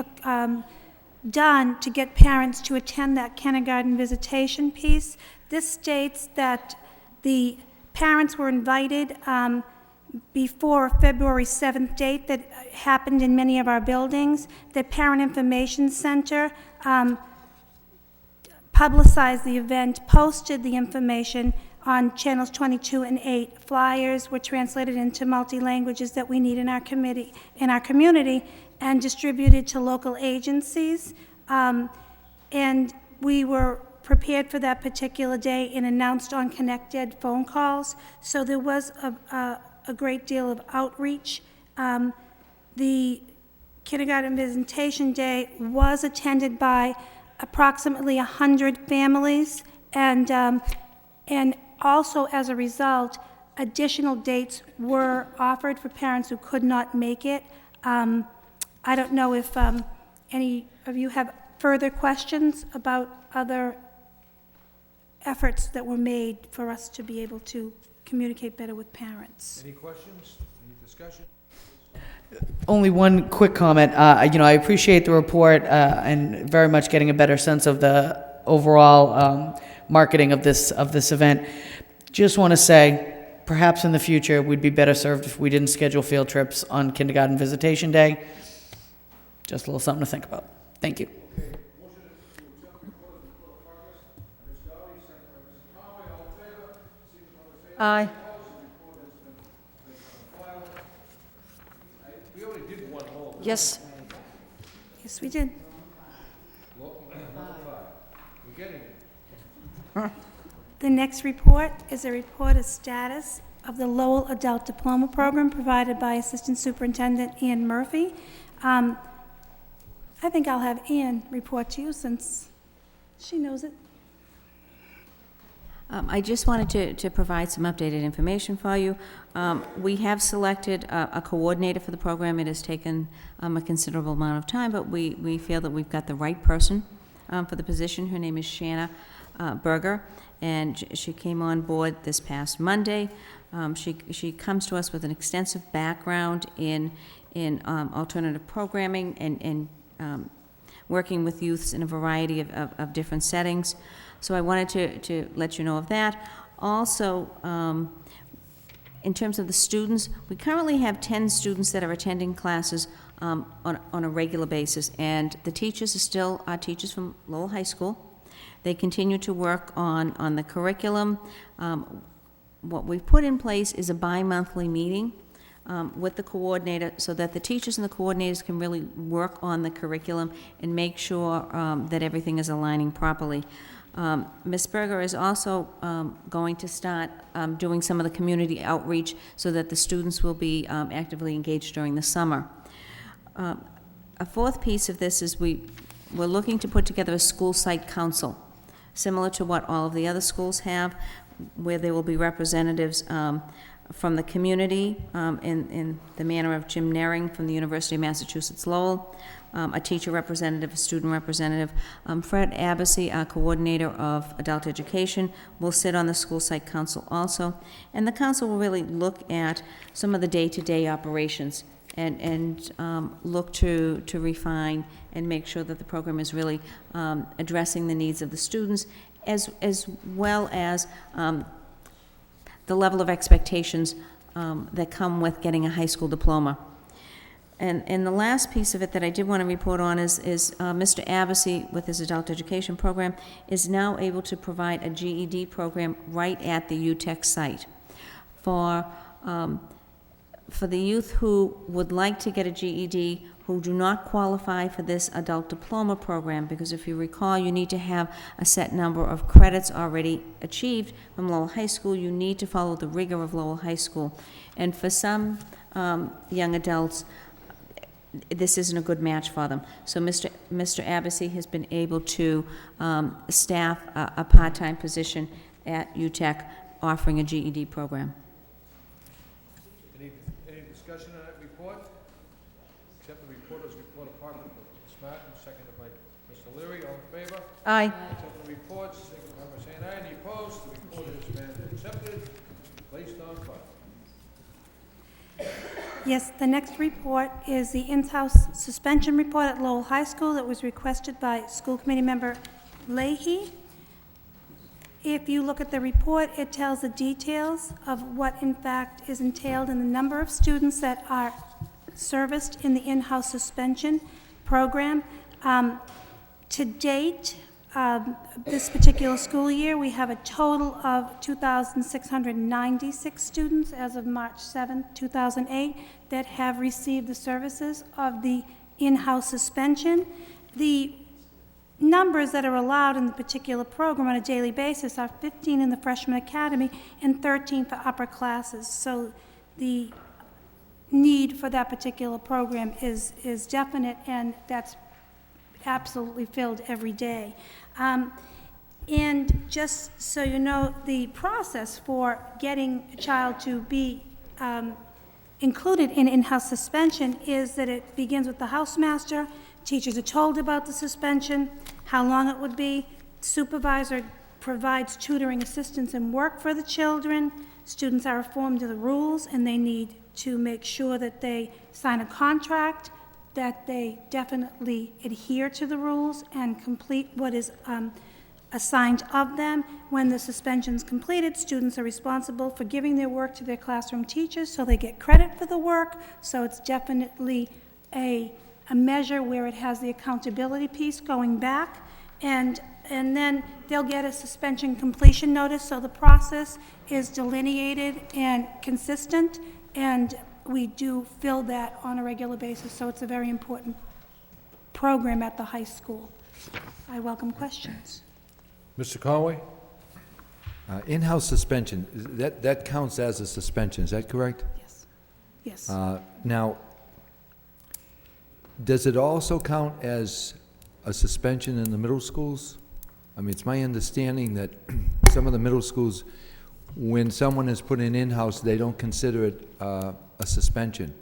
done to get parents to attend that kindergarten visitation piece. This states that the parents were invited before a February 7th date that happened in many of our buildings. The Parent Information Center publicized the event, posted the information on channels 22 and 8. Flyers were translated into multi-languages that we need in our community, and distributed to local agencies. And we were prepared for that particular day and announced on connected phone calls. So there was a great deal of outreach. The Kindergarten Visitation Day was attended by approximately 100 families, and also as a result, additional dates were offered for parents who could not make it. I don't know if any of you have further questions about other efforts that were made for us to be able to communicate better with parents. Any questions? Any discussion? Only one quick comment. I appreciate the report and very much getting a better sense of the overall marketing of this event. Just want to say, perhaps in the future, we'd be better served if we didn't schedule field trips on Kindergarten Visitation Day. Just a little something to think about. Thank you. Aye. Yes. Yes, we did. The next report is a report of status of the Lowell Adult Diploma Program provided by Assistant Superintendent Ann Murphy. I think I'll have Ann report to you since she knows it. I just wanted to provide some updated information for you. We have selected a coordinator for the program. It has taken a considerable amount of time, but we feel that we've got the right person for the position. Her name is Shanna Berger, and she came on board this past Monday. She comes to us with an extensive background in alternative programming and working with youths in a variety of different settings. So I wanted to let you know of that. Also, in terms of the students, we currently have 10 students that are attending classes on a regular basis, and the teachers are still our teachers from Lowell High School. They continue to work on the curriculum. What we've put in place is a bi-monthly meeting with the coordinator so that the teachers and the coordinators can really work on the curriculum and make sure that everything is aligning properly. Ms. Berger is also going to start doing some of the community outreach so that the students will be actively engaged during the summer. A fourth piece of this is we're looking to put together a school site council, similar to what all of the other schools have, where there will be representatives from the community in the manner of Jim Nering from the University of Massachusetts Lowell, a teacher representative, a student representative. Fred Abbasi, our coordinator of adult education, will sit on the school site council also. And the council will really look at some of the day-to-day operations and look to refine and make sure that the program is really addressing the needs of the students as well as the level of expectations that come with getting a high school diploma. And the last piece of it that I did want to report on is Mr. Abbasi, with his adult education program, is now able to provide a GED program right at the UTEC site. For the youth who would like to get a GED who do not qualify for this adult diploma program, because if you recall, you need to have a set number of credits already achieved from Lowell High School. You need to follow the rigor of Lowell High School. And for some young adults, this isn't a good match for them. So Mr. Abbasi has been able to staff a part-time position at UTEC offering a GED program. Any discussion on that report? Accept the report as report of Department of Ms. Martin, seconded by Mr. Leary. All in favor? Aye. Accept the reports, signify by saying aye. Any opposed? The report has been accepted, placed on file. Yes, the next report is the in-house suspension report at Lowell High School that was requested by School Committee Member Leahy. If you look at the report, it tells the details of what in fact is entailed in the number of students that are serviced in the in-house suspension program. To date, this particular school year, we have a total of 2,696 students as of March 7, 2008, that have received the services of the in-house suspension. The numbers that are allowed in the particular program on a daily basis are 15 in the freshman academy and 13 for upper classes. So the need for that particular program is definite, and that's absolutely filled every day. And just so you know, the process for getting a child to be included in in-house suspension is that it begins with the housemaster. Teachers are told about the suspension, how long it would be. Supervisor provides tutoring assistance and work for the children. Students are informed of the rules, and they need to make sure that they sign a contract, that they definitely adhere to the rules and complete what is assigned of them. When the suspension is completed, students are responsible for giving their work to their classroom teachers, so they get credit for the work. So it's definitely a measure where it has the accountability piece going back, and then they'll get a suspension completion notice, so the process is delineated and consistent, and we do fill that on a regular basis, so it's a very important program at the high school. I welcome questions. Mr. Conway? In-house suspension, that counts as a suspension, is that correct? Yes. Yes. Now, does it also count as a suspension in the middle schools? I mean, it's my understanding that some of the middle schools, when someone is put in-house, they don't consider it a suspension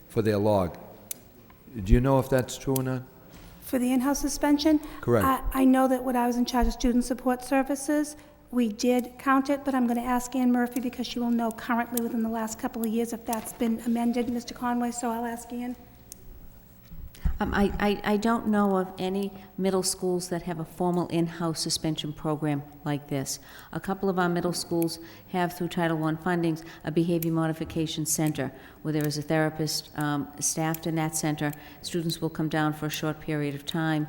for their log. Do you know if that's true or not? For the in-house suspension? Correct. I know that when I was in charge of student support services, we did count it, but I'm going to ask Ann Murphy because she will know currently within the last couple of years if that's been amended, Mr. Conway, so I'll ask Ann. I don't know of any middle schools that have a formal in-house suspension program like this. A couple of our middle schools have, through Title I fundings, a behavior modification center where there is a therapist staffed in that center. Students will come down for a short period of time,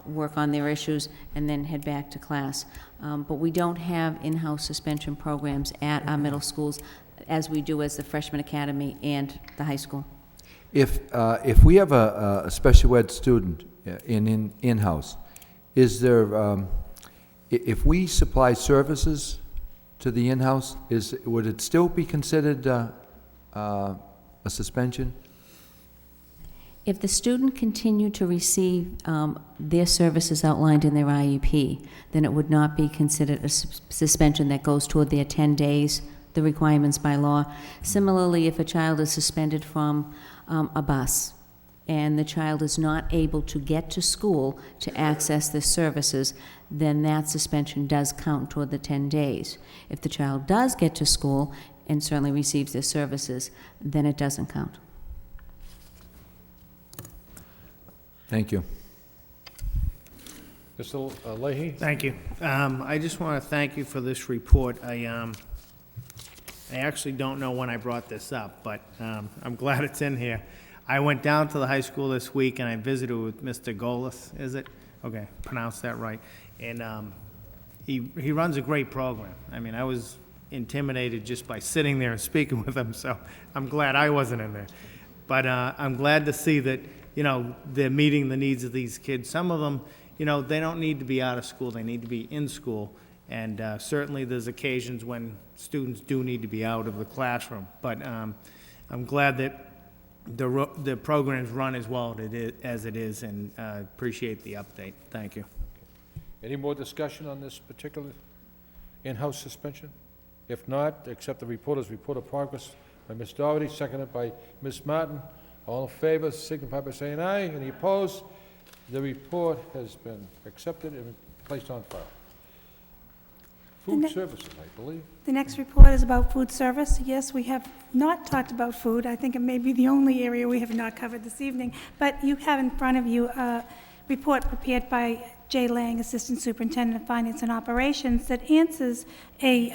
work on their issues, and then head back to class. But we don't have in-house suspension programs at our middle schools as we do as the freshman academy and the high school. If we have a special ed student in-house, is there, if we supply services to the in-house, would it still be considered a suspension? If the student continued to receive their services outlined in their IEP, then it would not be considered a suspension that goes toward their 10 days, the requirements by law. Similarly, if a child is suspended from a bus and the child is not able to get to school to access the services, then that suspension does count toward the 10 days. If the child does get to school and certainly receives their services, then it doesn't count. Thank you. Mr. Leahy? Thank you. I just want to thank you for this report. I actually don't know when I brought this up, but I'm glad it's in here. I went down to the high school this week and I visited with Mr. Golis, is it? Okay, pronounced that right. And he runs a great program. I mean, I was intimidated just by sitting there and speaking with him, so I'm glad I wasn't in there. But I'm glad to see that, you know, they're meeting the needs of these kids. Some of them, you know, they don't need to be out of school, they need to be in school. And certainly there's occasions when students do need to be out of the classroom. But I'm glad that the program's run as well as it is, and appreciate the update. Thank you. Any more discussion on this particular in-house suspension? If not, accept the reporter's report of progress by Ms. Doherty, seconded by Ms. Martin. All in favor, signify by saying aye. Any opposed? The report has been accepted and placed on file. Food services, I believe. The next report is about food service. Yes, we have not talked about food. I think it may be the only area we have not covered this evening. But you have in front of you a report prepared by Jay Lang, Assistant Superintendent of Finance and Operations, that answers a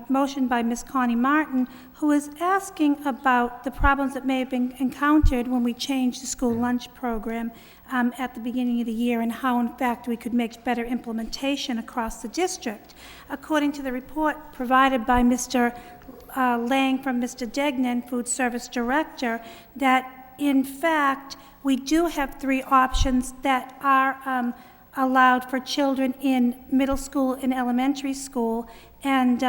motion by Ms. Connie Martin, who is asking about the problems that may have been encountered when we changed the school lunch program at the beginning of the year, and how, in fact, we could make better implementation across the district. According to the report provided by Mr. Lang from Mr. Degnan, Food Service Director, that in fact, we do have 3 options that are allowed for children in middle school and elementary school, and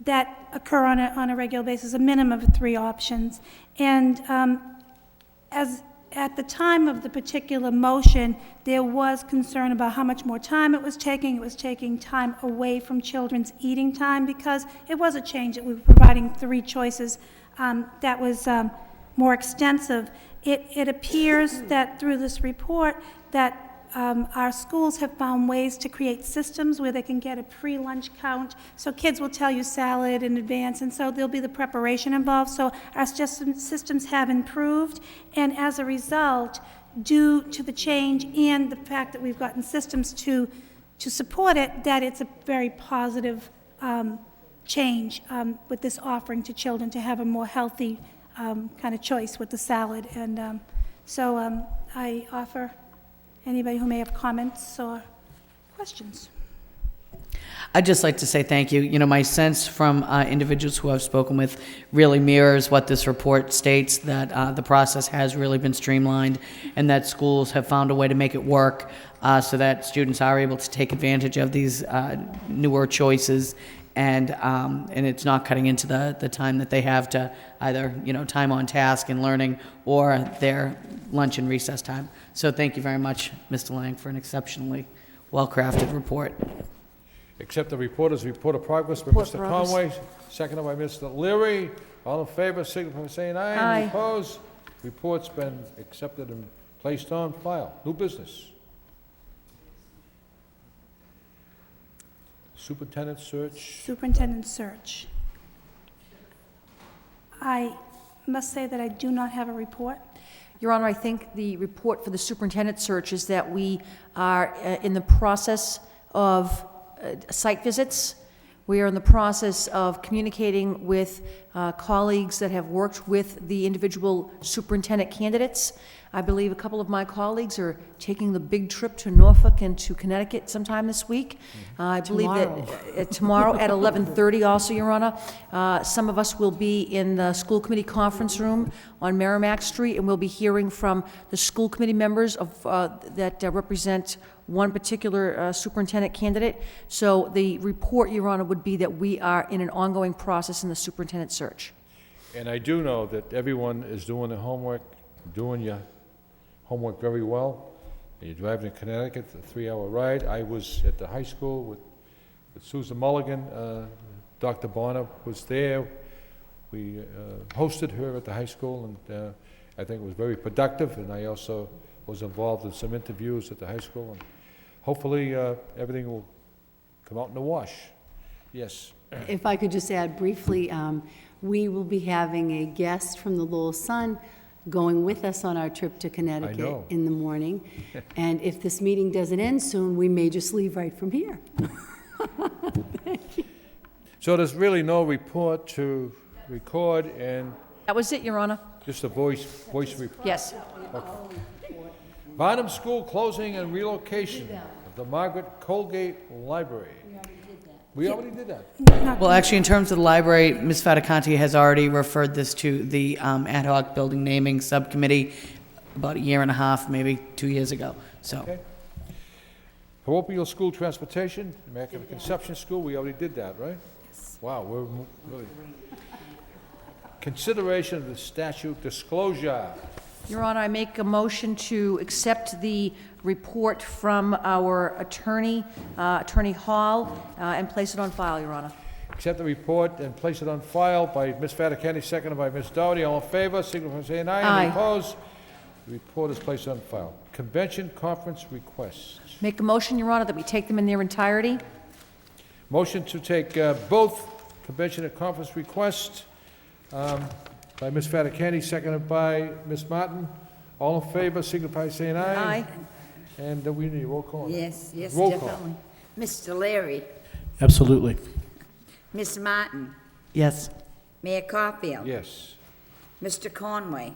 that occur on a regular basis, a minimum of 3 options. And as at the time of the particular motion, there was concern about how much more time it was taking. It was taking time away from children's eating time, because it was a change that we were providing 3 choices that was more extensive. It appears that through this report that our schools have found ways to create systems where they can get a pre-lunch count. So kids will tell you salad in advance, and so there'll be the preparation involved. So our systems have improved, and as a result, due to the change and the fact that we've gotten systems to support it, that it's a very positive change with this offering to children to have a more healthy kind of choice with the salad. And so I offer anybody who may have comments or questions. I'd just like to say thank you. You know, my sense from individuals who I've spoken with really mirrors what this report states, that the process has really been streamlined and that schools have found a way to make it work so that students are able to take advantage of these newer choices, and it's not cutting into the time that they have to either, you know, time on task and learning or their lunch and recess time. So thank you very much, Mr. Lang, for an exceptionally well-crafted report. Accept the reporter's report of progress by Report Mr. progress. Conway, seconded by Mr. Leary. All in favor, signify by saying aye. Aye. Any opposed? Report's been accepted and placed on file. New business. Superintendent search. Superintendent search. I must say that I do not have a report. Your Honor, I think the report for the superintendent search is that we are in the process of site visits. We are in the process of communicating with colleagues that have worked with the individual superintendent candidates. I believe a couple of my colleagues are taking the big trip to Norfolk and to Connecticut sometime this week. I believe that tomorrow at 11:30 also, Your Honor. Some of us will be in the school committee conference room on Merrimack Street, and we'll be hearing from the school committee members of that represent one particular superintendent candidate. So the report, Your Honor, would be that we are in an ongoing process in the superintendent search. And I do know that everyone is doing their homework, doing your homework very well. You're driving to Connecticut, a 3-hour ride. I was at the high school with Susan Mulligan. Dr. Bonner was there. We hosted her at the high school, and I think it was very productive. And I also was involved in some interviews at the high school. And hopefully everything will come out in the wash. Yes. If I could just add briefly, we will be having a guest from the Lowell Sun going with us on our trip to Connecticut in the morning. And if this meeting doesn't end soon, we may just leave right from here. Thank you. So there's really no report to record, and That was it, Your Honor. just a voice report. Yes. Barnum School closing and relocation of the Margaret Colgate Library. We already did that. Well, actually, in terms of the library, Ms. Fataconti has already referred this to the ad hoc building naming subcommittee about 1.5 years, maybe 2 years ago, so. Okay. Parochial school transportation, Immaculate Conception School, we already did that, right? Wow, we're really. Consideration of the statute disclosure. Your Honor, I make a motion to accept the report from our attorney, Attorney Hall, and place it on file, Your Honor. Accept the report and place it on file by Ms. Fatacanti, seconded by Ms. Dougherty. All in favor, signify by saying aye. Aye. Any opposed? The report is placed on file. Convention conference requests. Make a motion, Your Honor, that we take them in their entirety. Motion to take both convention and conference requests by Ms. Fatacanti, seconded by Ms. Martin. All in favor, signify by saying aye. Aye. And we need a roll call. Yes, Roll call. definitely. Mr. Leary, Absolutely. Ms. Martin, Yes. Mayor Caulfield. Yes. Mr. Conway,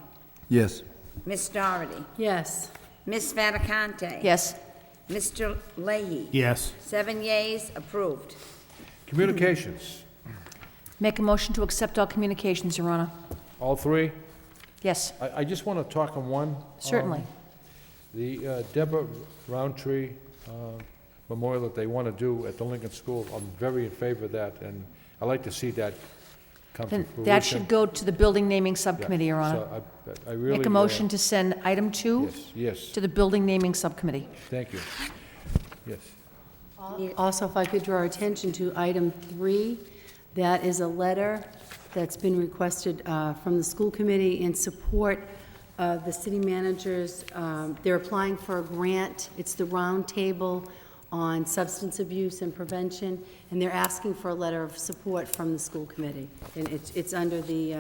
Yes. Ms. Doherty, Yes. Ms. Fatacante. Yes. Mr. Leahy. Yes. 7 yeas, approved. Communications. Make a motion to accept all communications, Your Honor. All three? Yes, I just want to talk on one. certainly. The Deborah Roundtree memorial that they want to do at the Lincoln School, I'm very in favor of that, and I'd like to see that come to Then fruition. that should go to the building naming Yeah, subcommittee, Your Honor. so I really... Make a motion to send item 2 Yes, to the building naming subcommittee. thank you. Yes. Also, if I could draw attention to item 3, that is a letter that's been requested from the school committee in support of the city managers. They're applying for a grant. It's the round table on substance abuse and prevention, and they're asking for a letter of support from the school committee. And it's under the,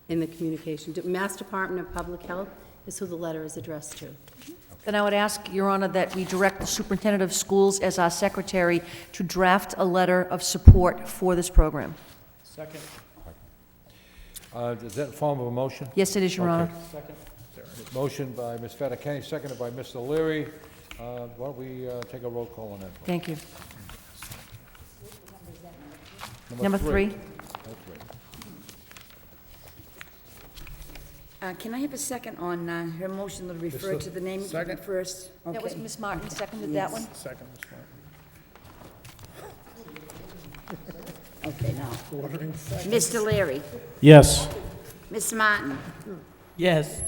in the communication. Mass Department of Public Health is who the letter is addressed to. Then I would ask, Your Honor, that we direct the superintendent of schools as our secretary to draft a letter of support for this program. Second. Is that in form of a motion? Yes, it is, Your Honor. Second. Motion by Ms. Fattacani, seconded by Mr. Leary. Why don't we take a roll call on that? Thank you. Number 3. Can I have a second on her motion to refer to the naming committee first? That was Okay. Ms. Martin, seconded that one? Second, Ms. Martin. Okay, now. Mr. Leary, Yes. Ms. Martin, Yes.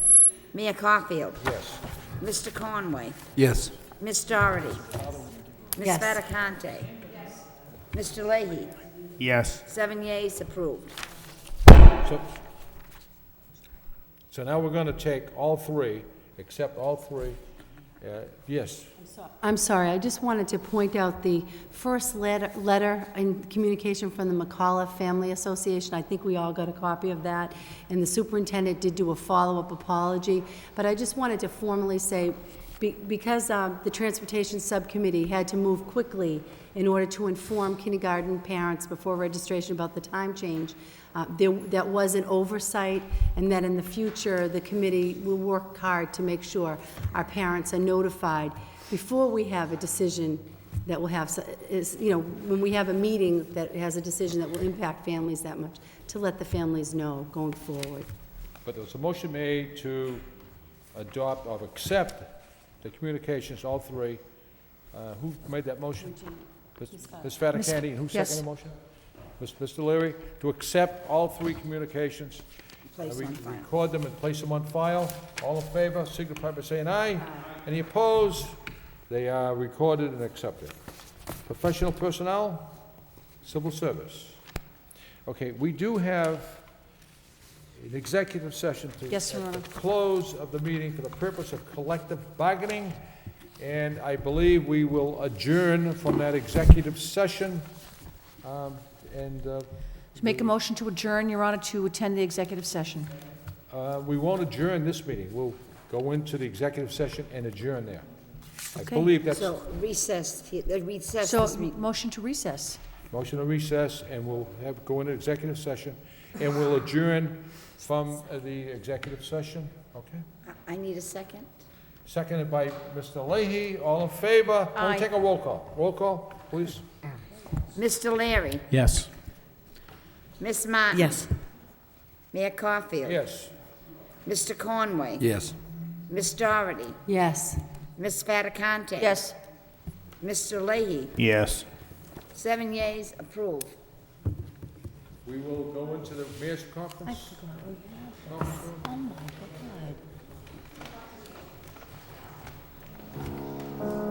Mayor Caulfield, Yes. Mr. Conway, Yes. Ms. Doherty, Ms. Yes. Fattacante, Mr. Leahy, Yes. 7 yeas, approved. So now we're going to take all 3, accept all 3. Yes. I'm sorry, I just wanted to point out the first letter in communication from the McAuliffe Family Association. I think we all got a copy of that, and the superintendent did do a follow-up apology. But I just wanted to formally say, because the Transportation Subcommittee had to move quickly in order to inform kindergarten parents before registration about the time change, that was an oversight, and that in the future, the committee will work hard to make sure our parents are notified before we have a decision that will have, when we have a meeting that has a decision that will impact families that much, to let the families know going forward. But there was a motion made to adopt or accept the communications, all 3. Who made that motion? Ms. Fattacani, who Yes. seconded the motion? Mr. Leary, to accept all 3 communications. Place on file. Record them and place them on file. All in favor, signify by saying aye. Any opposed? They are recorded and accepted. Professional personnel, civil service. Okay, we do have an executive session to Yes, Your Honor. at the close of the meeting for the purpose of collective bargaining, and I believe we will adjourn from that executive session. To make a motion to adjourn, Your Honor, to attend the executive session. We won't adjourn this meeting. We'll go into the executive session and adjourn there. I Okay. believe that's So recess So, this meeting. motion to recess. motion to recess, and we'll go into executive session, and we'll adjourn from the executive session, okay? I need a second. Seconded by Mr. Leahy. All in favor? Can Aye. we take a roll call? Roll call, please. Mr. Leary, Yes. Ms. Martin. Yes. Mayor Caulfield. Yes. Mr. Conway. Yes. Ms. Doherty, Yes. Ms. Fattacante. Yes. Mr. Leahy, Yes. 7 yeas, approved. We will go into the mayor's conference. Oh, my God.